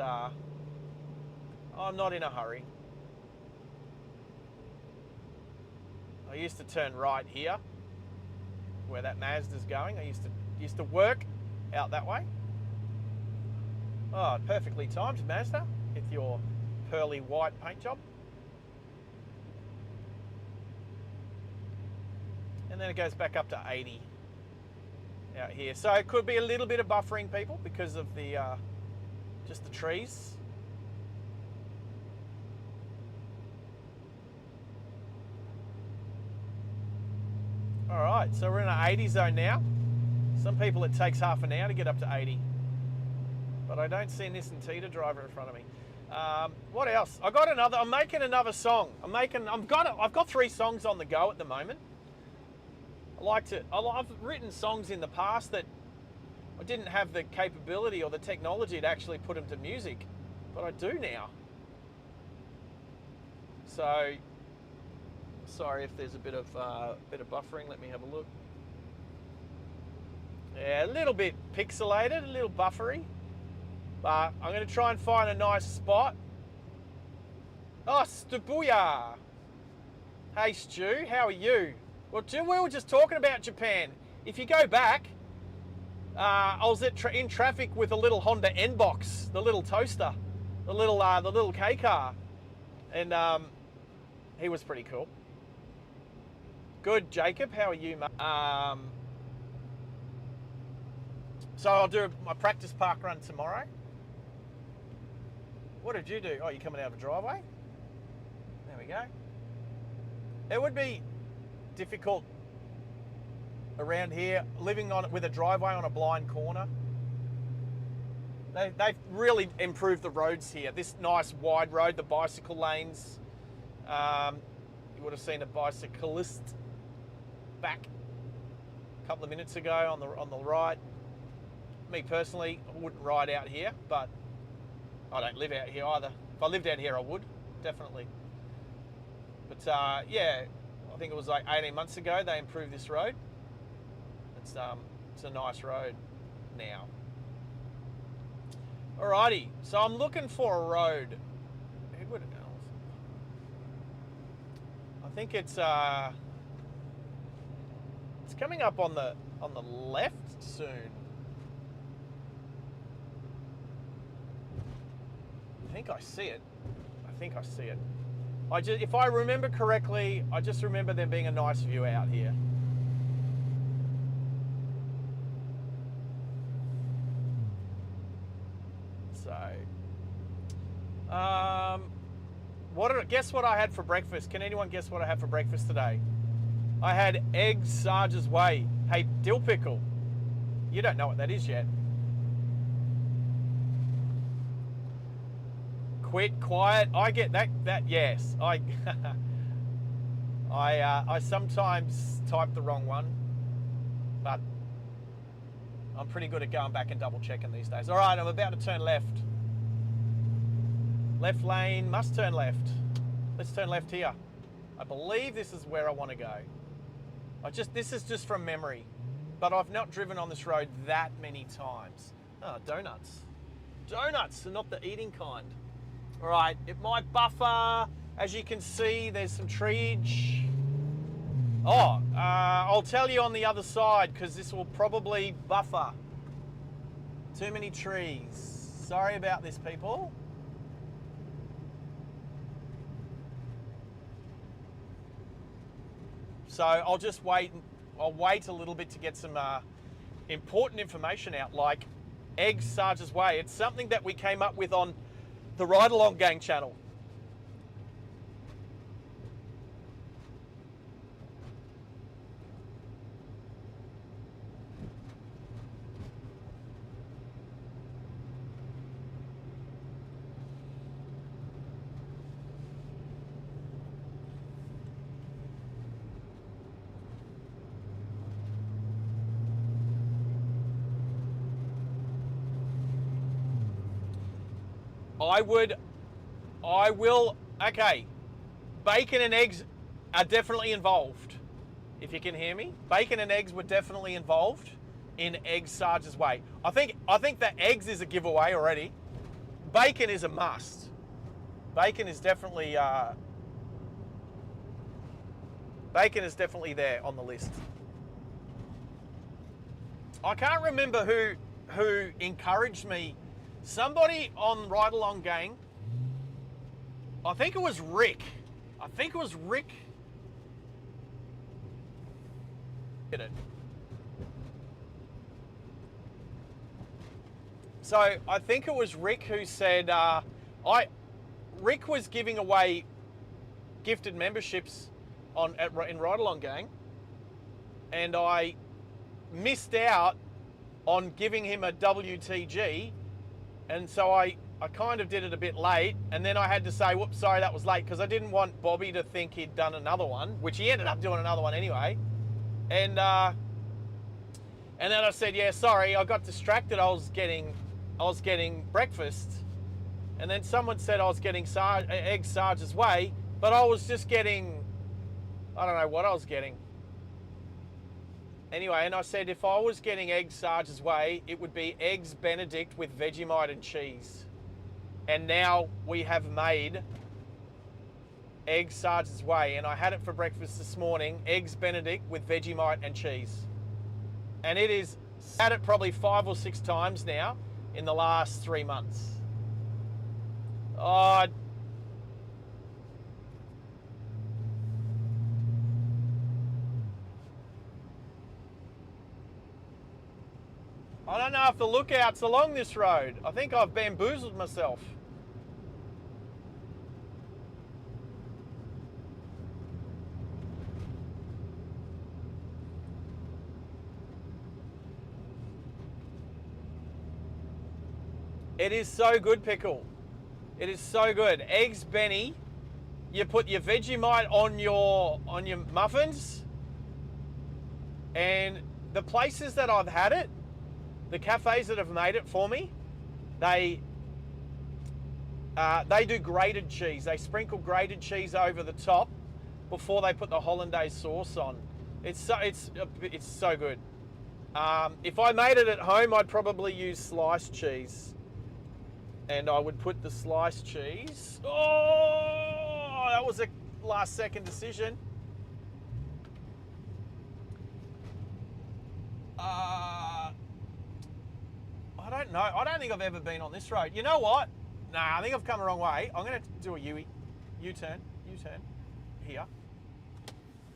I'm not in a hurry. I used to turn right here, where that Mazda's going. I used to work out that way. Oh, perfectly timed, Mazda, with your pearly white paint job. And then it goes back up to 80 out here. So it could be a little bit of buffering, people, because of the just the trees. All right, so we're in an 80 zone now. Some people it takes half an hour to get up to 80. But I don't see a Nissan Tita driver in front of me. What else? I'm making another song. I've got 3 songs on the go at the moment. I've written songs in the past that I didn't have the capability or the technology to actually put them to music, but I do now. So, sorry if there's a bit of buffering. Let me have a look. Yeah, a little bit pixelated, a little buffery, but I'm going to try and find a nice spot. Oh, Stubuya! Hey Stu, how are you? Well, we were just talking about Japan. If you go back, I was in traffic with a little Honda N-Box, the little toaster, the little K car, and he was pretty cool. Good, Jacob. How are you, mate? So I'll do my practice park run tomorrow. What did you do? Oh, you're coming out of a driveway? There we go. It would be difficult around here, living with a driveway on a blind corner. They've really improved the roads here. This nice wide road, the bicycle lanes. You would have seen a bicyclist back a couple of minutes ago on the right. Me personally, I wouldn't ride out here, but I don't live out here either. If I lived out here, I would, definitely. But yeah, I think it was like 18 months ago they improved this road. It's a nice road now. Alrighty, so I'm looking for a road. Edward Elf. I think it's coming up on the left soon. I think I see it. If I remember correctly, I just remember there being a nice view out here. So, guess what I had for breakfast? Can anyone guess what I had for breakfast today? I had eggs Sarge's Way. Hey, dill pickle. You don't know what that is yet. Quit, quiet. I get that. Yes, I sometimes type the wrong one, but I'm pretty good at going back and double checking these days. All right, I'm about to turn left. Left lane, must turn left. Let's turn left here. I believe this is where I want to go. This is just from memory, but I've not driven on this road that many times. Oh, donuts. Donuts, and not the eating kind. All right, it might buffer. As you can see, there's some trees. Oh, I'll tell you on the other side because this will probably buffer. Too many trees. Sorry about this, people. So I'll just wait. I'll wait a little bit to get some important information out, like eggs Sarge's Way. It's something that we came up with on the Ride Along Gang channel. I will, okay. Bacon and eggs are definitely involved. If you can hear me, bacon and eggs were definitely involved in eggs Sarge's Way. I think that eggs is a giveaway already. Bacon is a must. Bacon is definitely there on the list. I can't remember who encouraged me. Somebody on Ride Along Gang, I think it was Rick. Get it. So I think it was Rick who said, Rick was giving away gifted memberships in Ride Along Gang, and I missed out on giving him a WTG. And so I kind of did it a bit late, and then I had to say, whoops, sorry, that was late, because I didn't want Bobby to think he'd done another one, which he ended up doing another one anyway. And then I said, yeah, sorry, I got distracted. I was getting breakfast, and then someone said I was getting eggs Sarge's Way, but I was just getting, I don't know what I was getting. Anyway, and I said if I was getting eggs Sarge's Way, it would be eggs Benedict with Vegemite and cheese. And now we have made eggs Sarge's Way, and I had it for breakfast this morning, eggs Benedict with Vegemite and cheese. And it is, had it probably 5 or 6 times now in the last 3 months. Oh, I don't know if the lookout's along this road. I think I've bamboozled myself. It is so good, Pickle. It is so good. Eggs Benny. You put your Vegemite on your muffins, and the places that I've had it, the cafes that have made it for me, they do grated cheese. They sprinkle grated cheese over the top before they put the hollandaise sauce on. It's so good. If I made it at home, I'd probably use sliced cheese. And I would put the sliced cheese. Oh, that was a last second decision. I don't know. I don't think I've ever been on this road. You know what? Nah, I think I've come the wrong way. I'm going to do a U-turn here.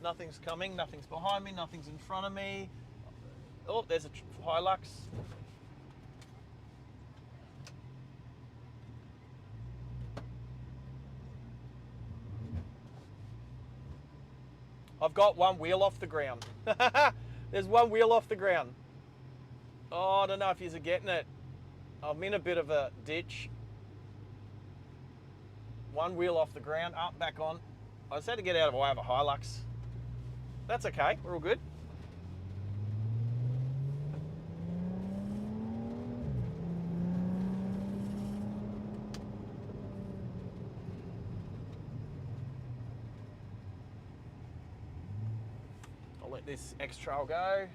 Nothing's coming, nothing's behind me, nothing's in front of me. Oh, there's a Hilux. I've got one wheel off the ground. There's one wheel off the ground. Oh, I don't know if you're getting it. I'm in a bit of a ditch. One wheel off the ground, up, back on. I just had to get out of the way of a Hilux. That's okay, we're all good. I'll let this X-Trail go.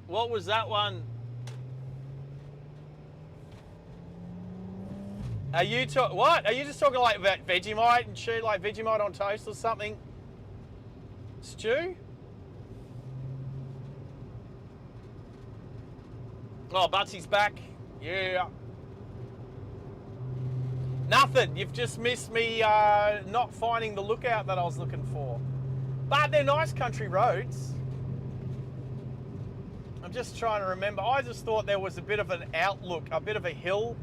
What was that one? Are you what? Are you just talking like about Vegemite and shit, like Vegemite on toast or something? Stew? Oh, Butsy's back. Yeah. Nothing. You've just missed me not finding the lookout that I was looking for. But they're nice country roads. I'm just trying to remember. I just thought there was a bit of an outlook, a bit of a hill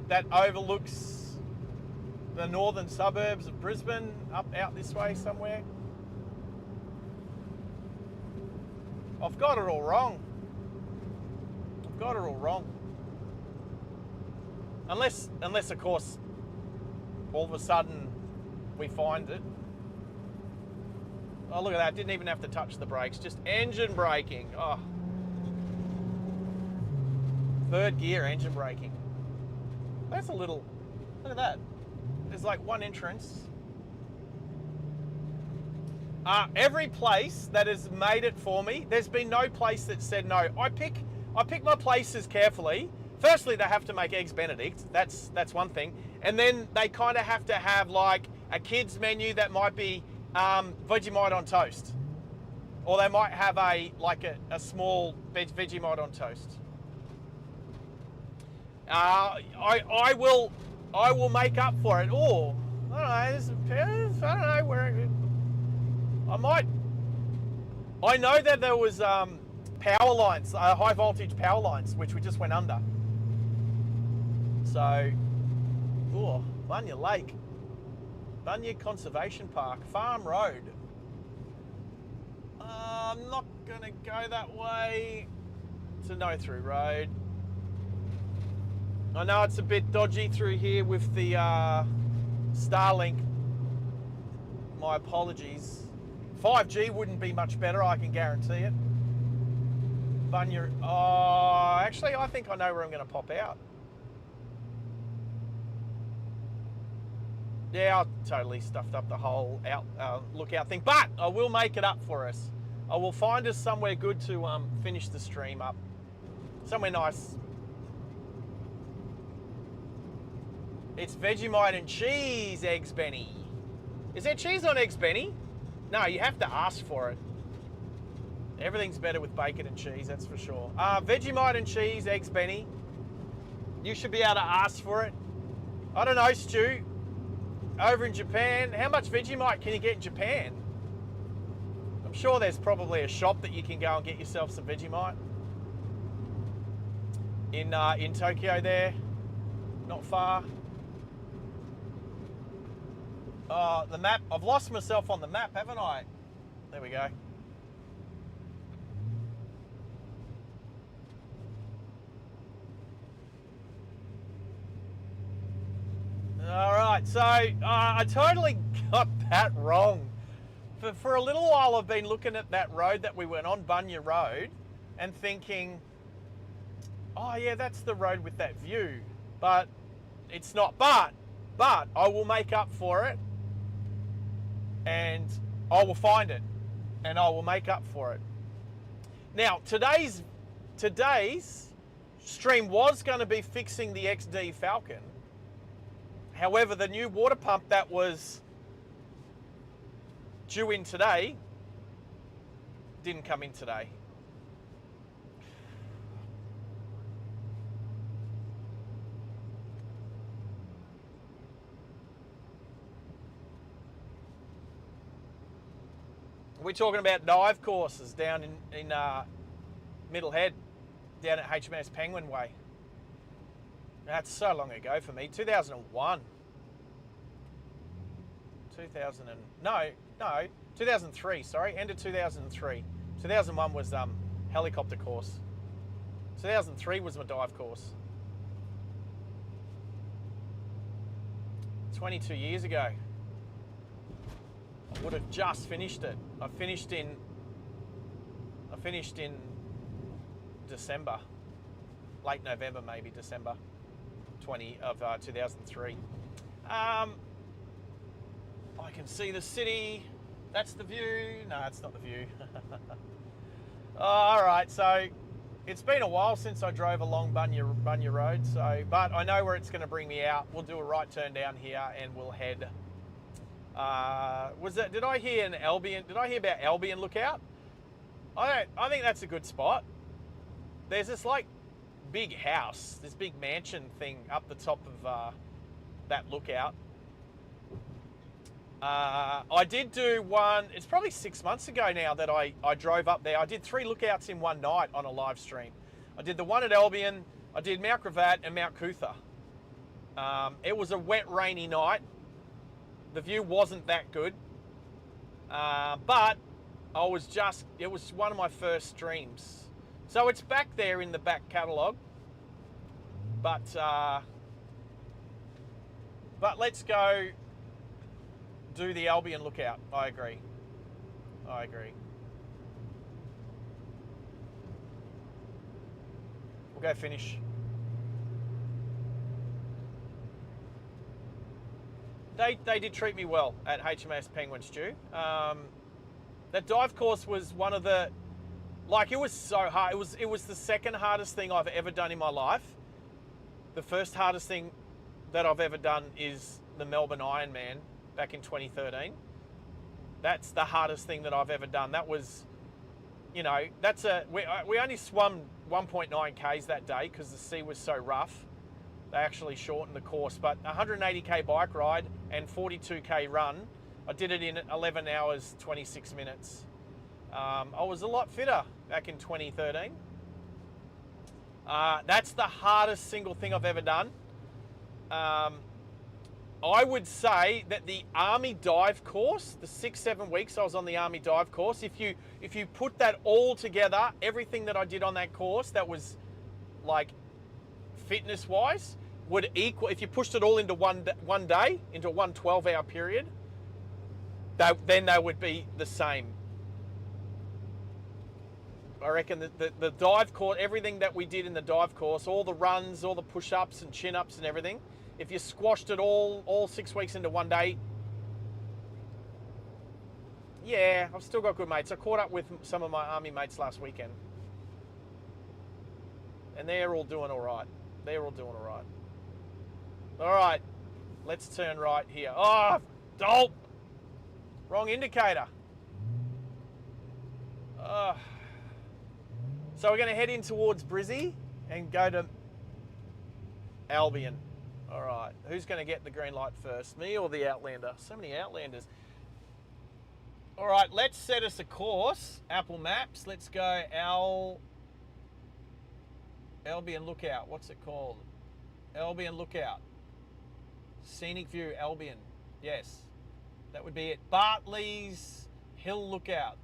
that overlooks the northern suburbs of Brisbane, up out this way somewhere. I've got it all wrong. I've got it all wrong. Unless of course, all of a sudden we find it. Oh, look at that. Didn't even have to touch the brakes. Just engine braking. Oh. Third gear engine braking. That's a little... Look at that. There's like one entrance. Every place that has made it for me, there's been no place that said no. I pick my places carefully. Firstly, they have to make eggs Benedict. That's one thing. And then they kind of have to have like a kids menu that might be Vegemite on toast, or they might have a small Vegemite on toast. I will make up for it. Or I don't know where I know that there was power lines, high voltage power lines, which we just went under. So, Bunya Lake. Bunya Conservation Park, Farm Road. I'm not going to go that way. It's a no-through road. I know it's a bit dodgy through here with the Starlink. My apologies. 5G wouldn't be much better, I can guarantee it. Bunya... Oh, actually, I think I know where I'm going to pop out. Yeah, I totally stuffed up the whole lookout thing, but I will make it up for us. I will find us somewhere good to finish the stream up. Somewhere nice. It's Vegemite and cheese, Eggs Benny. Is there cheese on Eggs Benny? No, you have to ask for it. Everything's better with bacon and cheese, that's for sure. Vegemite and cheese, Eggs Benny. You should be able to ask for it. I don't know, Stu. Over in Japan, how much Vegemite can you get in Japan? I'm sure there's probably a shop that you can go and get yourself some Vegemite. In Tokyo there, not far. The map, I've lost myself on the map, haven't I? There we go. All right, so I totally got that wrong. For a little while, I've been looking at that road that we went on, Bunya Road, and thinking, oh yeah, that's the road with that view. But it's not. But I will make up for it, and I will find it, and I will make up for it. Now, today's stream was going to be fixing the XD Falcon. However, the new water pump that was due in today didn't come in today. We're talking about dive courses down in Middlehead, down at HMS Penguin Way. That's so long ago for me. 2001. 2003, sorry. End of 2003. 2001 was helicopter course. 2003 was my dive course. 22 years ago. I would have just finished it. I finished in December. Late November, maybe December 2003. I can see the city. That's the view. No, it's not the view. All right, so it's been a while since I drove along Bunya Road. So, but I know where it's going to bring me out. We'll do a right turn down here, and we'll head. Did I hear an Albion? Did I hear about Albion Lookout? I think that's a good spot. There's this like big house, this big mansion thing up the top of that lookout. I did do one, it's probably 6 months ago now that I drove up there. I did 3 lookouts in one night on a live stream. I did the one at Albion, I did Mount Gravatt and Mount Cootha. It was a wet, rainy night. The view wasn't that good. But it was one of my first streams. So it's back there in the back catalogue. But let's go do the Albion Lookout. I agree. We'll go finish. They did treat me well at HMS Penguin, Stu. That dive course was one of the, it was so hard. It was the second hardest thing I've ever done in my life. The first hardest thing that I've ever done is the Melbourne Ironman back in 2013. That's the hardest thing that I've ever done. That was, we only swum 1.9 Ks that day because the sea was so rough. They actually shortened the course, but 180k bike ride and 42k run. I did it in 11 hours, 26 minutes. I was a lot fitter back in 2013. That's the hardest single thing I've ever done. I would say that the Army dive course, the 6-7 weeks I was on the Army dive course, if you put that all together, everything that I did on that course, that was like fitness wise, would equal, if you pushed it all into one day, into one 12-hour period, then they would be the same. I reckon the dive course, everything that we did in the dive course, all the runs, all the push-ups and chin-ups and everything, if you squashed it all 6 weeks into one day, yeah, I've still got good mates. I caught up with some of my Army mates last weekend, and they're all doing all right. All right, let's turn right here. Oh, dope. Wrong indicator. So we're going to head in towards Brizzy and go to Albion. All right, who's going to get the green light first, me or the Outlander? So many Outlanders. All right, let's set us a course. Apple Maps. Let's go Albion Lookout. What's it called? Albion Lookout. Scenic View, Albion. Yes, that would be it. Bartley's Hill Lookout.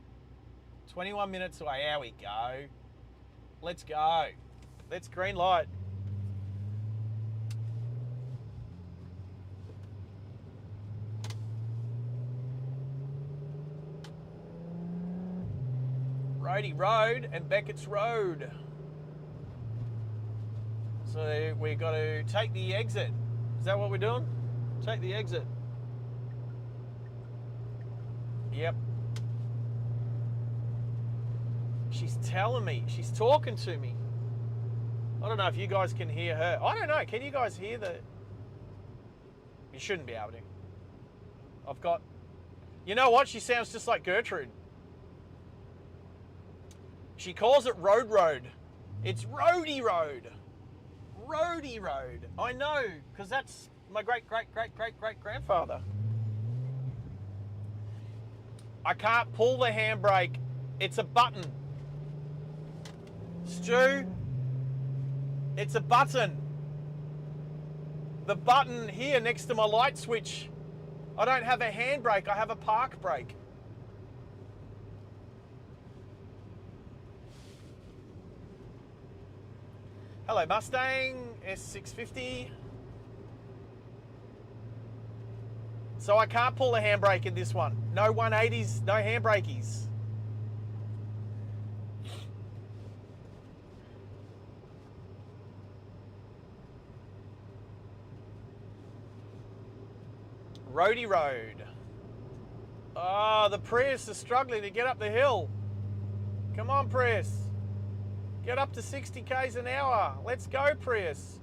21 minutes away. Here we go. Let's go. Let's green light. Roadie Road and Beckett's Road. So we got to take the exit. Is that what we're doing? Take the exit. Yep. She's telling me. She's talking to me. I don't know if you guys can hear her. I don't know. Can you guys hear the... You shouldn't be able to. I've got... You know what? She sounds just like Gertrude. She calls it Road Road. It's Roadie Road. Roadie Road. I know, because that's my great-great-great-great-great-grandfather. I can't pull the handbrake. It's a button. Stu, it's a button. The button here next to my light switch. I don't have a handbrake, I have a park brake. Hello Mustang, S650. So I can't pull the handbrake in this one. No 180s, no handbrakies. Roadie Road. Oh, the Prius is struggling to get up the hill. Come on, Prius. Get up to 60 k's an hour. Let's go, Prius.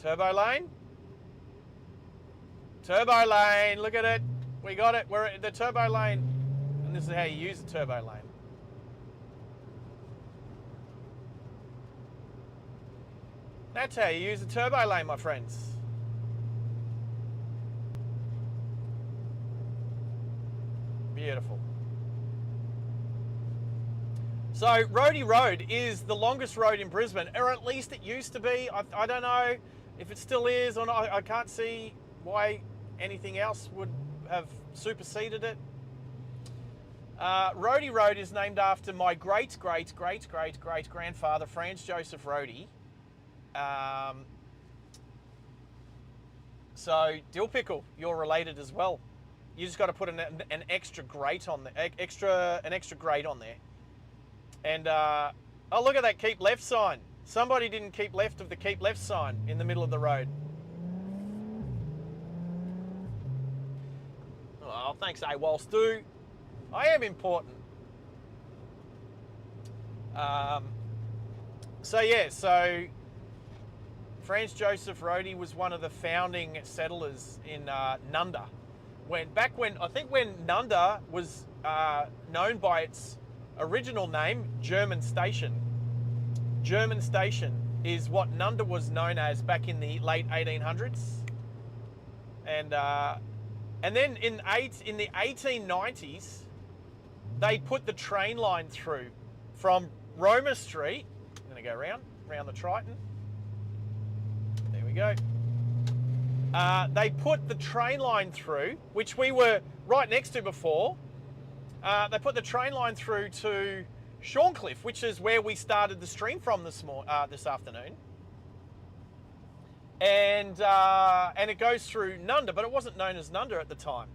Turbo lane. Turbo lane. Look at it. We got it. We're at the turbo lane. And this is how you use the turbo lane. That's how you use the turbo lane, my friends. Beautiful. So, Roadie Road is the longest road in Brisbane, or at least it used to be. I don't know if it still is or not. I can't see why anything else would have superseded it. Roadie Road is named after my great-great-great-great-great-grandfather, Franz Joseph Roadie. So, Dill Pickle, you're related as well. You just got to put an extra grate on there, an extra grate on there. And oh, look at that keep left sign. Somebody didn't keep left of the keep left sign in the middle of the road. Oh, thanks, AWOL Stu. I am important. So yeah, so Franz Joseph Roadie was one of the founding settlers in Nunda. Back when Nunda was known by its original name, German Station. German Station is what Nunda was known as back in the late 1800s. And then in the 1890s, they put the train line through from Roma Street. I'm going to go around the Triton. There we go. They put the train line through, which we were right next to before. They put the train line through to Shorncliffe, which is where we started the stream from this afternoon. And it goes through Nunda, but it wasn't known as Nunda at the time.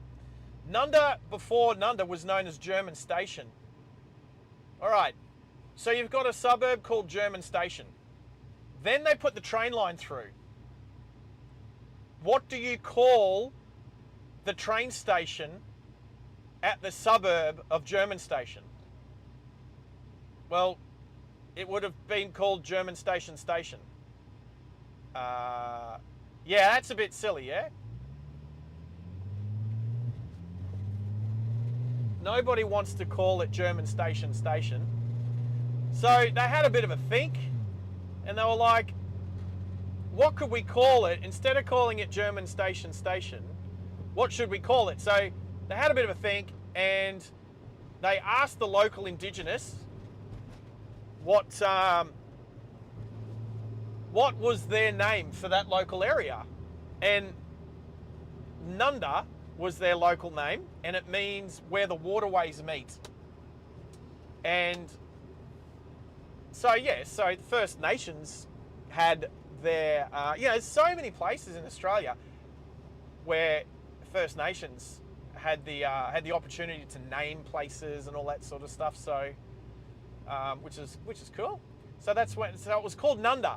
Nunda, before Nunda, was known as German Station. All right, so you've got a suburb called German Station. Then they put the train line through. What do you call the train station at the suburb of German Station? Well, it would have been called German Station Station. Yeah, that's a bit silly, yeah? Nobody wants to call it German Station Station. So they had a bit of a think, and they were like, what could we call it? Instead of calling it German Station Station, what should we call it? So they had a bit of a think, and they asked the local indigenous what was their name for that local area. And Nunda was their local name, and it means where the waterways meet. And so, yeah, so the First Nations had their, there's so many places in Australia where First Nations had the opportunity to name places and all that sort of stuff. So, which is cool. So it was called Nunda.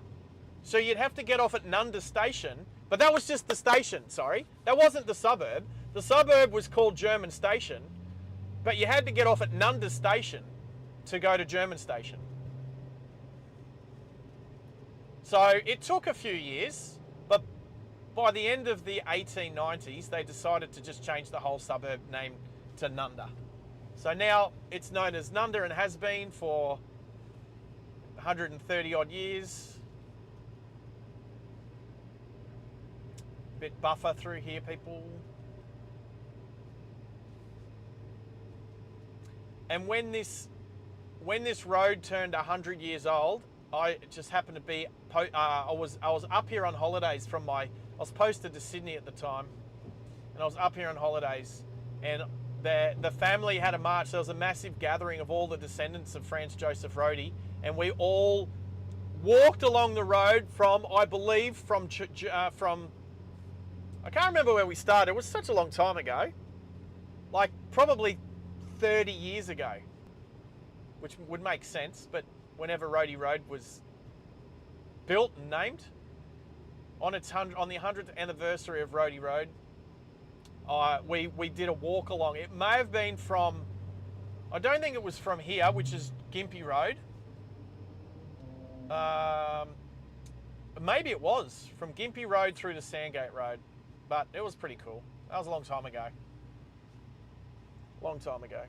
So you'd have to get off at Nunda Station, but that was just the station. Sorry, that wasn't the suburb. The suburb was called German Station, but you had to get off at Nunda Station to go to German Station. So it took a few years, but by the end of the 1890s, they decided to just change the whole suburb name to Nunda. So now it's known as Nunda and has been for 130 odd years. Bit buffer through here, people. And when this road turned 100 years old, I just happened to be, I was up here on holidays I was posted to Sydney at the time, and I was up here on holidays, and the family had a march. There was a massive gathering of all the descendants of Franz Joseph Rohde, and we all walked along the road from, I believe, from I can't remember where we started. It was such a long time ago, like probably 30 years ago, which would make sense, but whenever Rohde Road was built and named, on the 100th anniversary of Rohde Road, we did a walk along. It may have been from, I don't think it was from here, which is Gympie Road. Maybe it was from Gympie Road through to Sandgate Road, but it was pretty cool. That was a long time ago. Long time ago.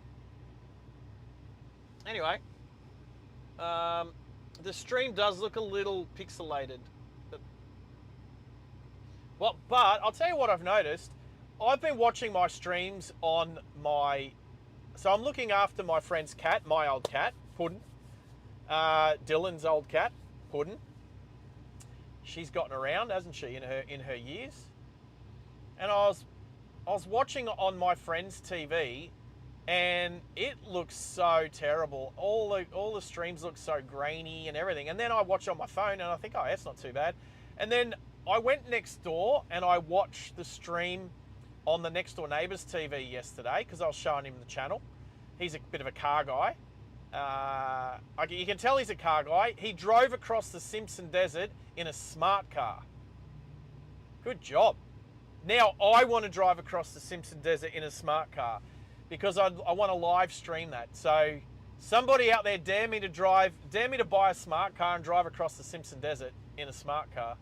Anyway, the stream does look a little pixelated. But I'll tell you what I've noticed. I've been watching my streams on so I'm looking after my friend's cat, my old cat, Puddin. Dylan's old cat, Puddin. She's gotten around, hasn't she, in her years? And I was watching on my friend's TV, and it looks so terrible. All the streams look so grainy and everything. And then I watch on my phone, and I think, oh, that's not too bad. And then I went next door and I watched the stream on the next door neighbour's TV yesterday because I was showing him the channel. He's a bit of a car guy. You can tell he's a car guy. He drove across the Simpson Desert in a smart car. Good job. Now I want to drive across the Simpson Desert in a smart car because I want to live stream that. So somebody out there dare me to buy a smart car and drive across the Simpson Desert in a smart car.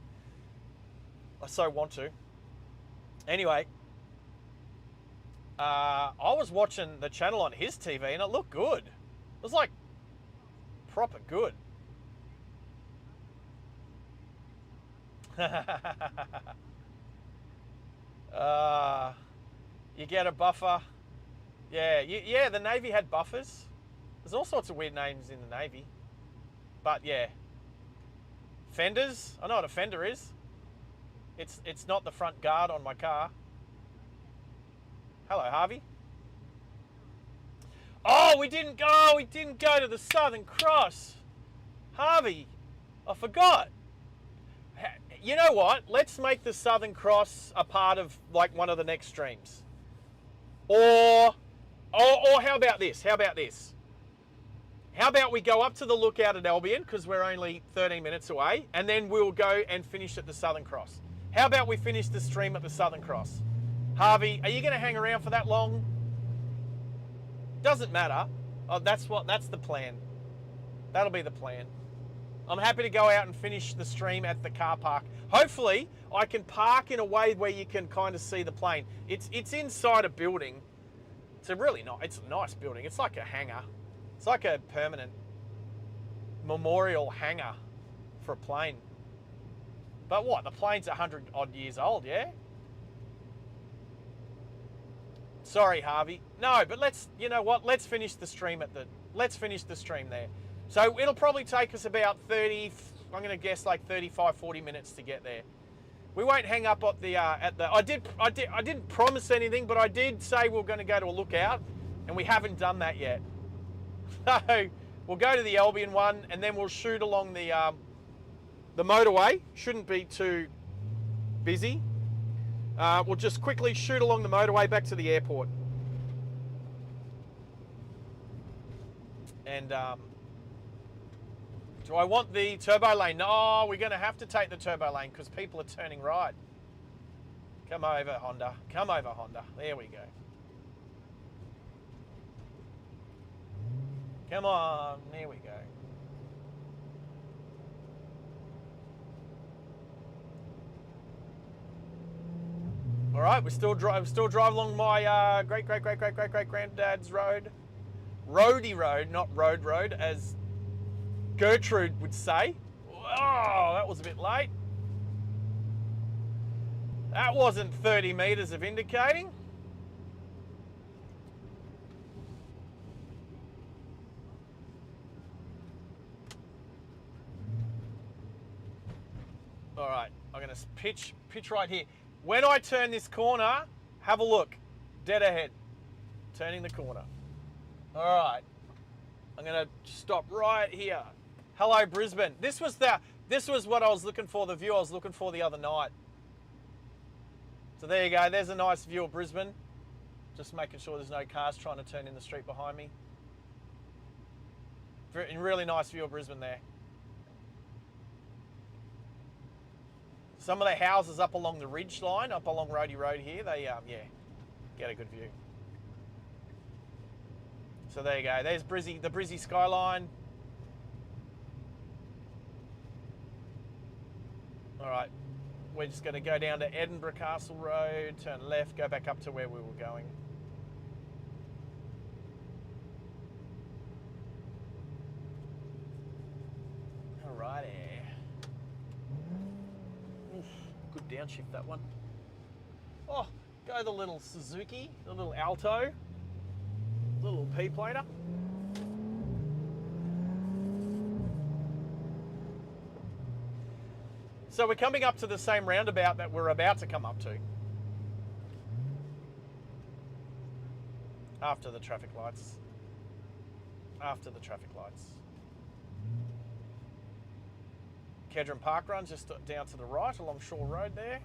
I so want to. Anyway, I was watching the channel on his TV and it looked good. It was like proper good. You get a buffer. Yeah, the Navy had buffers. There's all sorts of weird names in the Navy. But yeah. Fenders. I know what a fender is. It's not the front guard on my car. Hello, Harvey. Oh, we didn't go to the Southern Cross. Harvey, I forgot. You know what? Let's make the Southern Cross a part of like one of the next streams. Or how about this? How about we go up to the lookout at Albion because we're only 13 minutes away, and then we'll go and finish at the Southern Cross. How about we finish the stream at the Southern Cross? Harvey, are you going to hang around for that long? Doesn't matter. Oh, that's the plan. That'll be the plan. I'm happy to go out and finish the stream at the car park. Hopefully, I can park in a way where you can kind of see the plane. It's inside a building. It's a nice building. It's like a hangar. It's like a permanent memorial hangar for a plane. But what? The plane's 100 odd years old, yeah? Sorry, Harvey. No, but you know what? Let's finish the stream there. So it'll probably take us about 30, I'm going to guess like 35, 40 minutes to get there. We won't hang up I didn't promise anything, but I did say we were going to go to a lookout, and we haven't done that yet. So we'll go to the Albion one, and then we'll shoot along the motorway. Shouldn't be too busy. We'll just quickly shoot along the motorway back to the airport. And do I want the turbo lane? No, we're going to have to take the turbo lane because people are turning right. Come over, Honda. Come over, Honda. There we go. Come on. There we go. All right, we still drive along my great granddad's road, roadie road, not road, as Gertrude would say. Oh, that was a bit late. That wasn't 30 meters of indicating. All right, I'm gonna pitch right here. When I turn this corner, have a look. Dead ahead. Turning the corner. All right. I'm going to stop right here. Hello, Brisbane. This was what I was looking for, the view I was looking for the other night. So there you go. There's a nice view of Brisbane. Just making sure there's no cars trying to turn in the street behind me. Really nice view of Brisbane there. Some of the houses up along the ridge line, up along Roadie Road here, they, yeah, get a good view. So there you go. There's the Brizzy skyline. All right, we're just going to go down to Edinburgh Castle Road, turn left, go back up to where we were going. All righty. Good downshift, that one. Oh, go the little Suzuki, the little Alto, the little P-plater. So we're coming up to the same roundabout that we're about to come up to. After the traffic lights. After the traffic lights. Kedron Park Run just down to the right along Shore Road there.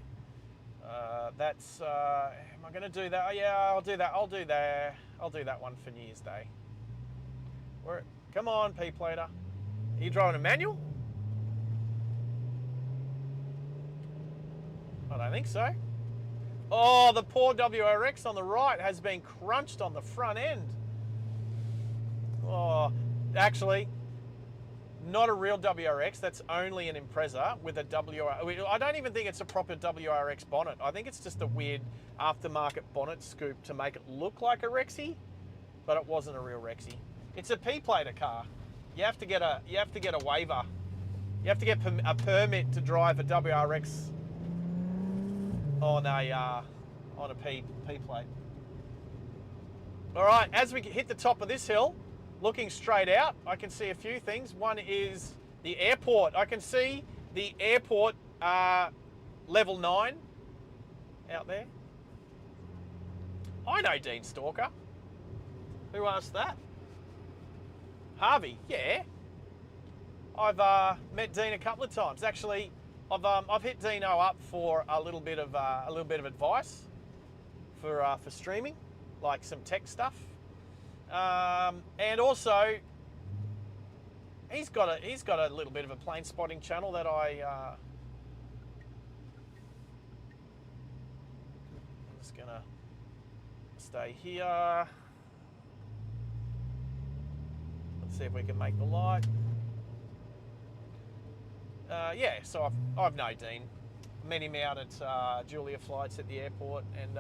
That's, am I going to do that? Oh, yeah, I'll do that. I'll do that one for New Year's Day. Come on, P-plater. Are you driving a manual? I don't think so. Oh, the poor WRX on the right has been crunched on the front end. Oh, actually, not a real WRX. That's only an Impreza with a WRX. I don't even think it's a proper WRX bonnet. I think it's just a weird aftermarket bonnet scoop to make it look like a Rexy, but it wasn't a real Rexy. It's a P-plater car. You have to get a waiver. You have to get a permit to drive a WRX on a P plate. All right, as we hit the top of this hill, looking straight out, I can see a few things. One is the airport. I can see the airport level 9 out there. I know Dean Stalker. Who asked that? Harvey, yeah. I've met Dean a couple of times. Actually, I've hit Dino up for a little bit of advice for streaming, like some tech stuff. And also, he's got a little bit of a plane spotting channel that I'm just gonna stay here. Let's see if we can make the light. Yeah, so I've known Dean. Met him out at Julia Flights at the airport, and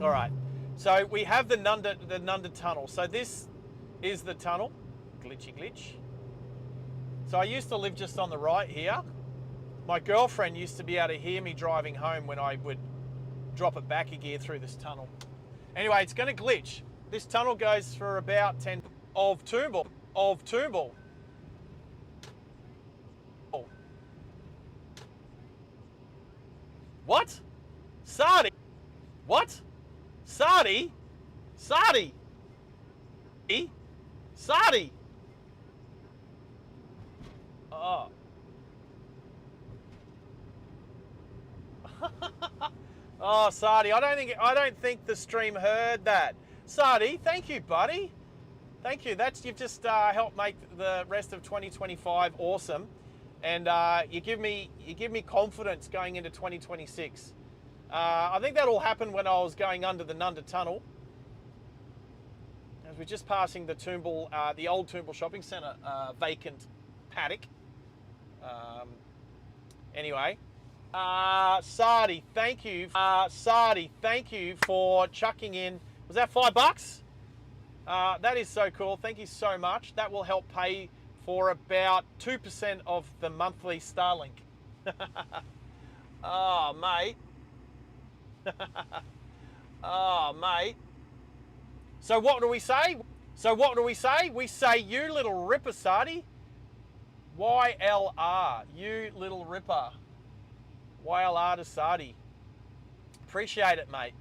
all right. So we have the Nunda tunnel. So this is the tunnel. Glitch. So I used to live just on the right here. My girlfriend used to be able to hear me driving home when I would drop it back a gear through this tunnel. Anyway, it's going to glitch. This tunnel goes for about 10 of Toombul. Oh. What? Sardi? What? Sardi? Sardi? Sardi? Oh. Oh, Sardi, I don't think the stream heard that. Sardi, thank you, buddy. Thank you. You've just helped make the rest of 2025 awesome, and you give me confidence going into 2026. I think that all happened when I was going under the Nunda Tunnel. As we're just passing the Toombul, the old Toombul Shopping Centre vacant paddock. Anyway, Sardi, thank you. Sardi, thank you for chucking in. Was that $5? That is so cool. Thank you so much. That will help pay for about 2% of the monthly Starlink. Oh, mate. Oh, mate. So what do we say? We say, you little ripper, Sardi. YLR, you little ripper. YLR to Sardi. Appreciate it, mate.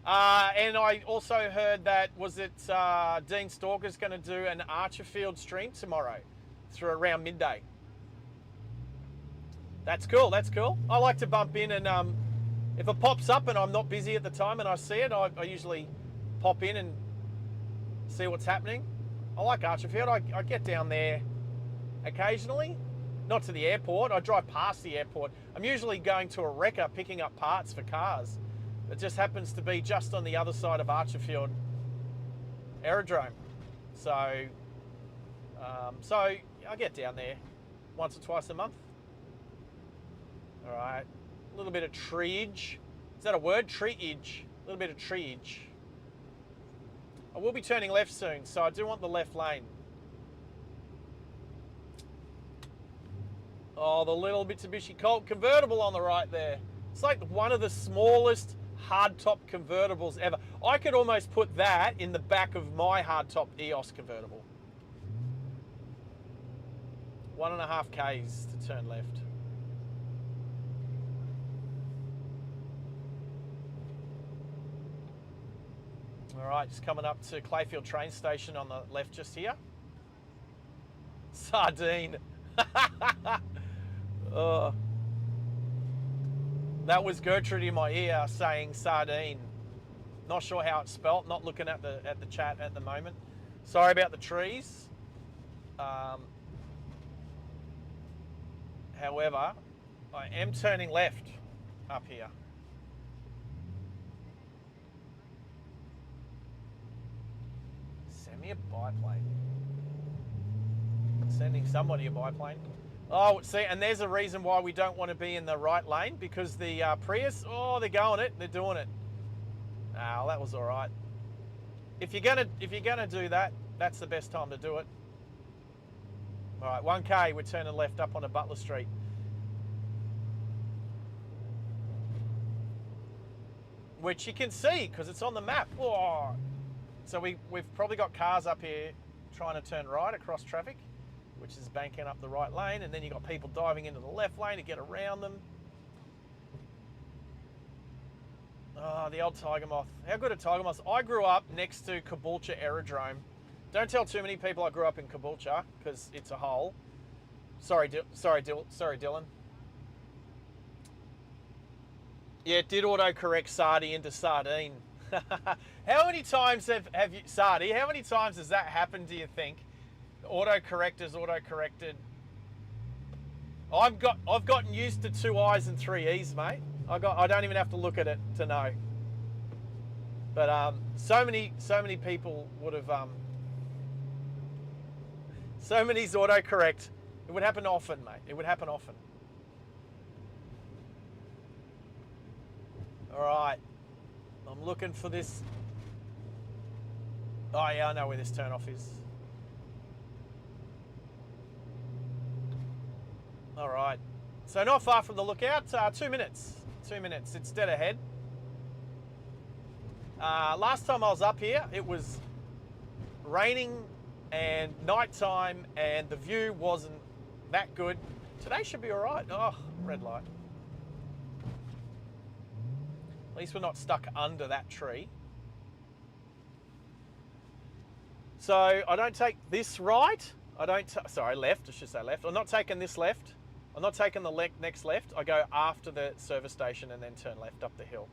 And I also heard that, Dean Stalker's going to do an Archerfield stream tomorrow through around midday. That's cool, that's cool. I like to bump in and if it pops up and I'm not busy at the time and I see it, I usually pop in and see what's happening. I like Archerfield. I get down there occasionally, not to the airport. I drive past the airport. I'm usually going to a wrecker picking up parts for cars. It just happens to be just on the other side of Archerfield Aerodrome. So I get down there once or twice a month. All right, a little bit of treeage. Is that a word? Treeage. A little bit of treeage. I will be turning left soon, so I do want the left lane. Oh, the little Mitsubishi Colt convertible on the right there. It's like one of the smallest hardtop convertibles ever. I could almost put that in the back of my hardtop EOS convertible. 1.5 Ks to turn left. All right, just coming up to Clayfield train station on the left just here. Sardine. Oh. That was Gertrude in my ear saying sardine. Not sure how it's spelt. Not looking at the chat at the moment. Sorry about the trees. However, I am turning left up here. Send me a biplane. Sending somebody a biplane. Oh, see, and there's a reason why we don't want to be in the right lane, because the Prius, oh, they're going it, they're doing it. Oh, that was all right. If you're gonna do that, that's the best time to do it. All right, 1K, we're turning left up onto Butler Street. Which you can see because it's on the map. Whoa. So we've probably got cars up here trying to turn right across traffic, which is banking up the right lane, and then you've got people diving into the left lane to get around them. Oh, the old Tiger Moth. How good are Tiger Moths? I grew up next to Caboolture Aerodrome. Don't tell too many people I grew up in Caboolture, because it's a hole. Sorry, Dylan. Yeah, it did autocorrect Sardi into sardine. How many times have you, Sardi, how many times has that happened, do you think? Autocorrectors autocorrected. I've gotten used to 2 I's and 3 E's, mate. I don't even have to look at it to know. But so many people would have so many's autocorrect. It would happen often, mate. It would happen often. All right. I'm looking for this. Oh yeah, I know where this turnoff is. All right. So not far from the lookout. 2 minutes. 2 minutes. It's dead ahead. Last time I was up here, it was raining and nighttime, and the view wasn't that good. Today should be all right. Oh, red light. At least we're not stuck under that tree. So I don't take this right. Sorry, left. I should say left. I'm not taking this left. I'm not taking the next left. I go after the service station and then turn left up the hill.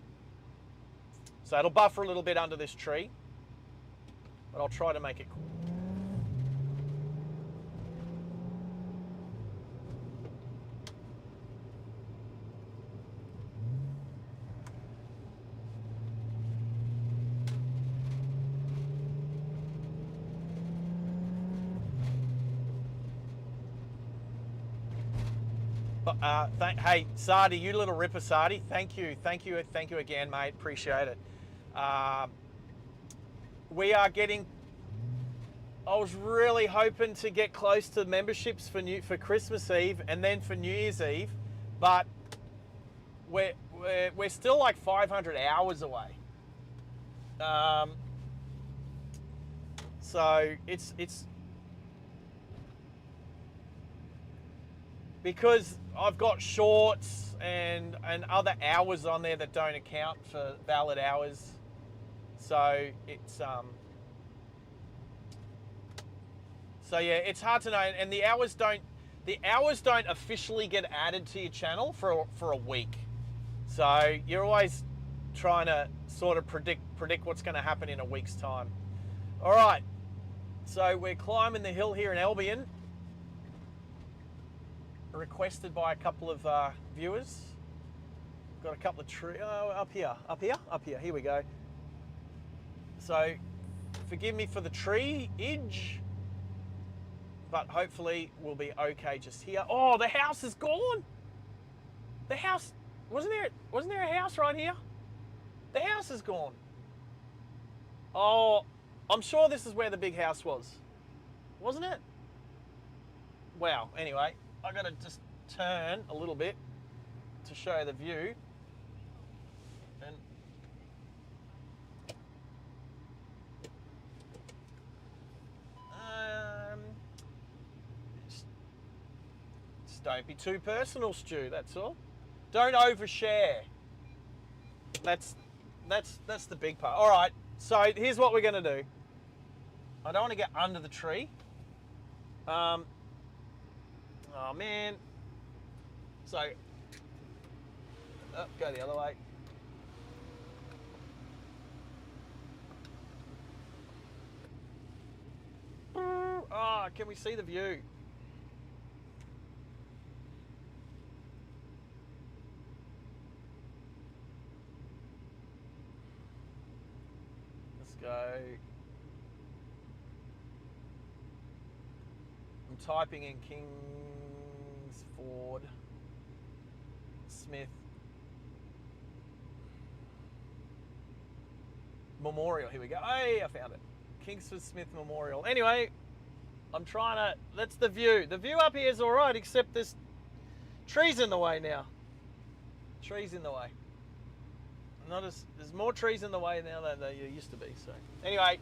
So it'll buffer a little bit under this tree, but I'll try to make it cool. Hey, Sardi, you little ripper, Sardi. Thank you again, mate. Appreciate it. We are getting. I was really hoping to get close to memberships for Christmas Eve and then for New Year's Eve, but we're still like 500 hours away. So it's because I've got shorts and other hours on there that don't account for valid hours. So it's so yeah, it's hard to know, and the hours don't officially get added to your channel for a week. So you're always trying to sort of predict what's going to happen in a week's time. All right. So we're climbing the hill here in Albion, requested by a couple of viewers. Got a couple of trees. Oh, up here. Here we go. So, forgive me for the tree-age, but hopefully we'll be okay just here. Oh, the house is gone. The house wasn't there a house right here? The house is gone. Oh, I'm sure this is where the big house was, wasn't it? Wow. Anyway, I gotta just turn a little bit to show the view. And just don't be too personal, Stu. That's all. Don't overshare. That's the big part. All right. So here's what we're gonna do. I don't want to get under the tree. Oh man. So, go the other way. Oh, can we see the view? Let's go. I'm typing in Kingsford Smith Memorial. Here we go. Hey, I found it. Kingsford Smith Memorial. Anyway, I'm trying to. That's the view. The view up here is all right, except there's trees in the way now. Trees in the way. There's more trees in the way now than there used to be. So anyway.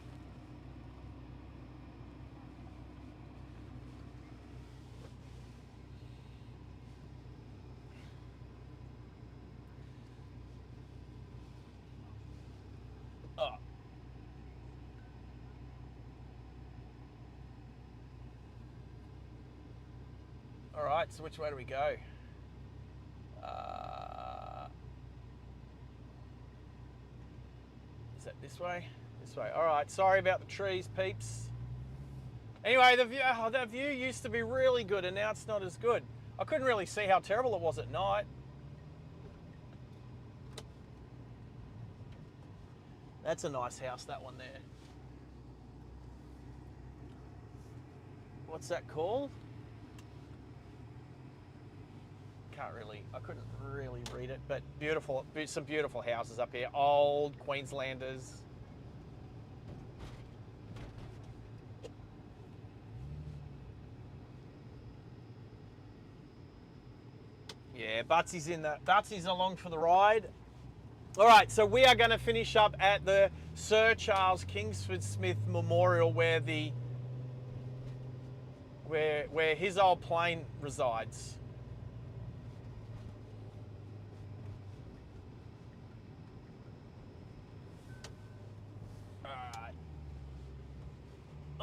All right, so which way do we go? Is that this way? This way. All right, sorry about the trees, peeps. Anyway, the view used to be really good, and now it's not as good. I couldn't really see how terrible it was at night. That's a nice house, that one there. What's that called? I couldn't really read it, but beautiful, some beautiful houses up here. Old Queenslanders. Yeah, Butsy's along for the ride. All right, so we are going to finish up at the Sir Charles Kingsford Smith Memorial, where his old plane resides.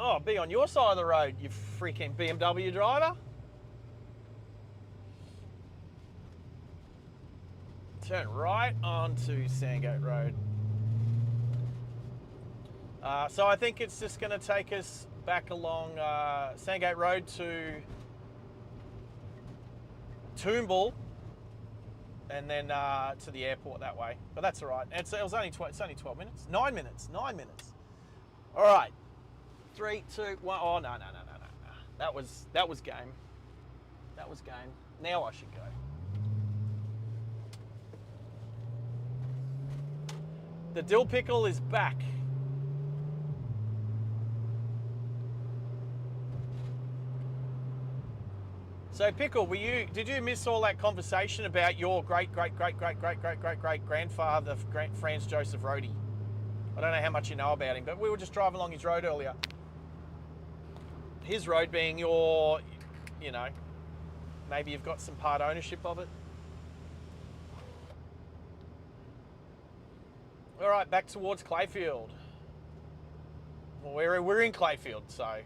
Oh, be on your side of the road, you freaking BMW driver. Turn right onto Sandgate Road. So I think it's just going to take us back along Sandgate Road to Toombul, and then to the airport that way. But that's all right. It was only it's only 12 minutes. 9 minutes. 9 minutes. All right. 3, 2, 1. Oh no. That was game. That was game. Now I should go. The dill pickle is back. So Pickle, did you miss all that conversation about your great grandfather, Franz Joseph Rohde? I don't know how much you know about him, but we were just driving along his road earlier. His road being your, you know, maybe you've got some part ownership of it. All right, back towards Clayfield. Well, we're in Clayfield, so.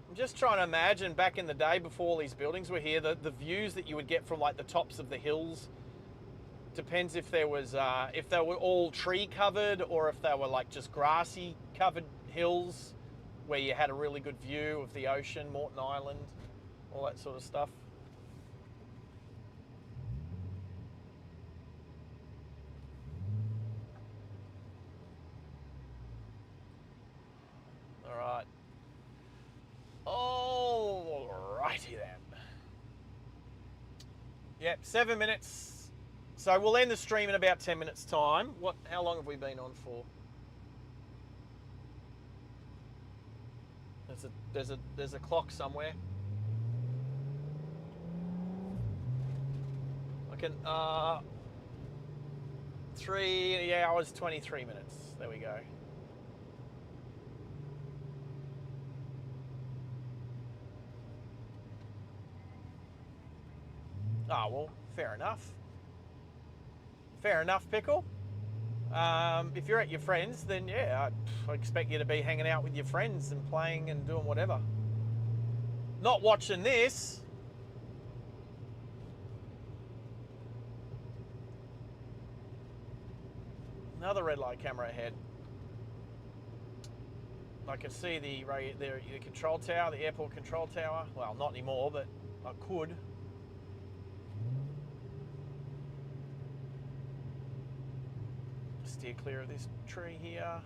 I'm just trying to imagine back in the day before all these buildings were here, the views that you would get from like the tops of the hills. Depends if there was, if they were all tree covered or if they were like just grassy covered hills where you had a really good view of the ocean, Morton Island, all that sort of stuff. All right. Alrighty then. Yep, 7 minutes. So we'll end the stream in about 10 minutes time. How long have we been on for? There's a clock somewhere. I can 3 hours 23 minutes. There we go. Oh, well, fair enough. Fair enough, Pickle. If you're at your friends, then yeah, I expect you to be hanging out with your friends and playing and doing whatever. Not watching this. Another red light camera ahead. I can see the control tower, the airport control tower. Well, not anymore, but I could. Steer clear of this tree here.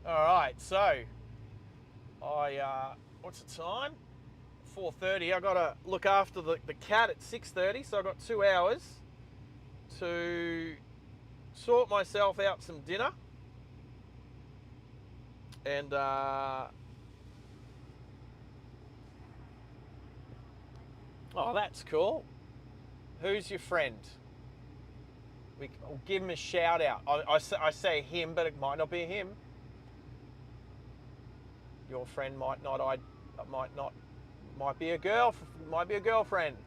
All right, so what's the time? 4:30. I got to look after the cat at 6:30, so I got 2 hours to sort myself out some dinner. And oh, that's cool. Who's your friend? I'll give him a shout out. I say him, but it might not be him. Your friend might be a girl. Might be a girlfriend.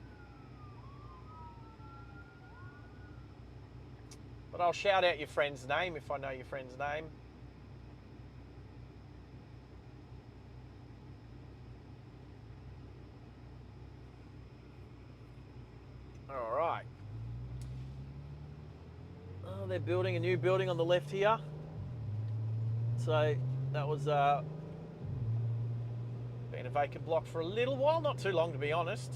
But I'll shout out your friend's name if I know your friend's name. All right. Oh, they're building a new building on the left here. So that was been a vacant block for a little while, not too long to be honest.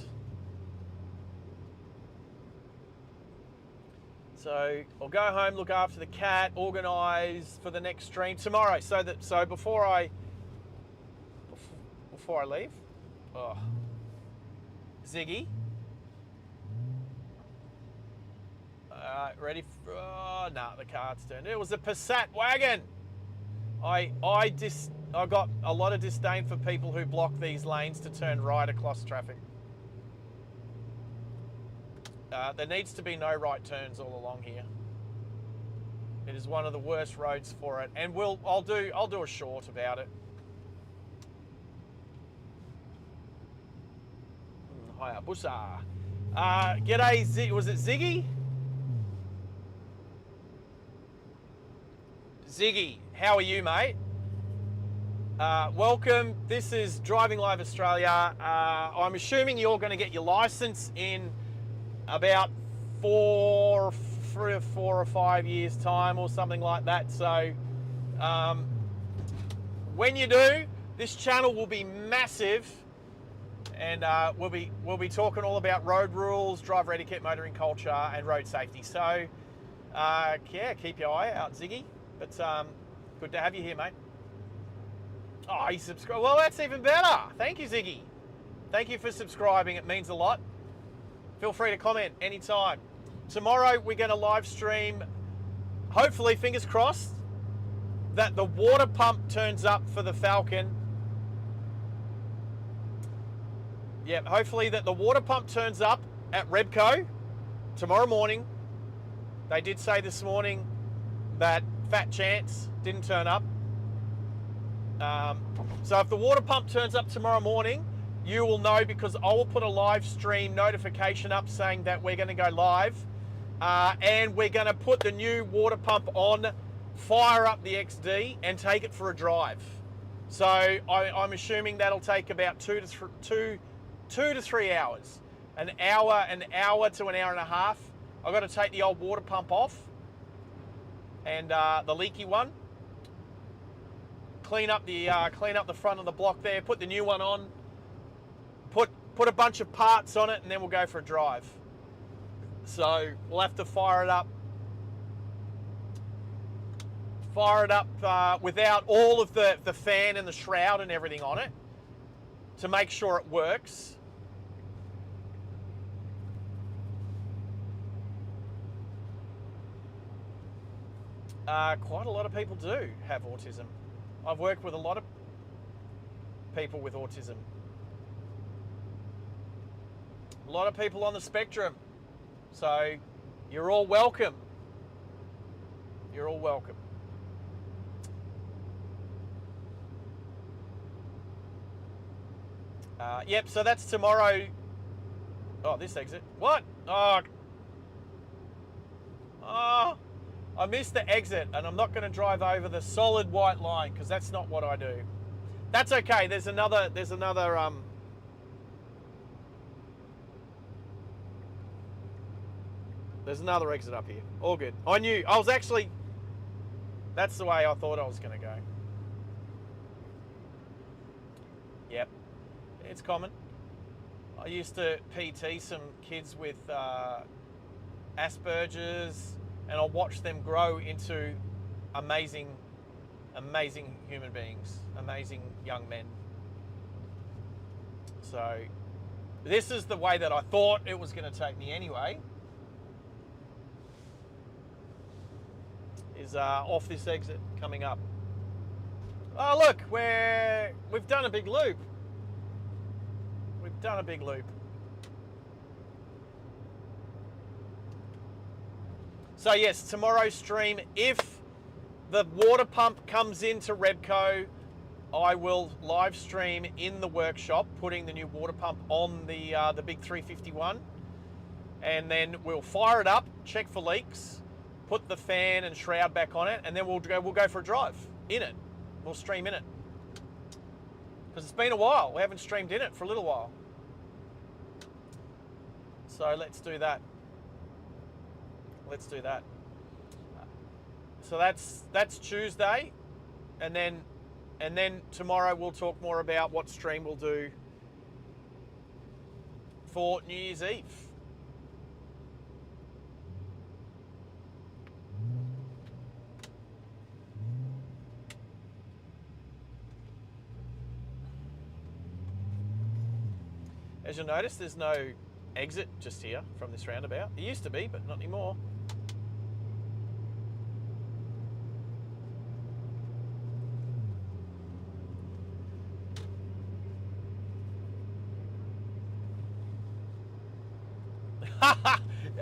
So I'll go home, look after the cat, organise for the next stream tomorrow. So before I leave, oh, Ziggy. Ready for, oh, no, the car's turned. It was a Passat wagon. I got a lot of disdain for people who block these lanes to turn right across traffic. There needs to be no right turns all along here. It is one of the worst roads for it, and I'll do a short about it. Hayabusa. G'day, was it Ziggy? Ziggy, how are you, mate? Welcome. This is Driving Live Australia. I'm assuming you're going to get your license in about 4 or 5 years time or something like that. So when you do, this channel will be massive, and we'll be talking all about road rules, driver etiquette, motoring culture, and road safety. So yeah, keep your eye out, Ziggy. But good to have you here, mate. Oh, you subscribe. Well, that's even better. Thank you, Ziggy. Thank you for subscribing. It means a lot. Feel free to comment anytime. Tomorrow we're going to live stream, hopefully, fingers crossed, that the water pump turns up for the Falcon. Yep, hopefully that the water pump turns up at Rebco tomorrow morning. They did say this morning that fat chance didn't turn up. So if the water pump turns up tomorrow morning, you will know, because I will put a live stream notification up saying that we're going to go live, and we're going to put the new water pump on, fire up the XD, and take it for a drive. So I'm assuming that'll take about 2 to 3 hours, an hour to an hour and a half. I've got to take the old water pump off, and the leaky one. Clean up the front of the block there. Put the new one on. Put a bunch of parts on it, and then we'll go for a drive. So we'll have to fire it up. Fire it up without all of the fan and the shroud and everything on it, to make sure it works. Quite a lot of people do have autism. I've worked with a lot of people with autism. A lot of people on the spectrum. So you're all welcome. You're all welcome. Yep, so that's tomorrow. Oh, this exit. What? Oh, I missed the exit, and I'm not going to drive over the solid white line, because that's not what I do. That's okay. There's another exit up here. All good. That's the way I thought I was going to go. Yep. It's common. I used to PT some kids with Asperger's, and I watched them grow into amazing human beings, amazing young men. So this is the way that I thought it was going to take me anyway. Is off this exit coming up. Oh look, we've done a big loop. We've done a big loop. So yes, tomorrow's stream, if the water pump comes into Rebco, I will live stream in the workshop, putting the new water pump on the big 351, and then we'll fire it up, check for leaks, put the fan and shroud back on it, and then we'll go for a drive in it. We'll stream in it, because it's been a while. We haven't streamed in it for a little while. So let's do that. Let's do that. So that's Tuesday, and then tomorrow we'll talk more about what stream we'll do for New Year's Eve. As you'll notice, there's no exit just here from this roundabout. There used to be, but not anymore.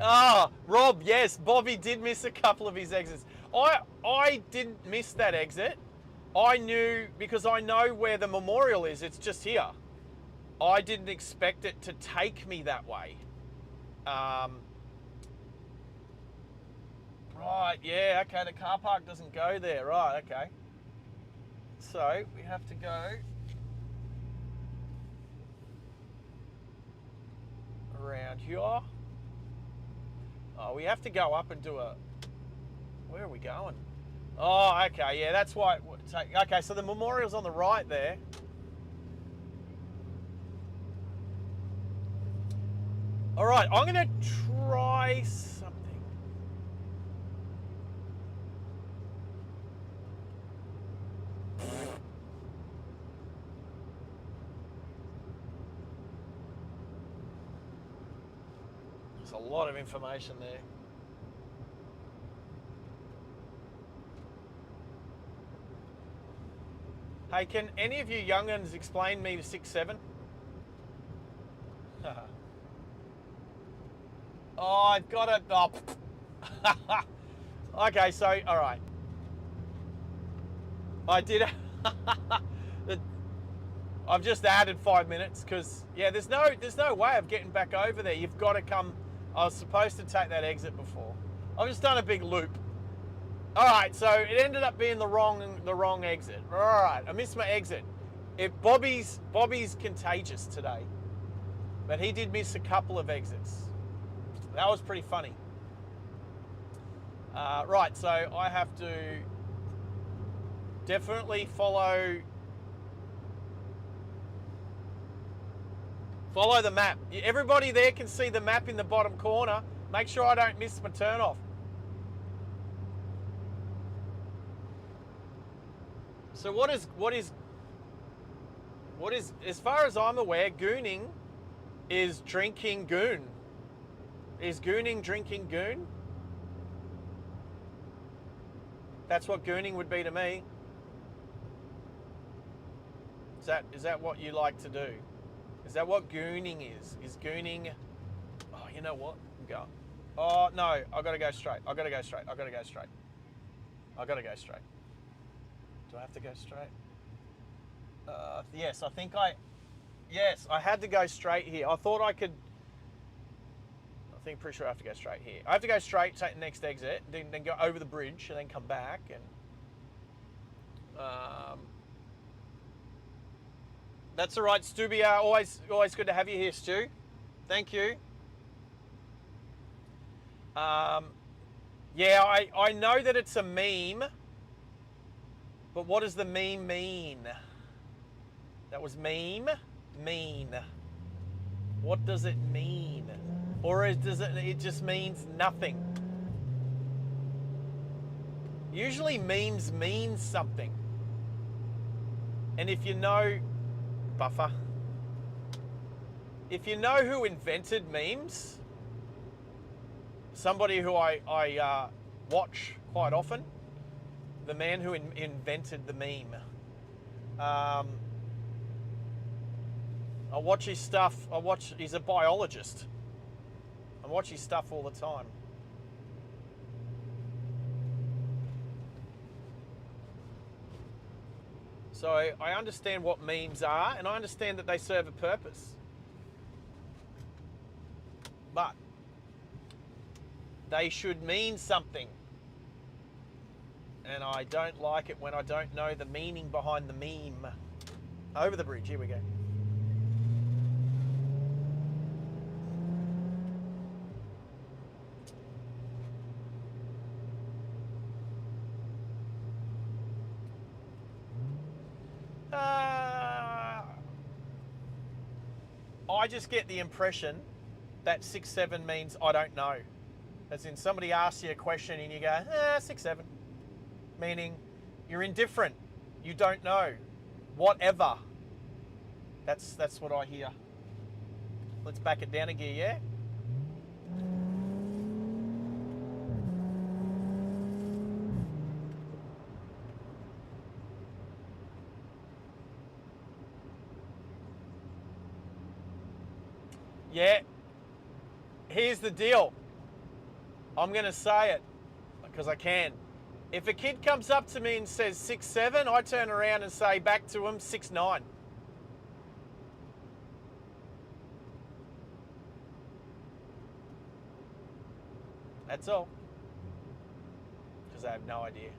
Ah, Rob, yes, Bobby did miss a couple of his exits. I didn't miss that exit. I knew, because I know where the memorial is. It's just here. I didn't expect it to take me that way. Right, yeah, okay, the car park doesn't go there. Right, okay. So we have to go around here. Oh, we have to go up and do a... Where are we going? Oh, okay, yeah, that's why... Okay, so the memorial's on the right there. All right, I'm going to try something. There's a lot of information there. Hey, can any of you young'uns explain me to 6-7? Oh, I've got it. Oh. Okay, so, all right. I did. I've just added 5 minutes because, yeah, there's no way of getting back over there. You've got to come. I was supposed to take that exit before. I've just done a big loop. All right, so it ended up being the wrong exit. All right, I missed my exit. Bobby's contagious today, but he did miss a couple of exits. That was pretty funny. Right, so I have to definitely follow the map. Everybody there can see the map in the bottom corner. Make sure I don't miss my turn off. So what is, as far as I'm aware, gooning is drinking goon. Is gooning drinking goon? That's what gooning would be to me. Is that what you like to do? Is that what gooning is? Is gooning... Oh, you know what? Go. Oh, no. I got to go straight. I got to go straight. I got to go straight. I got to go straight. Do I have to go straight? Yes, I think I... Yes, I had to go straight here. I thought I could... I think pretty sure I have to go straight here. I have to go straight, take the next exit, then go over the bridge, and then come back. And that's all right, Stubia. Always good to have you here, Stu. Thank you. Yeah, I know that it's a meme, but what does the meme mean? That was meme? Mean. What does it mean? Or it just means nothing? Usually memes mean something. And if you know, buffer, if you know who invented memes, somebody who I watch quite often, the man who invented the meme. I watch his stuff. He's a biologist. I watch his stuff all the time. So I understand what memes are, and I understand that they serve a purpose. But they should mean something. And I don't like it when I don't know the meaning behind the meme. Over the bridge, here we go. I just get the impression that 6-7 means I don't know. As in somebody asks you a question and you go, 6-7. Meaning you're indifferent. You don't know. Whatever. That's what I hear. Let's back it down a gear, yeah? Yeah, here's the deal. I'm going to say it because I can. If a kid comes up to me and says 6-7, I turn around and say back to him 6-9. That's all. Because I have no idea.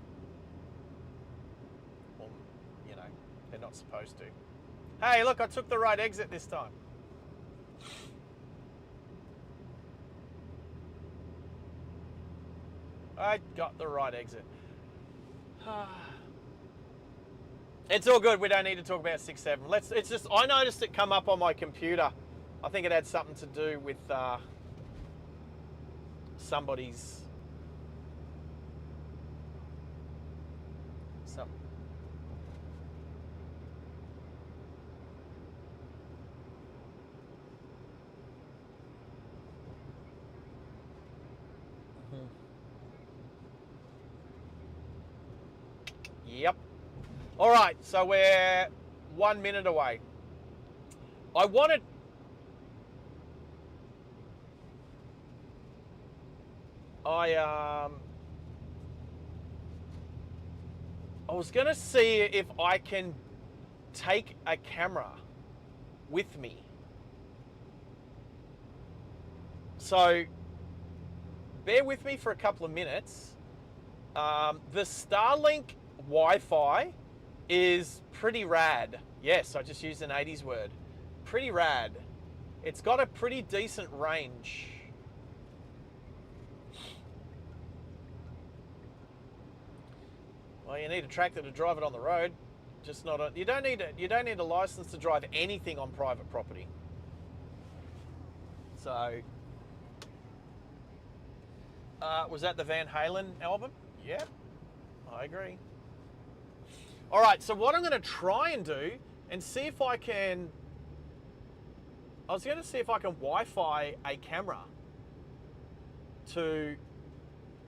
Well, you know, they're not supposed to. Hey, look, I took the right exit this time. I got the right exit. It's all good. We don't need to talk about 6-7. It's just, I noticed it come up on my computer. I think it had something to do with somebody's... Some... Yep. All right, so we're 1 minute away. I was gonna see if I can take a camera with me. So bear with me for a couple of minutes. The Starlink Wi-Fi is pretty rad. Yes, I just used an 80s word. Pretty rad. It's got a pretty decent range. Well, you need a tractor to drive it on the road. Just not a, you don't need a license to drive anything on private property. So, was that the Van Halen album? Yep, I agree. All right, so what I'm going to try and do and see if I can... I was going to see if I can Wi-Fi a camera to...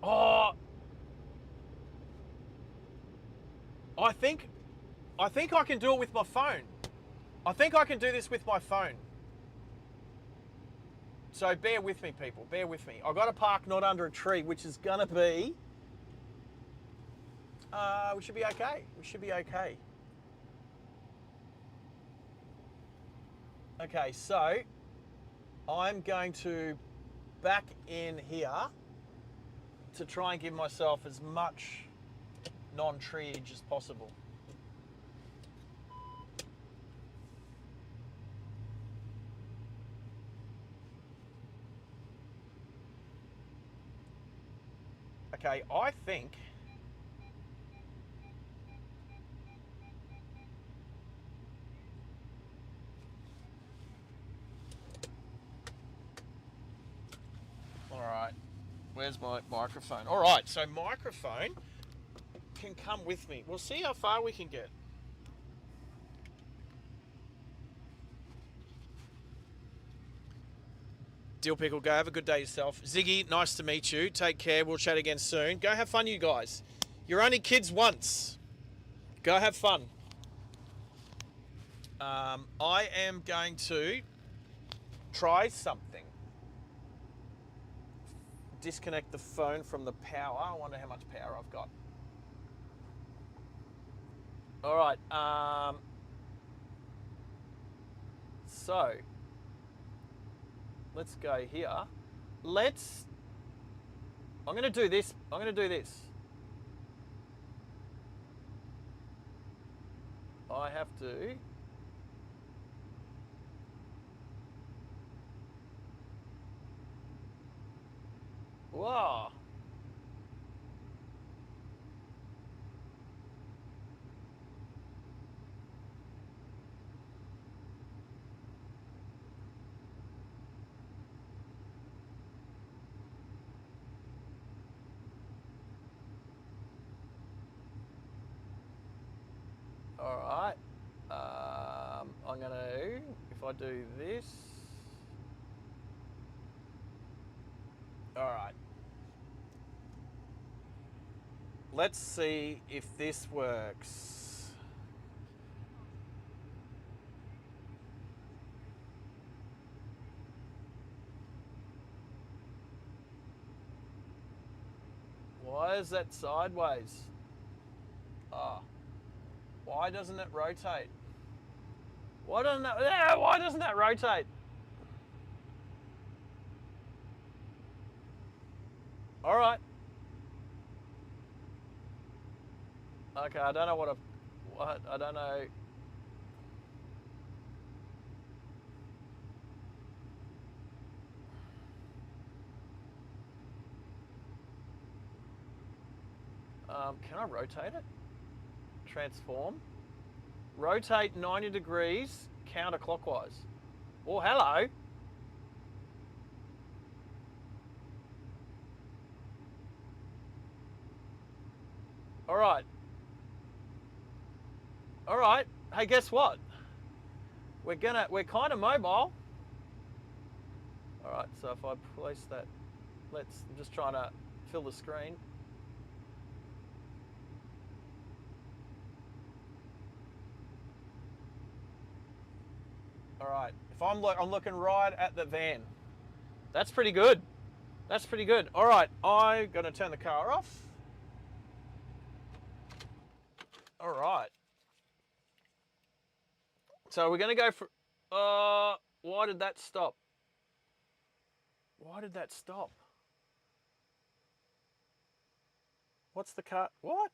Oh! I think I can do it with my phone. I think I can do this with my phone. So bear with me, people. Bear with me. I've got to park not under a tree, which is going to be... we should be okay. We should be okay. Okay, so I'm going to back in here to try and give myself as much non-treeage as possible. Okay, I think all right, where's my microphone? All right, so microphone can come with me. We'll see how far we can get. Deal Pickle, go have a good day yourself. Ziggy, nice to meet you. Take care. We'll chat again soon. Go have fun, you guys. You're only kids once. Go have fun. I am going to try something. Disconnect the phone from the power. I wonder how much power I've got. All right. So let's go here. I'm going to do this. I'm going to do this. I have to... Wow. All right. I'm going to, if I do this. All right. Let's see if this works. Why is that sideways? Ah. Why doesn't it rotate? Why doesn't that rotate? All right. Okay, I don't know what I don't know. Can I rotate it? Transform. Rotate 90 degrees counterclockwise. Oh, hello. All right. All right. Hey, guess what? We're kind of mobile. All right. So if I place that, I'm just trying to fill the screen. All right. If I'm looking right at the van. That's pretty good. That's pretty good. All right. I'm going to turn the car off. All right. So we're going to go for... why did that stop? Why did that stop? What's the car? What?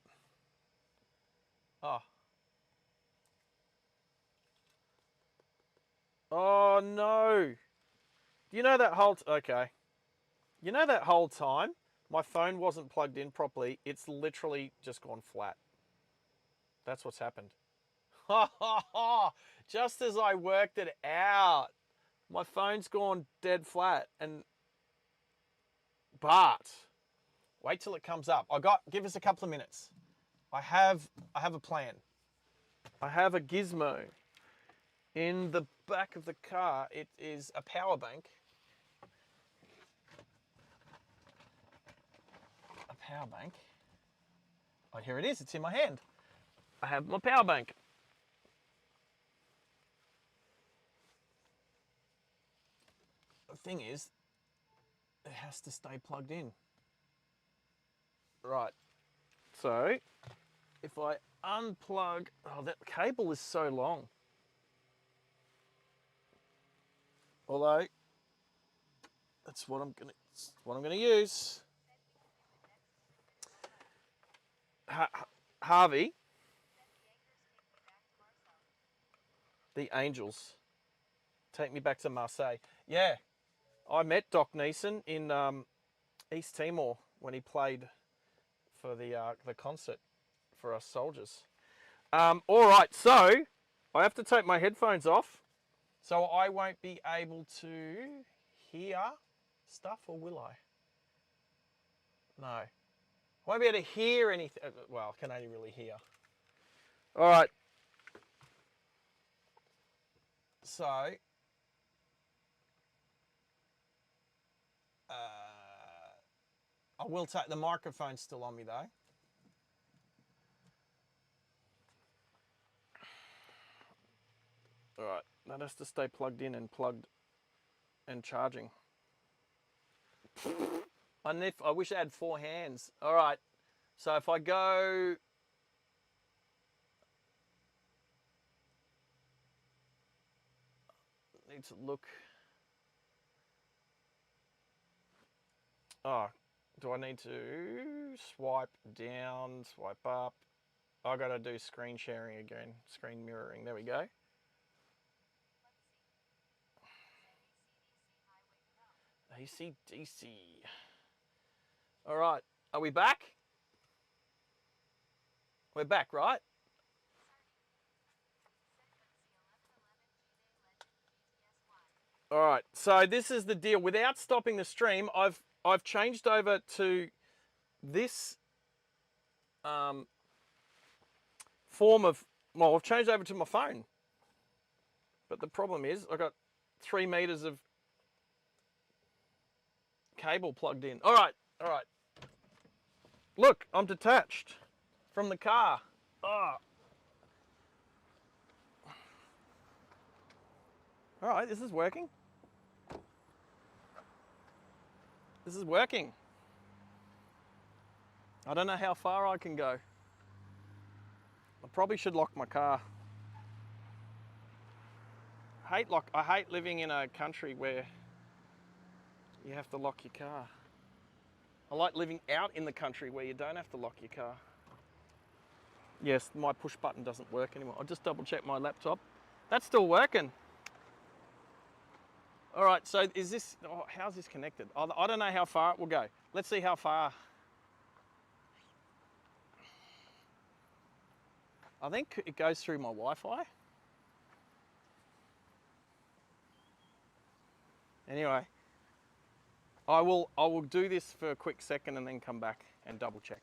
Oh. Oh, no. You know that whole... Okay. You know that whole time, my phone wasn't plugged in properly. It's literally just gone flat. That's what's happened. Just as I worked it out, my phone's gone dead flat. But wait till it comes up. Give us a couple of minutes. I have a plan. I have a gizmo in the back of the car. It is a power bank. A power bank. Oh, here it is. It's in my hand. I have my power bank. The thing is, it has to stay plugged in. Right. So, if I unplug, oh, that cable is so long. Although, that's what I'm gonna use. Harvey, the Angels, take me back to Marseille. Yeah, I met Doc Neeson in East Timor when he played for the concert for us soldiers. All right, so I have to take my headphones off, so I won't be able to hear stuff, or will I? No. I won't be able to hear anything. Well, I can only really hear. All right. So, I will take the microphone's still on me though. All right, that has to stay plugged in and plugged and charging. I wish I had 4 hands. All right, so if I go... Need to look... Oh, do I need to swipe down, swipe up? I got to do screen sharing again, screen mirroring. There we go. AC/DC. All right, are we back? We're back, right? All right, so this is the deal. Without stopping the stream, I've changed over to this form of, well, I've changed over to my phone. But the problem is I've got 3 meters of cable plugged in. All right. Look, I'm detached from the car. Oh. All right, this is working. This is working. I don't know how far I can go. I probably should lock my car. I hate living in a country where you have to lock your car. I like living out in the country where you don't have to lock your car. Yes, my push button doesn't work anymore. I'll just double check my laptop. That's still working. All right, so is this, how's this connected? I don't know how far it will go. Let's see how far. I think it goes through my Wi-Fi. Anyway, I will do this for a quick second and then come back and double check.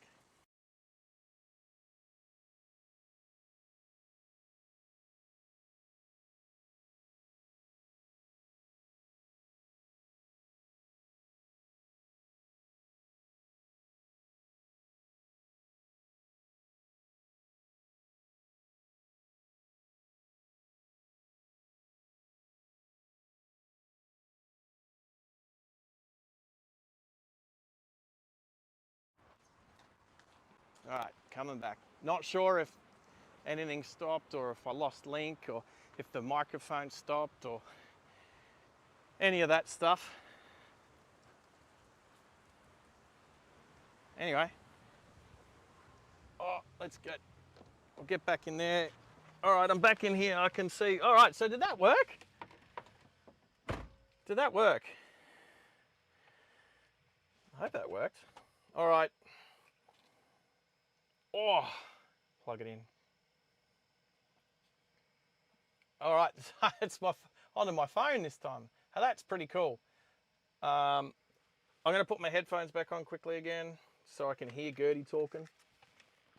All right, coming back. Not sure if anything stopped or if I lost link or if the microphone stopped or any of that stuff. Anyway, let's get, I'll get back in there. All right, I'm back in here. I can see. All right, so did that work? Did that work? I hope that worked. All right. Oh, plug it in. All right, it's onto my phone this time. Now that's pretty cool. I'm going to put my headphones back on quickly again so I can hear Gertie talking,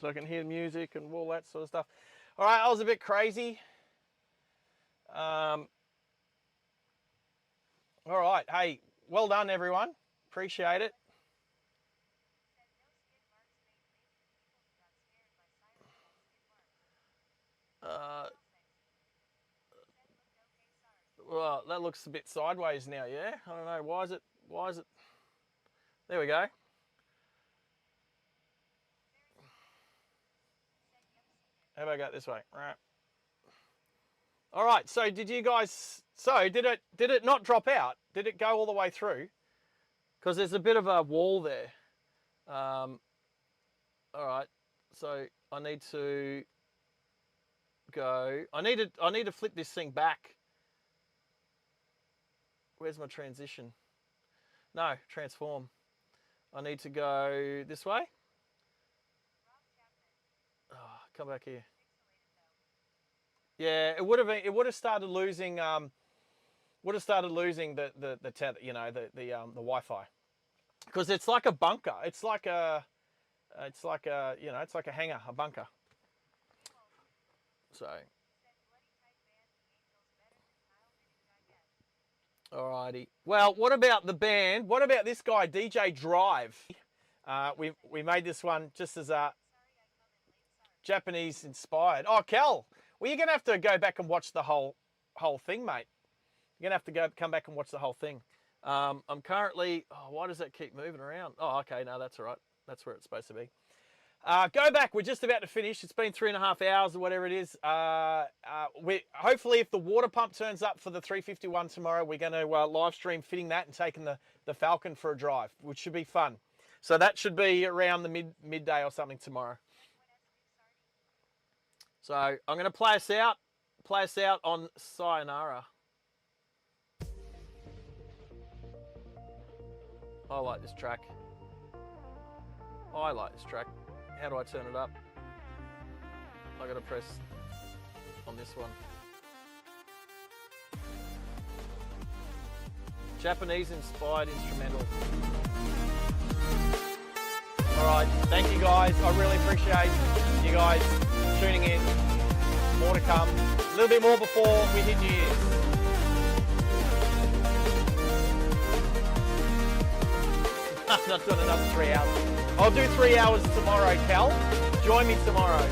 so I can hear music and all that sort of stuff. All right, I was a bit crazy. All right, hey, well done everyone. Appreciate it. Well, that looks a bit sideways now, yeah? I don't know, why is it? There we go. How about I go this way? Right. All right, so did it not drop out? Did it go all the way through? Because there's a bit of a wall there. All right, so I need to go, I need to flip this thing back. Where's my transition? No, transform. I need to go this way. Oh, come back here. Yeah, it would have started losing the tether, you know, the Wi-Fi, because it's like a bunker. It's like a hangar, a bunker. So. Alrighty. Well, what about the band? What about this guy, DJ Drive? We made this one just as a Japanese inspired. Oh, Cal, well, you're gonna have to go back and watch the whole thing, mate. You're gonna have to come back and watch the whole thing. I'm currently. Oh, why does that keep moving around? Oh, okay, no, that's all right. That's where it's supposed to be. Go back. We're just about to finish. It's been 3.5 hours or whatever it is. Hopefully, if the water pump turns up for the 351 tomorrow, we're going to live stream fitting that and taking the Falcon for a drive, which should be fun. So that should be around the midday or something tomorrow. So I'm going to play us out on Sayonara. I like this track. How do I turn it up? I gotta press on this one. Japanese inspired instrumental. Alright, thank you guys. I really appreciate you guys tuning in. More to come. A little bit more before we hit New Year's. I'm not doing another 3 hours. I'll do 3 hours tomorrow, Cal. Join me tomorrow.